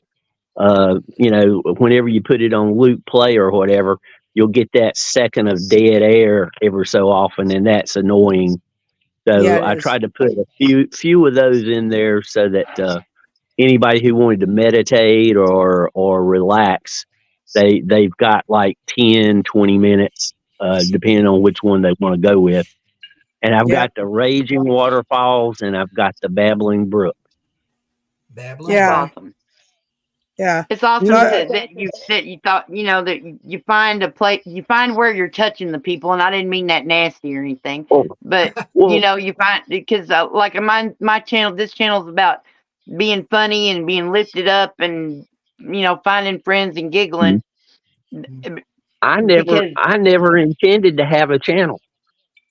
whenever you put it on loop play or whatever, you'll get that second of dead air every so often, and that's annoying. So Yeah, it I is. tried to put a few of those in there so that anybody who wanted to meditate or relax, they've got like 10, 20 minutes, depending on which one they want to go with. And I've Yep. got the raging waterfalls, and I've got the babbling brook. Babbling That's Yeah. Brook. awesome. Yeah. It's So awesome I, that you thought, you know, that you find a place, you find where you're touching the people, and I didn't mean that nasty or anything, Oh, but you well, know, you find because like my channel, this channel is about being funny and being lifted up, and you know, finding friends and giggling because I never intended to have a channel.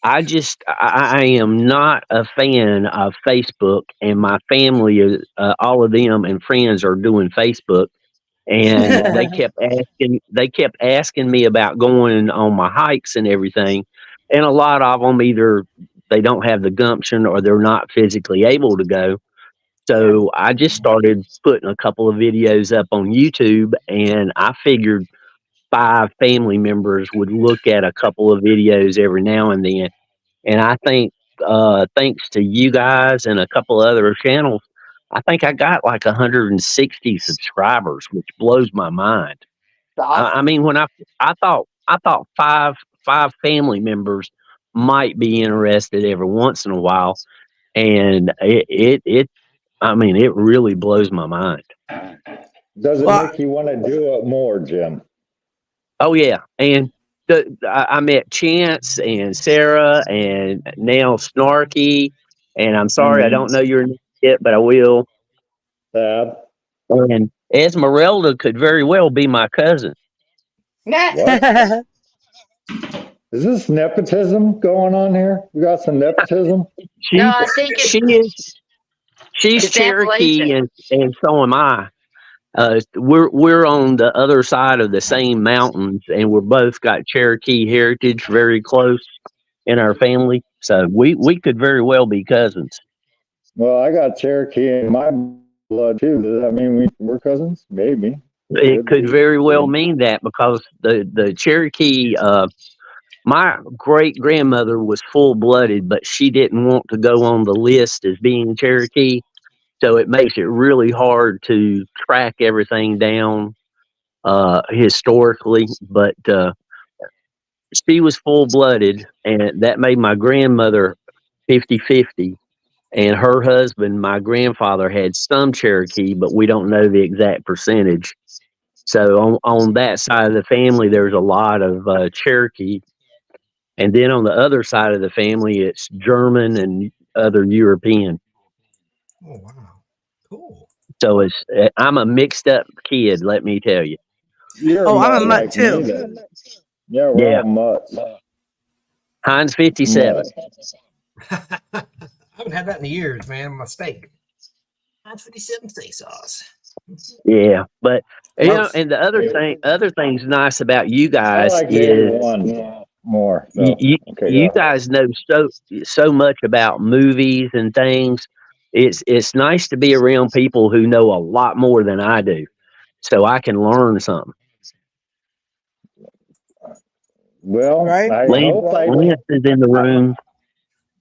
I am not a fan of Facebook, and my family is all of them and friends are doing Facebook, and they kept asking me about going on my hikes and everything, and a lot of them either they don't have the gumption or they're not physically able to go. yeah, So I just started putting a couple of videos up on YouTube, and I figured 5 family members would look at a couple of videos every now and then. And I think, thanks to you guys and a couple other channels, I think I got like 160 subscribers, which blows my mind. it's I awesome. mean, I thought five family members might be interested every once in a while, and I mean, it really blows my mind. Does it well, make you want to do it more, Jim? Oh yeah, and I met Chance and Sarah and now Snarky, and I'm sorry I Mm-hmm. don't know your name yet, but I will. Tab. And Esmeralda could very well be my cousin. What? Is this nepotism going on here? We got some nepotism? No, She I think she is she's it's Cherokee, Appalachian. and so am I. We're on the other side of the same mountains, and we're both got Cherokee heritage very close in our family. So we could very well be cousins. Well, I got Cherokee in my blood too. Does that mean we're cousins? Maybe. It Could could be. very well So, mean that because the Cherokee, my great grandmother was full blooded, but she didn't want to go on the list as being Cherokee. So it makes it really hard to track everything down historically. But she was full blooded, and that made my grandmother 50-50. And her husband, my grandfather, had some Cherokee, but we don't know the exact percentage. So on that side of the family, there's a lot of Cherokee, and then on the other side of the family, it's German and other European. Oh wow, cool. So I'm a mixed up kid, let me tell you. you're a oh, I'm a mutt mutt like me too. then. Yeah, we're Yeah, all mutts. Heinz 57. Mutts. I haven't had that in years, man. My steak. 957 steak sauce. Yeah, but you know, Gross. and the other thing's nice about you I guys like is 81 more. you, So, you, okay, you go. guys know so much about movies and things. It's nice to be around people who know a lot more than I do, so I can learn something. Well, Right? I Lance, hope I. Lance is in the room.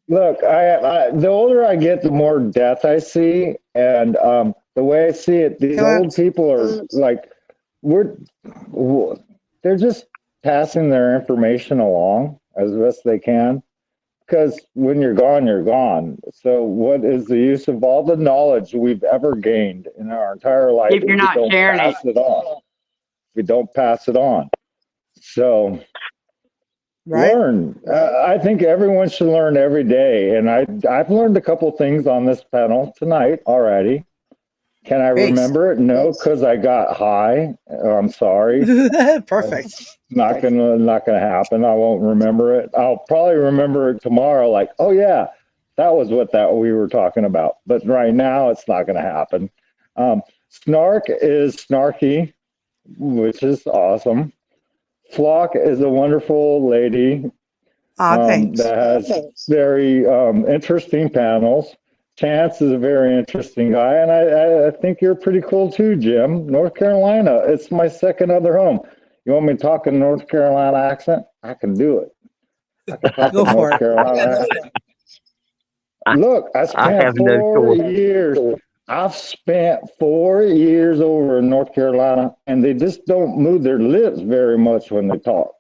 Look, the older I get, the more death I see, and the way I see it, these Hey, old Lance. people are like, we're, they're just passing their information along as best they can. Because when you're gone, you're gone. So, what is the use of all the knowledge we've ever gained in our entire life If if you're we not don't sharing it, pass it on? We don't pass it on. So, Right? learn. I think everyone should learn every day, and I've learned a couple things on this panel tonight already. Can I Base. remember it? No, because I got high. I'm sorry. Perfect. It's not gonna happen. I won't remember it. I'll probably remember it tomorrow. Like, oh yeah, that was what that we were talking about. But right now, it's not gonna happen. Snark is snarky, which is awesome. Flock is a wonderful lady Thanks. that has very interesting panels. Chance is a very interesting guy, and I think you're pretty cool too, Jim. North Carolina, it's my second other home. You want me to talk in North Carolina accent? I can do it. I can talk Go in for North it. Carolina accent. Look, I I spent have no 4 choice. years. I've spent 4 years over in North Carolina, and they just don't move their lips very much when they talk.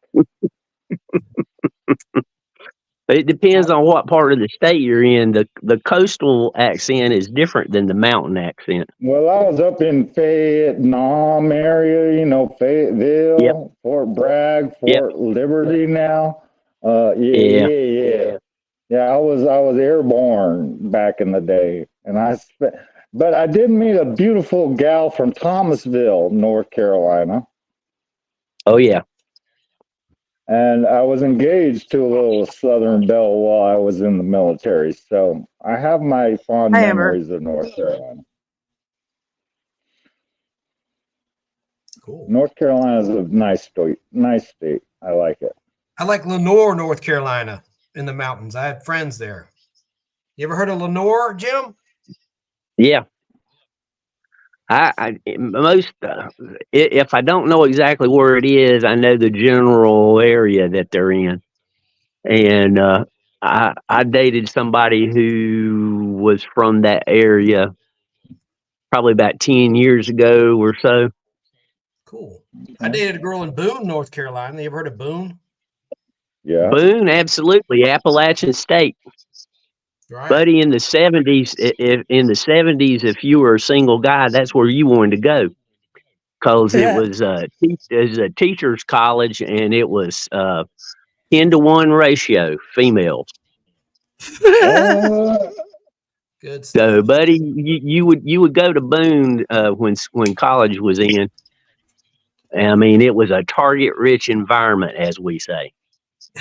It depends on what part of the state you're in. The coastal accent is different than the mountain accent. Well, I was up in Vietnam area, Yep. Fayetteville, Fort Bragg, Yep. Fort Liberty now. Yeah. Yeah, I was airborne back in the day, and but I did meet a beautiful gal from Thomasville, North Carolina, Oh yeah. and I was engaged to a little Southern belle while I was in the military. So I have my fond Hi, Amber. memories of North Carolina. Cool. North Carolina is a nice state. Nice state. I like it. I like Lenore, North Carolina, in the mountains. I had friends there. You ever heard of Lenore, Jim? Yeah. If I don't know exactly where it is, I know the general area that they're in. And I dated somebody who was from that area probably about 10 years ago or so. Cool. I dated a girl in Boone, North Carolina. You ever heard of Boone? Yeah. Boone, absolutely, Appalachian State. Right. Buddy, in the 70s, if you were a single guy, that's where you wanted to go, because it was a teacher's college, and it was 10-to-1 ratio females. Good stuff. So, buddy, you would go to Boone when college was in. I mean, it was a target-rich environment, as we say.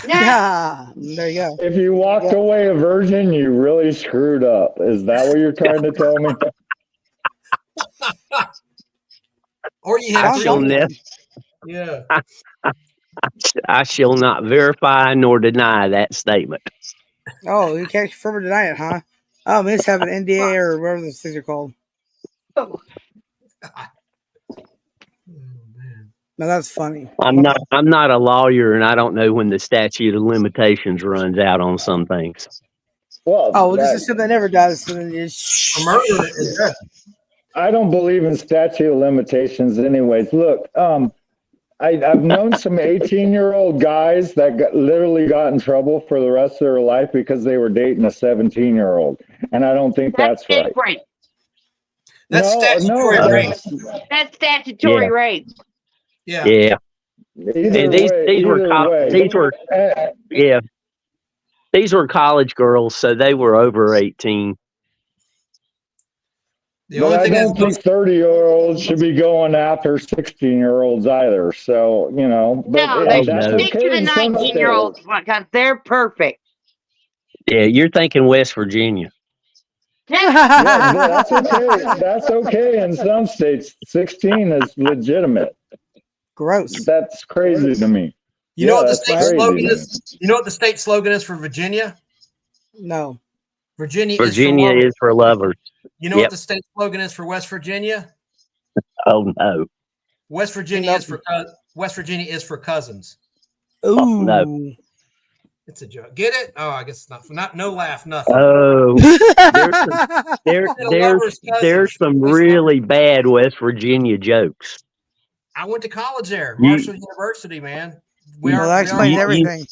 Yeah, there you go. If you walked away a virgin, you really screwed up. Is that what you're trying to tell me? Or you had yeah. I shall not verify nor deny that statement. Oh, you can't confirm or deny it, huh? Oh, man, just have an NDA or whatever those things are called. Oh. No, that's funny. I'm not a lawyer, and I don't know when the statute of limitations runs out on some things. Well, this is something that never does. So then it's murder. I don't believe in statute of limitations anyways. Look, I've known some 18-year-old guys that literally got in trouble for the rest of their life because they were dating a 17-year-old. And I don't think that's right. That's statutory rape. That's statutory rape. Yeah. Yeah. These were college girls, so they were over 18. The only thing I don't think 30-year-olds should be going after 16-year-olds either. So, but they should stick to the 19-year-olds because they're perfect. Yeah, you're thinking West Virginia. Yeah, that's okay. That's okay in some states. 16 is legitimate. Gross. That's crazy to me. You know what the state slogan is? You know what the state slogan is for Virginia? No. Virginia is for lovers. You know what the state slogan is for West Virginia? Oh no. West Virginia is for cousins. Ooh. Oh, no. It's a joke. Get it? Oh, I guess it's not no laugh, nothing. Oh, there's some really bad West Virginia jokes. I went to college there, Marshall University, man. That explains everything.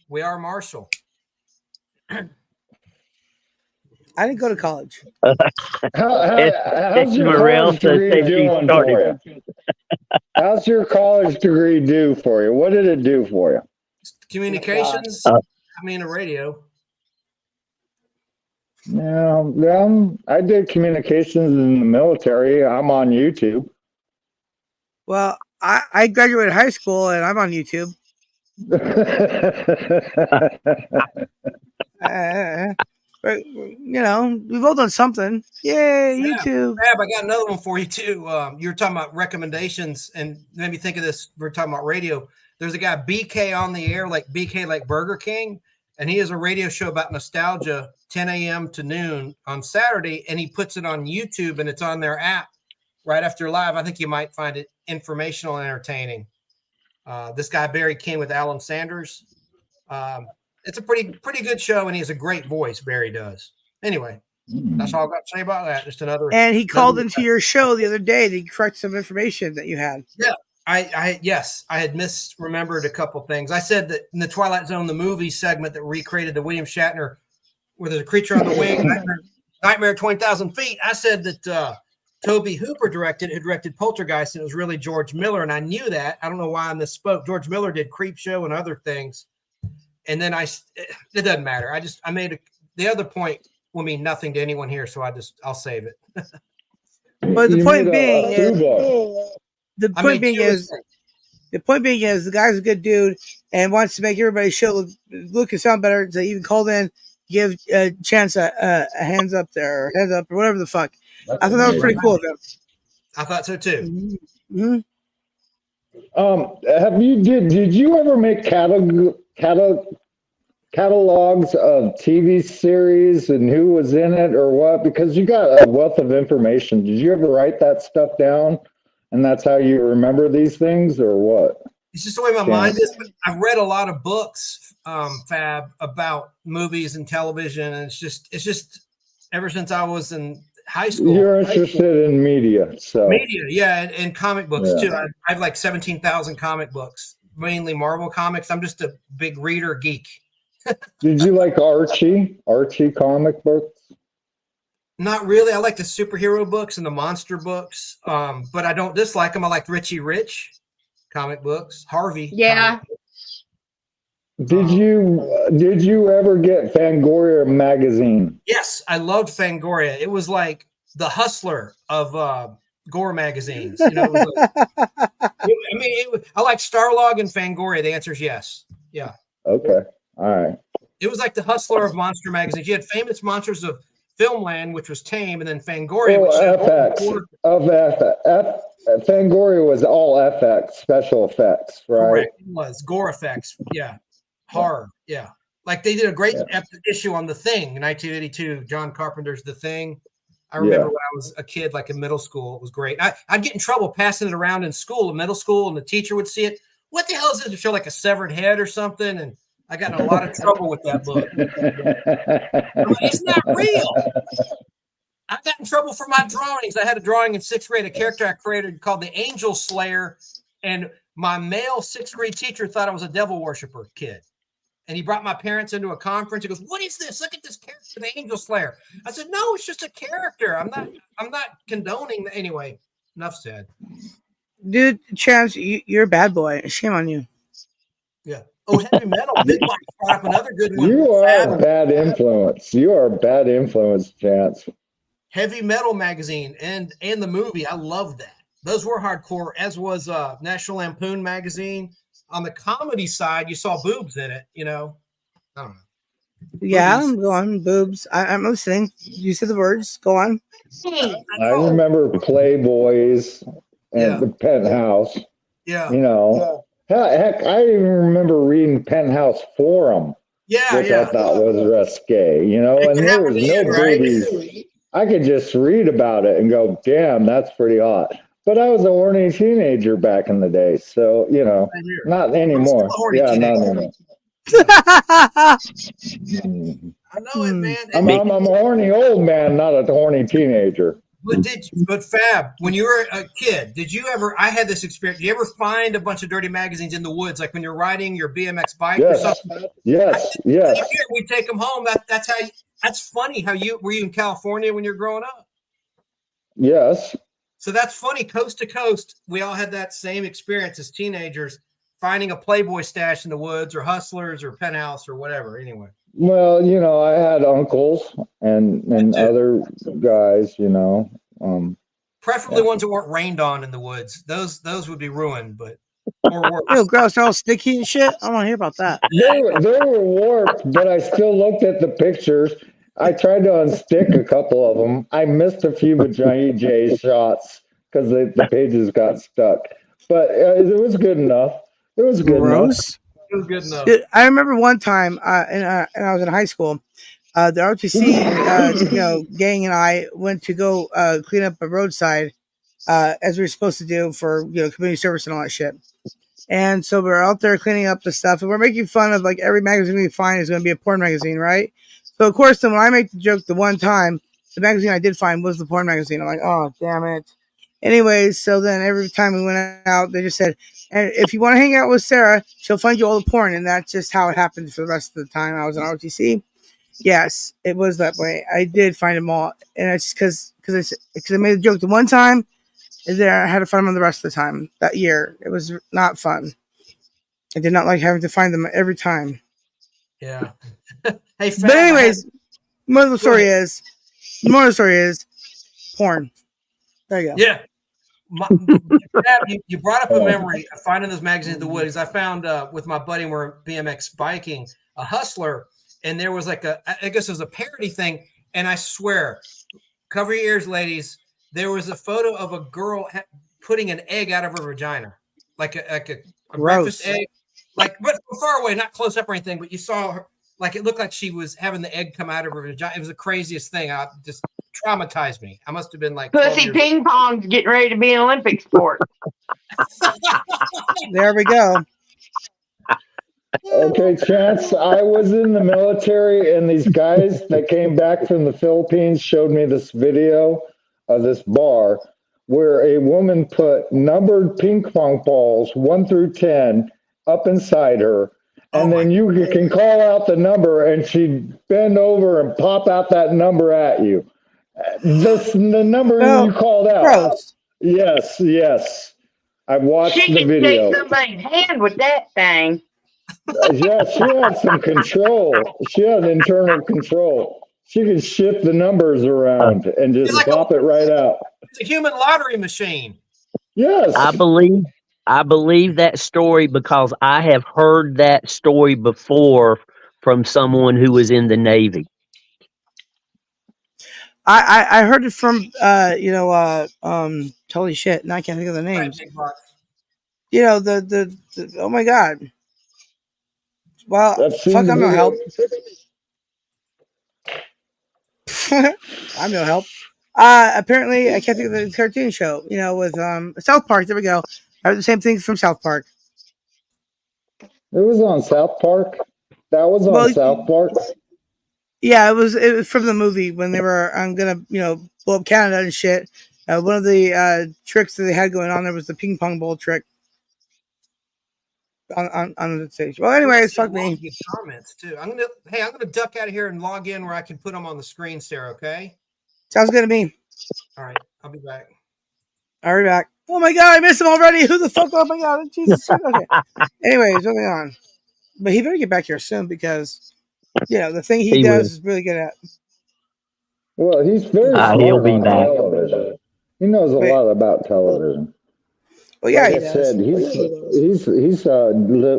We are Marshall. I didn't go to college. How's your college degree doing for you? How's your college degree do for you? What did it do for you? Communications. A radio. Yeah, I did communications in the military. I'm on YouTube. Well, I graduated high school and I'm on YouTube. But, we've all done something. Yay, YouTube. Fab, I got another one for you too. You were talking about recommendations and made me think of this. We're talking about radio. There's a guy, BK on the air, like BK, like Burger King. And he has a radio show about nostalgia, 10 a.m. to noon on Saturday. And he puts it on YouTube and it's on their app right after live. I think you might find it informational and entertaining. This guy Barry King with Alan Sanders. It's a pretty good show, and he has a great voice. Barry does. Anyway, that's all I've got to say about that. Just another. And he called into your show the other day to correct some information that you had. Yeah, I had misremembered a couple things. I said that in the Twilight Zone, the movie segment that recreated the William Shatner, where there's a creature on the wing, Nightmare at 20,000 Feet. I said that Toby Hooper who directed Poltergeist, and it was really George Miller, and I knew that. I don't know why I misspoke. George Miller did Creepshow and other things, and then it doesn't matter. I made the other point will mean nothing to anyone here, so I'll save it. But the point being is the guy's a good dude and wants to make everybody's show look and sound better. So even called in, give Chance a hands up there, or heads up, or whatever the fuck. I thought that was pretty cool of him. I thought so too. Mm-hmm. Did you ever make catalogs of TV series and who was in it or what? Because you got a wealth of information. Did you ever write that stuff down, and that's how you remember these things, or what? It's just the way my mind is. But I've read a lot of books, Fab, about movies and television, and it's just ever since I was in high school. You're interested in media, yeah, and comic books too. I have like 17,000 comic books, mainly Marvel comics. I'm just a big reader geek. Did you like Archie comic books? Not really. I like the superhero books and the monster books, but I don't dislike them. I like Richie Rich comic books, Harvey. Yeah. Did you ever get Fangoria magazine? Yes, I loved Fangoria. It was like the Hustler of gore magazines. You know, it was like, I like Starlog and Fangoria. The answer is yes. Yeah. Okay. All right. It was like the Hustler of monster magazines. You had Famous Monsters of Filmland, which was tame, and then Fangoria, which FX. Fangoria was all FX, special effects, right? Correct. It was gore effects. Yeah. Horror. Yeah. Like they did a great issue on The Thing in 1982. John Carpenter's The Thing. I remember when I was a kid, like in middle school. It was great. I'd get in trouble passing it around in school, in middle school, and the teacher would see it. What the hell is it to show like a severed head or something? And I got in a lot of trouble with that book. It's not real. I got in trouble for my drawings. I had a drawing in 6th grade, a character I created called the Angel Slayer, and my male 6th grade teacher thought I was a devil worshiper kid. And he brought my parents into a conference. He goes, "What is this? Look at this character, the Angel Slayer." I said, "No, it's just a character. I'm not condoning that." Anyway, enough said. Dude, Chance, you're a bad boy. Shame on you. Yeah. Oh, heavy metal. Big Box brought up another good one. You are a bad influence. You are a bad influence, Chance. Heavy Metal magazine and the movie. I love that. Those were hardcore, as was National Lampoon magazine. On the comedy side, you saw boobs in it, you know. I don't know. Yeah, I'm going boobs. I'm listening. You said the words. Go on. I remember Playboys and the Penthouse. Yeah. You know. Heck, I even remember reading Penthouse Forum. Yeah, which I thought was risque, you know, and there was no boobies. I could just read about it and go, damn, that's pretty hot. But I was a horny teenager back in the day, so, you know, not anymore. Yeah, not anymore. I know it, man. I'm a horny old man, not a horny teenager. But Fab, when you were a kid, did you ever? I had this experience. Did you ever find a bunch of dirty magazines in the woods, like when you're riding your BMX bike or something? Yes. We take them home. That's how. That's funny. How were you in California when you're growing up? Yes. So that's funny. Coast to coast, we all had that same experience as teenagers, finding a Playboy stash in the woods, or Hustlers, or Penthouse, or whatever. Anyway. Well, you know, I had uncles and other guys, you know. Preferably ones that weren't rained on in the woods. Those would be ruined, but or worse. Ew, gross, they're all sticky and shit. I don't want to hear about that. They were warped, but I still looked at the pictures. I tried to unstick a couple of them. I missed a few Johnny J shots because the pages got stuck. But it was good enough. It was good enough. It was good enough. Dude, I remember one time, and I was in high school. The ROTC, gang and I went to go clean up a roadside, as we were supposed to do for community service and all that shit. And so we're out there cleaning up the stuff, and we're making fun of like every magazine we find is going to be a porn magazine, right? So of course, then when I make the joke the one time, the magazine I did find was the porn magazine. I'm like, oh damn it. Anyways, so then every time we went out, they just said, and if you want to hang out with Sarah, she'll find you all the porn, and that's just how it happened for the rest of the time I was in ROTC. Yes, it was that way. I did find them all, and it's because I made the joke the one time, and then I had to find them the rest of the time that year. It was not fun. I did not like having to find them every time. Yeah. Hey, Fab, But anyways, more of the story is porn. There you go. Yeah. Fab, you brought up a memory of finding those magazines in the woods. I found with my buddy, when we were BMX biking, a Hustler, and there was like I guess it was a parody thing. And I swear, cover your ears, ladies. There was a photo of a girl putting an egg out of her vagina, like a breakfast egg, like but from far away, not close up or anything. But you saw her, like it looked like she was having the egg come out of her vagina. It was the craziest thing. I just traumatized me. I must have been like Pussy ping pong's getting ready to be an Olympic sport. There we go. Okay, Chance, I was in the military, and these guys that came back from the Philippines showed me this video of this bar where a woman put numbered ping pong balls 1 through 10 up inside her, and then you can call out the number, and she'd bend over and pop out that number at you. The number you called out. Gross. Yes. I watched she the video. Shake somebody's hand with that thing. Yeah, she had some control. She had internal control. She could shift the numbers around and just like pop it right out. It's a human lottery machine. Yes. I believe that story because I have heard that story before from someone who was in the Navy. I heard it from holy shit, and I can't think of the names. You know, the oh my god. Well, fuck, I'm no help. I'm no help. Apparently I can't think of the cartoon show, you know, with South Park. There we go. I heard the same thing from South Park. It was on South Park. That was on South Park. Yeah, it was from the movie when they were gonna, blow up Canada and shit. One of the tricks that they had going on there was the ping pong ball trick on the stage. Well, anyways, fuck me. Comments too. I'm gonna duck out of here and log in where I can put them on the screen, Sarah. Okay. Sounds good to me. All right, I'll be back. I'll be back. Oh my god, I missed him already. Who the fuck? Oh my god, Jesus. Okay. Anyways, moving on. But he better get back here soon because the thing he does is really good at. Well, he's very smart he'll be on back. television. He knows a lot about television. Well, yeah, like he I does. said, he's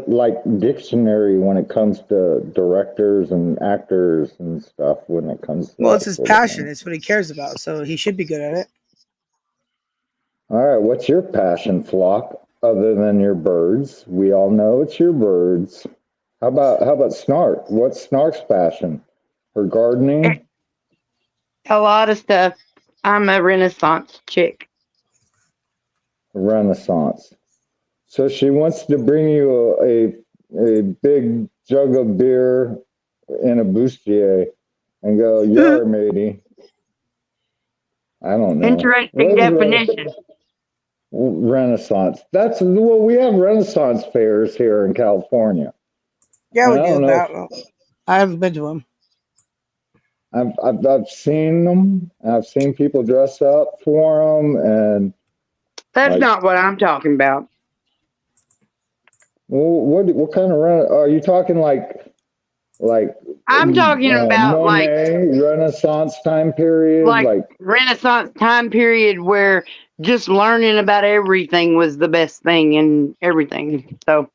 like dictionary when it comes to directors and actors and stuff. When it comes to it's his passion. It's what he cares about. So he should be good at it. All right, what's your passion, Flock? Other than your birds, we all know it's your birds. How about Snark? What's Snark's passion? Her gardening? A lot of stuff. I'm a Renaissance chick. Renaissance. So she wants to bring you a big jug of beer in a bustier and go, "Yar, matey." I don't know. Interesting definition. Renaissance. We have Renaissance fairs here in California. Yeah, we do. I haven't been to them. I've seen them. I've seen people dress up for them, and that's not what I'm talking about. Well, what kind of are you talking like? I'm talking about Monet, Renaissance time period, like Renaissance time period where just learning about everything was the best thing and everything. So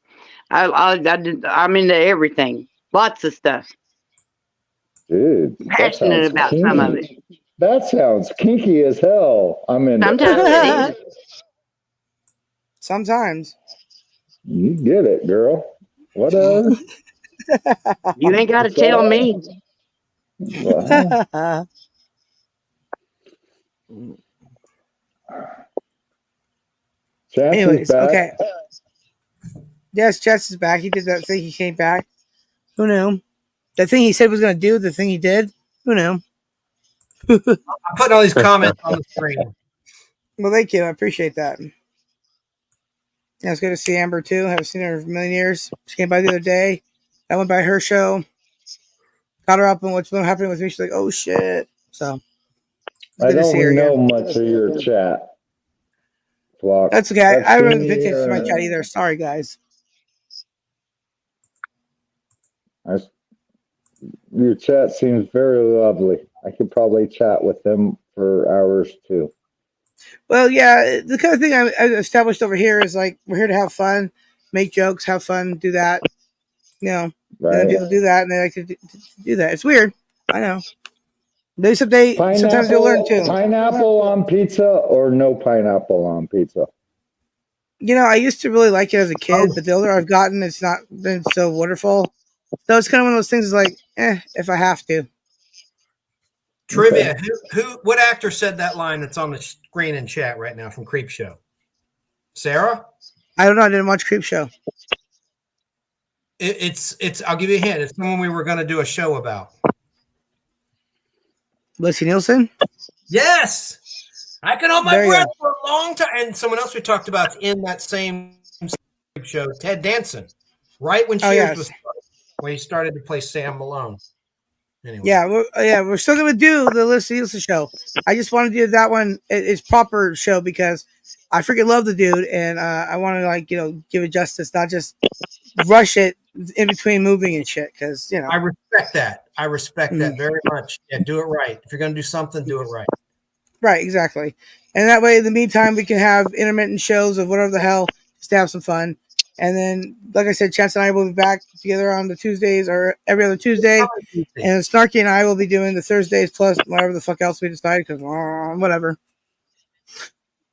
I'm into everything, lots of stuff. Dude, passionate about kinky. Some of it. That sounds kinky as hell. I'm into Sometimes it is. Sometimes. You get it, girl. Whatever. You ain't got to tell me. Wow. Anyways, back. okay. Yes, Jess is back. He did that thing. He came back. Who knew? That thing he said was going to do, the thing he did. Who knew? I'm putting all these comments on the screen. Well, thank you. I appreciate that. Yeah, it's good to see Amber too. I haven't seen her in a million years. She came by the other day. I went by her show. Got her up on what's been happening with me. She's like, "Oh shit!" So it's I good to see her don't know again. much of your chat, Flock. That's okay. I've I don't seen really pay attention to my chat your, either. Sorry, guys. your chat seems very lovely. I could probably chat with them for hours too. Well, yeah, the kind of thing I established over here is like we're here to have fun, make jokes, have fun, do that. You know, and then Right? people do that and they like to do that. It's weird. I know. They sometimes they'll learn too. Pineapple on pizza or no pineapple on pizza? You know, I used to really like it as a kid, but the older I've gotten, it's not been so wonderful. So it's kind of one of those things like, if I have to. Trivia. Okay. What actor said that line that's on the screen in chat right now from Creepshow? Sarah? I don't know. I didn't watch Creepshow. It's I'll give you a hint. It's someone we were going to do a show about. Leslie Nielsen? Yes. I can hold my There you breath go. for a long time. And someone else we talked about in that same show, Ted Danson, right when Cheers was started, when he started to play Sam Malone. Anyway. Yeah, we're still gonna do the Leslie Nielsen show. I just want to do that one. It's proper show because I freaking love the dude, and I want to give it justice, not just rush it in between moving and shit. Because I respect that. I respect that very much. Yeah, do it right. If you're gonna do something, do it right. Right, exactly. And that way, in the meantime, we can have intermittent shows of whatever the hell, just to have some fun. And then, like I said, Chance and I will be back together on the Tuesdays or every other Tuesday. And Snarky and I will be doing the Thursdays plus whatever the fuck else we decide, because whatever.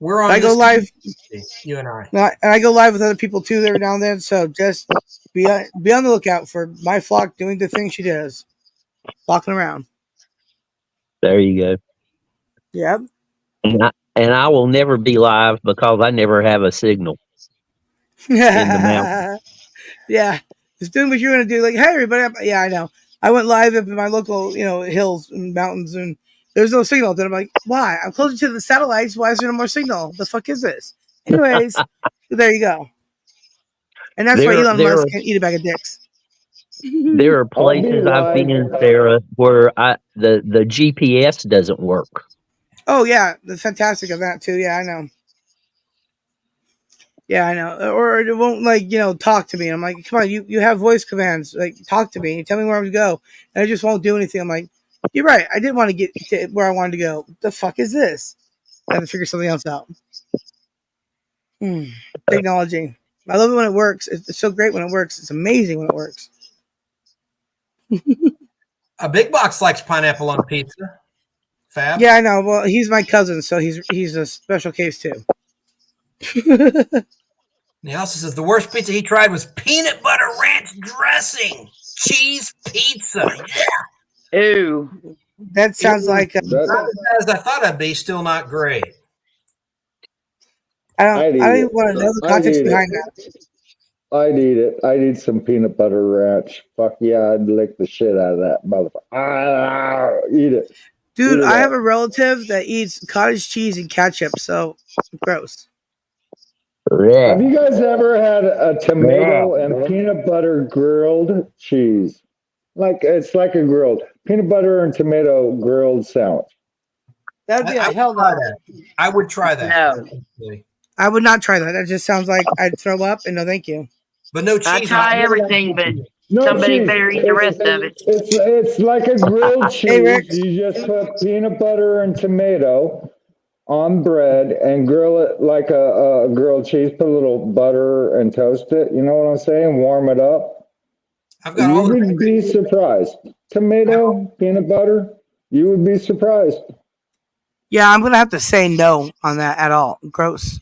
We're on. I go live. You and I. And I go live with other people too every now and then. So just be on the lookout for my flock doing the thing she does, walking around. There you go. Yep. And I will never be live because I never have a signal in the mountain. Yeah. Just doing what you're going to do. Like, hey, everybody. Yeah, I know. I went live up in my local, hills and mountains, and there's no signal. Then I'm like, why? I'm closer to the satellites. Why is there no more signal? The fuck is this? Anyways, there you go. And that's why Elon Musk can't eat a bag of dicks. There are places I've been in, Sarah, where the GPS doesn't work. Oh yeah, the fantastic of that too. Yeah, I know. Yeah, I know. Or it won't talk to me. I'm like, come on, you have voice commands. Like, talk to me. Tell me where I'm to go. And it just won't do anything. I'm like, you're right. I didn't want to get to where I wanted to go. What the fuck is this? I have to figure something else out. Technology. I love it when it works. It's so great when it works. It's amazing when it works. A Big Box likes pineapple on pizza. Fab. Yeah, I know. Well, he's my cousin, so he's a special case too. He also says the worst pizza he tried was peanut butter ranch dressing, cheese pizza. Yeah. Ew. That sounds like not as bad as I thought it'd be. Still not great. I don't even want to know the context behind that. I'd eat it. I'd eat some peanut butter ranch. Fuck yeah, I'd lick the shit out of that motherfucker. Eat it. Dude, I have a relative that eats cottage cheese and ketchup, so gross. Have you guys ever had a tomato and peanut butter grilled cheese? It's like a grilled peanut butter and tomato grilled sandwich. That'd be a hell no. I would try that. No. I would not try that. That just sounds like I'd throw up and no thank you. But no cheese. I try everything, but No somebody cheese. better eat the rest of it. It's like a grilled cheese. Hey, Rick. You just put peanut butter and tomato on bread and grill it like a grilled cheese. Put a little butter and toast it. You know what I'm saying? Warm it up. You would be surprised. Tomato, peanut butter. You would be surprised. Yeah, I'm gonna have to say no on that at all. Gross.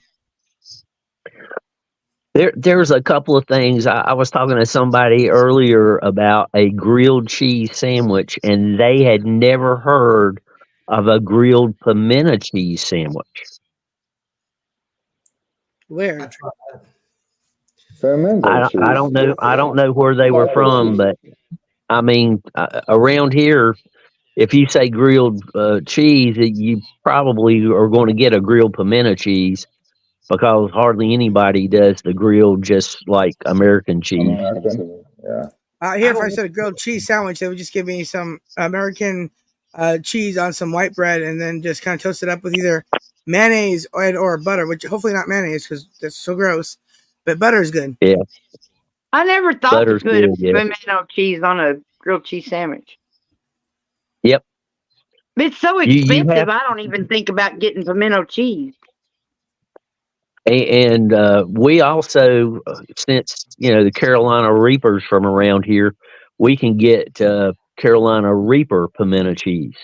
There's a couple of things. I was talking to somebody earlier about a grilled cheese sandwich, and they had never heard of a grilled pimento cheese sandwich. Where? Pimento cheese. I don't know. I don't know where they were from, but I mean, around here, if you say grilled cheese, you probably are going to get a grilled pimento cheese because hardly anybody does the grilled just like American cheese. American. Yeah. Here, if I said a grilled cheese sandwich, they would just give me some American cheese on some white bread and then just kind of toast it up with either mayonnaise or butter, which hopefully not mayonnaise because that's so gross. But butter is good. Yeah, I never thought to butter's put good. Yeah. pimento cheese on a grilled cheese sandwich. Yep. It's so You expensive. have, I don't even think about getting pimento cheese. and we also, since the Carolina Reapers from around here, we can get Carolina Reaper pimento cheese.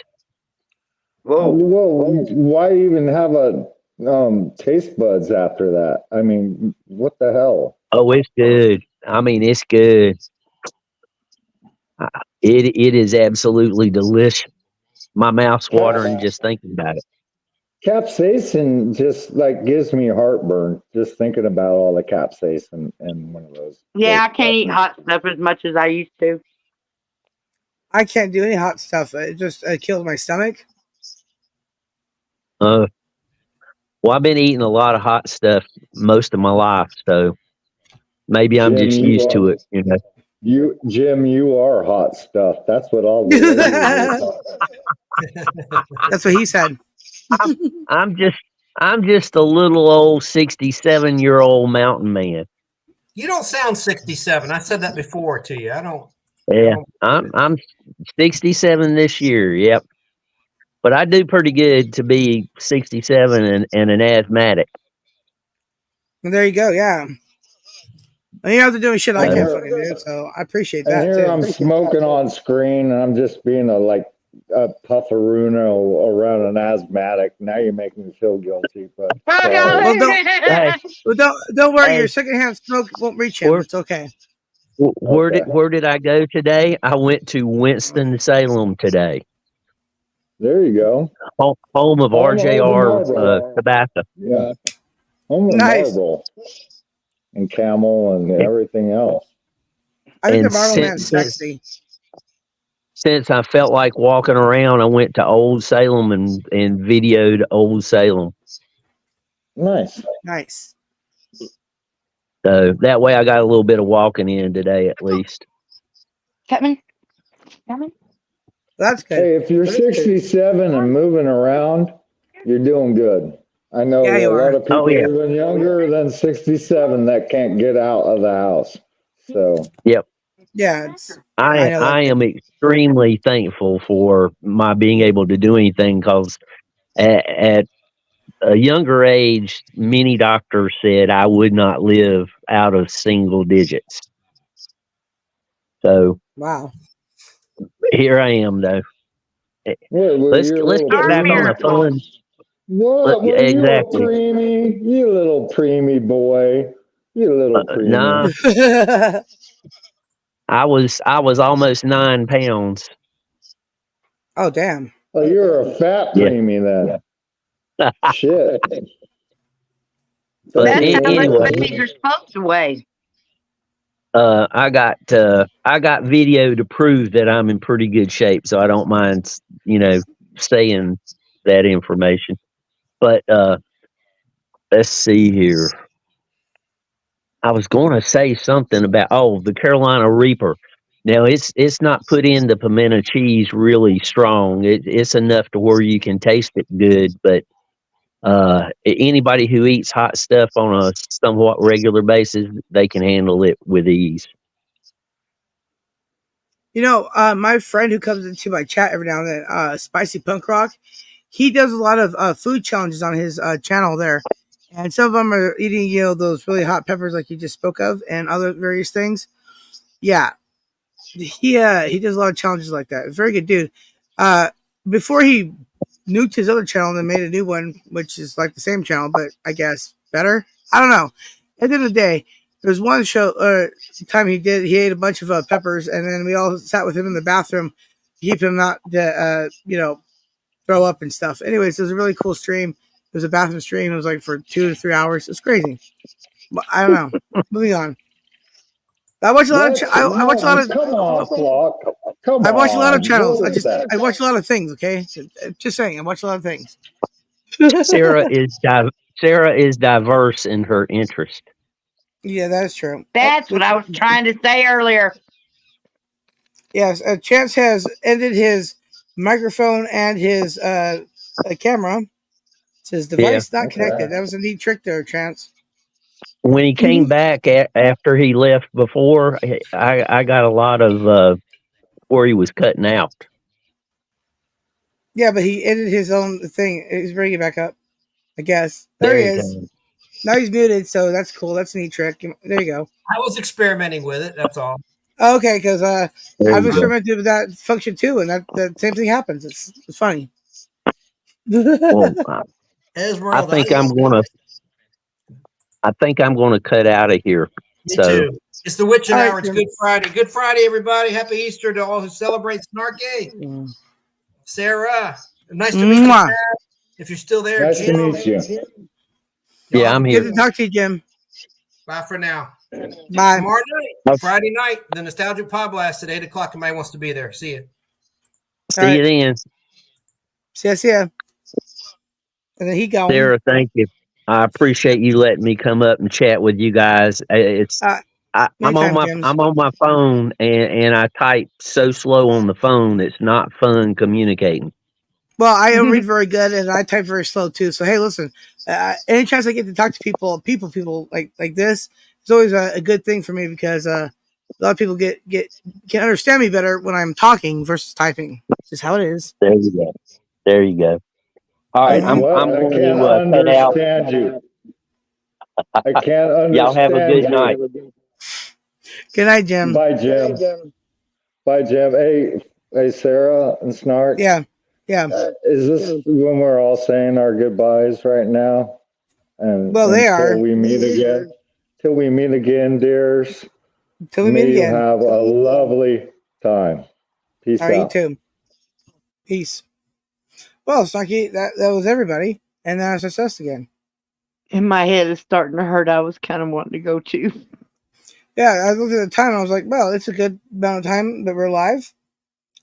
Well, why even have a taste buds after that? I mean, what the hell? Oh, it's good. I mean, it's good. It is absolutely delicious. My mouth's watering just thinking about it. Capsaicin just like gives me heartburn just thinking about all the capsaicin in one of those. Yeah, I can't eat hot stuff as much as I used to. I can't do any hot stuff. It just kills my stomach. Well, I've been eating a lot of hot stuff most of my life, so maybe I'm Jim, just used to it. Jim, you are hot stuff. That's what all the That's what he said. I'm just a little old 67-year-old mountain man. You don't sound 67. I said that before to you. I don't. Yeah, I'm 67 this year. Yep, but I do pretty good to be 67 and an asthmatic. And there you go. Yeah. And you're out doing shit I can't fucking do, so I appreciate that. And here too. I'm smoking on screen, and I'm just being a pufferuno around an asthmatic. Now you're making me feel guilty, but Well, don't worry. Hey. Your secondhand smoke won't reach him. It's okay. Where did I go today? I went to Winston-Salem today. There you go. Home of RJR tobacco. Yeah. Home of Nice. Marlboro and Camel and everything else. I think And the Marlboro man's sexy. Since I felt like walking around, I went to Old Salem and videoed Old Salem. Nice. Nice. So that way I got a little bit of walking in today at least. Cutman? That's good. Hey, if you're 67 and moving around, you're doing good. I know Yeah, a lot of people yeah. even younger than 67 that can't get out of the house. So Yep. Yeah. I am extremely thankful for my being able to do anything because at a younger age, many doctors said I would not live out of single digits. So Wow. here I am, though. Let's get back on the fun. What? Well, exactly. You little preemie boy. You little preemie. Nah, I was almost 9 pounds. Oh damn. Oh, you're a fat preemie then. Shit. But That's how anyway, much babies are supposed to weigh. I got video to prove that I'm in pretty good shape, so I don't mind, saying that information. But let's see here. I was going to say something about the Carolina Reaper. Now it's not put in the pimento cheese really strong. It's enough to where you can taste it good, but anybody who eats hot stuff on a somewhat regular basis, they can handle it with ease. My friend who comes into my chat every now and then, Spicy Punk Rock, he does a lot of food challenges on his channel there. And some of them are eating, those really hot peppers like you just spoke of and other various things. Yeah. He does a lot of challenges like that. Very good dude. Before he nuked his other channel and then made a new one, which is like the same channel, but I guess better. I don't know. At the end of the day, there was one time he ate a bunch of peppers, and then we all sat with him in the bathroom to keep him not to, throw up and stuff. Anyways, it was a really cool stream. It was a bathroom stream. It was like for 2 to 3 hours. It's crazy. But I don't know. Moving on. I watch a lot of. I watch a lot of. Come on, Flock. Come on. I watch a lot of channels. What is that? I watch a lot of things. Okay, just saying. I watch a lot of things. Sarah is diverse in her interest. Yeah, that is true. That's what I was trying to say earlier. Yes, Chance has ended his microphone and his camera. It says device not connected. That was a neat trick there, Chance. When he came back after he left before, I got a lot of where he was cutting out. Yeah, but he edited his own thing. He's bringing it back up, I guess. There he is. Now he's muted, so that's cool. That's a neat trick. There you go. I was experimenting with it. That's all. Okay, because I've experimented with that function too, and that the same thing happens. It's funny. Well, I think I'm gonna cut out of here. Me too. It's the witching hour. It's Good Friday. Good Friday, everybody. Happy Easter to all who celebrate Snarky. Sarah, nice to meet you, Sarah. If you're still there, nice Jim. to meet you. Yeah, I'm here. Good to talk to you, Jim. Bye for now. Bye. Tomorrow night, Friday night, the Nostalgic Pod Blast at 8 o'clock. Somebody wants to be there. See you. See you then. See ya. And then he gone. Sarah, thank you. I appreciate you letting me come up and chat with you guys. I'm on my phone and I type so slow on the phone. It's not fun communicating. Well, I don't read very good, and I type very slow too. So hey, listen, any chance I get to talk to people like this, it's always a good thing for me because a lot of people can understand me better when I'm talking versus typing. Just how it is. There you go. All right, I'm going to cut out. You. I can't understand. Y'all have a good night. Good night, Jim. Bye, Jim. Bye, Jim. Hey, Sarah and Snark. Yeah. Is this when we're all saying our goodbyes right now? And they are. Till we meet again. Till we meet again, dears. Till we meet again. Have a lovely time. Peace out. You too. Peace. Well, Snarky, that was everybody, and now it's just us again. And my head is starting to hurt. I was kind of wanting to go too. Yeah, I looked at the time and I was like, well, it's a good amount of time that we're live.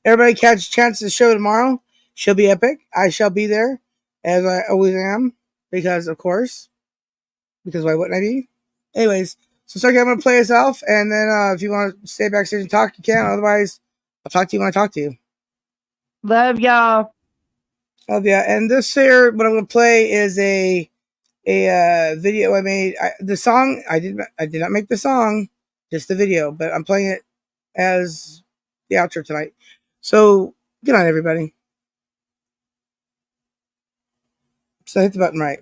Everybody catch Chance's show tomorrow. She'll be epic. I shall be there, as I always am, because of course. Because why wouldn't I be? Anyways, so Snarky, I'm going to play us off, and then if you want to stay backstage and talk, you can. Otherwise, I'll talk to you when I talk to you. Love y'all. Love ya. And this here, what I'm going to play is a video I made. The song, I did not make the song, just the video, but I'm playing it as the outro tonight. So, good night, everybody. So hit the button right.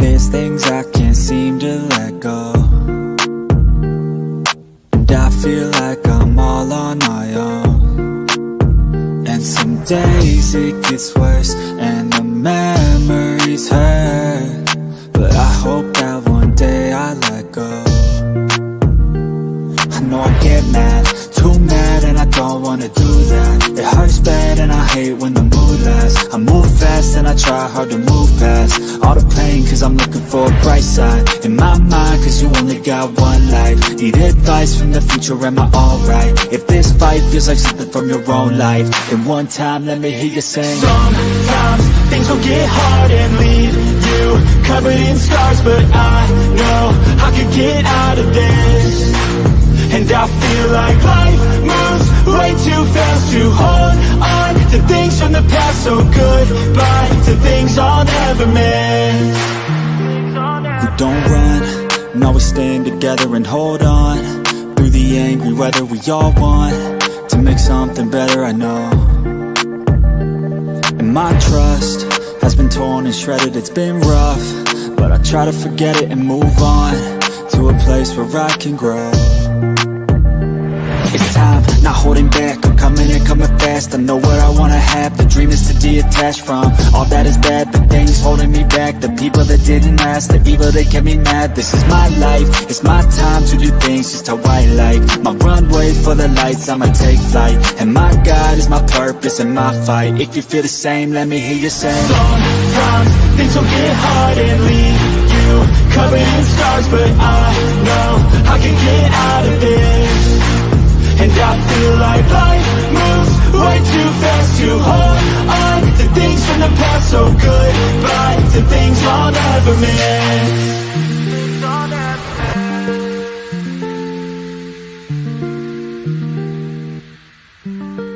There's things I can't seem to let go, and I feel like I'm all on my own. And some days it gets worse and the memories hurt, but I hope that one day I let go. I know I get mad, too mad, and I don't wanna do that. It hurts bad and I hate when the mood lasts. I move fast and I try hard to move past all the pain, cause I'm looking for a bright side in my mind, cause you only got one life. Need advice from the future, am I alright? If this fight feels like something from your own life, then one time let me hear you sing. Sometimes things will get hard and leave you covered in scars, but I know I could get out of this. And I feel like life moves way too fast to hold on to things from the past. So goodbye to things I'll never miss. We don't run, no, we stand together and hold on through the angry weather. We all want to make something better, I know. And my trust has been torn and shredded, it's been rough, but I try to forget it and move on to a place where I can grow. It's time, not holding back, I'm coming and coming fast. I know what I wanna have, the dream is to detach from all that is bad, the things holding me back, the people that didn't last, the evil that kept me mad. This is my life, it's my time to do things just how I like. My runway wait for the lights, I'ma take flight. And my God is my purpose and my fight. If you feel the same, let me hear you say. Sometimes things will get hard and leave you covered in scars, but I know I can get out of this. And I feel like life moves way too fast to hold on to things from the past. So goodbye to things I'll never miss.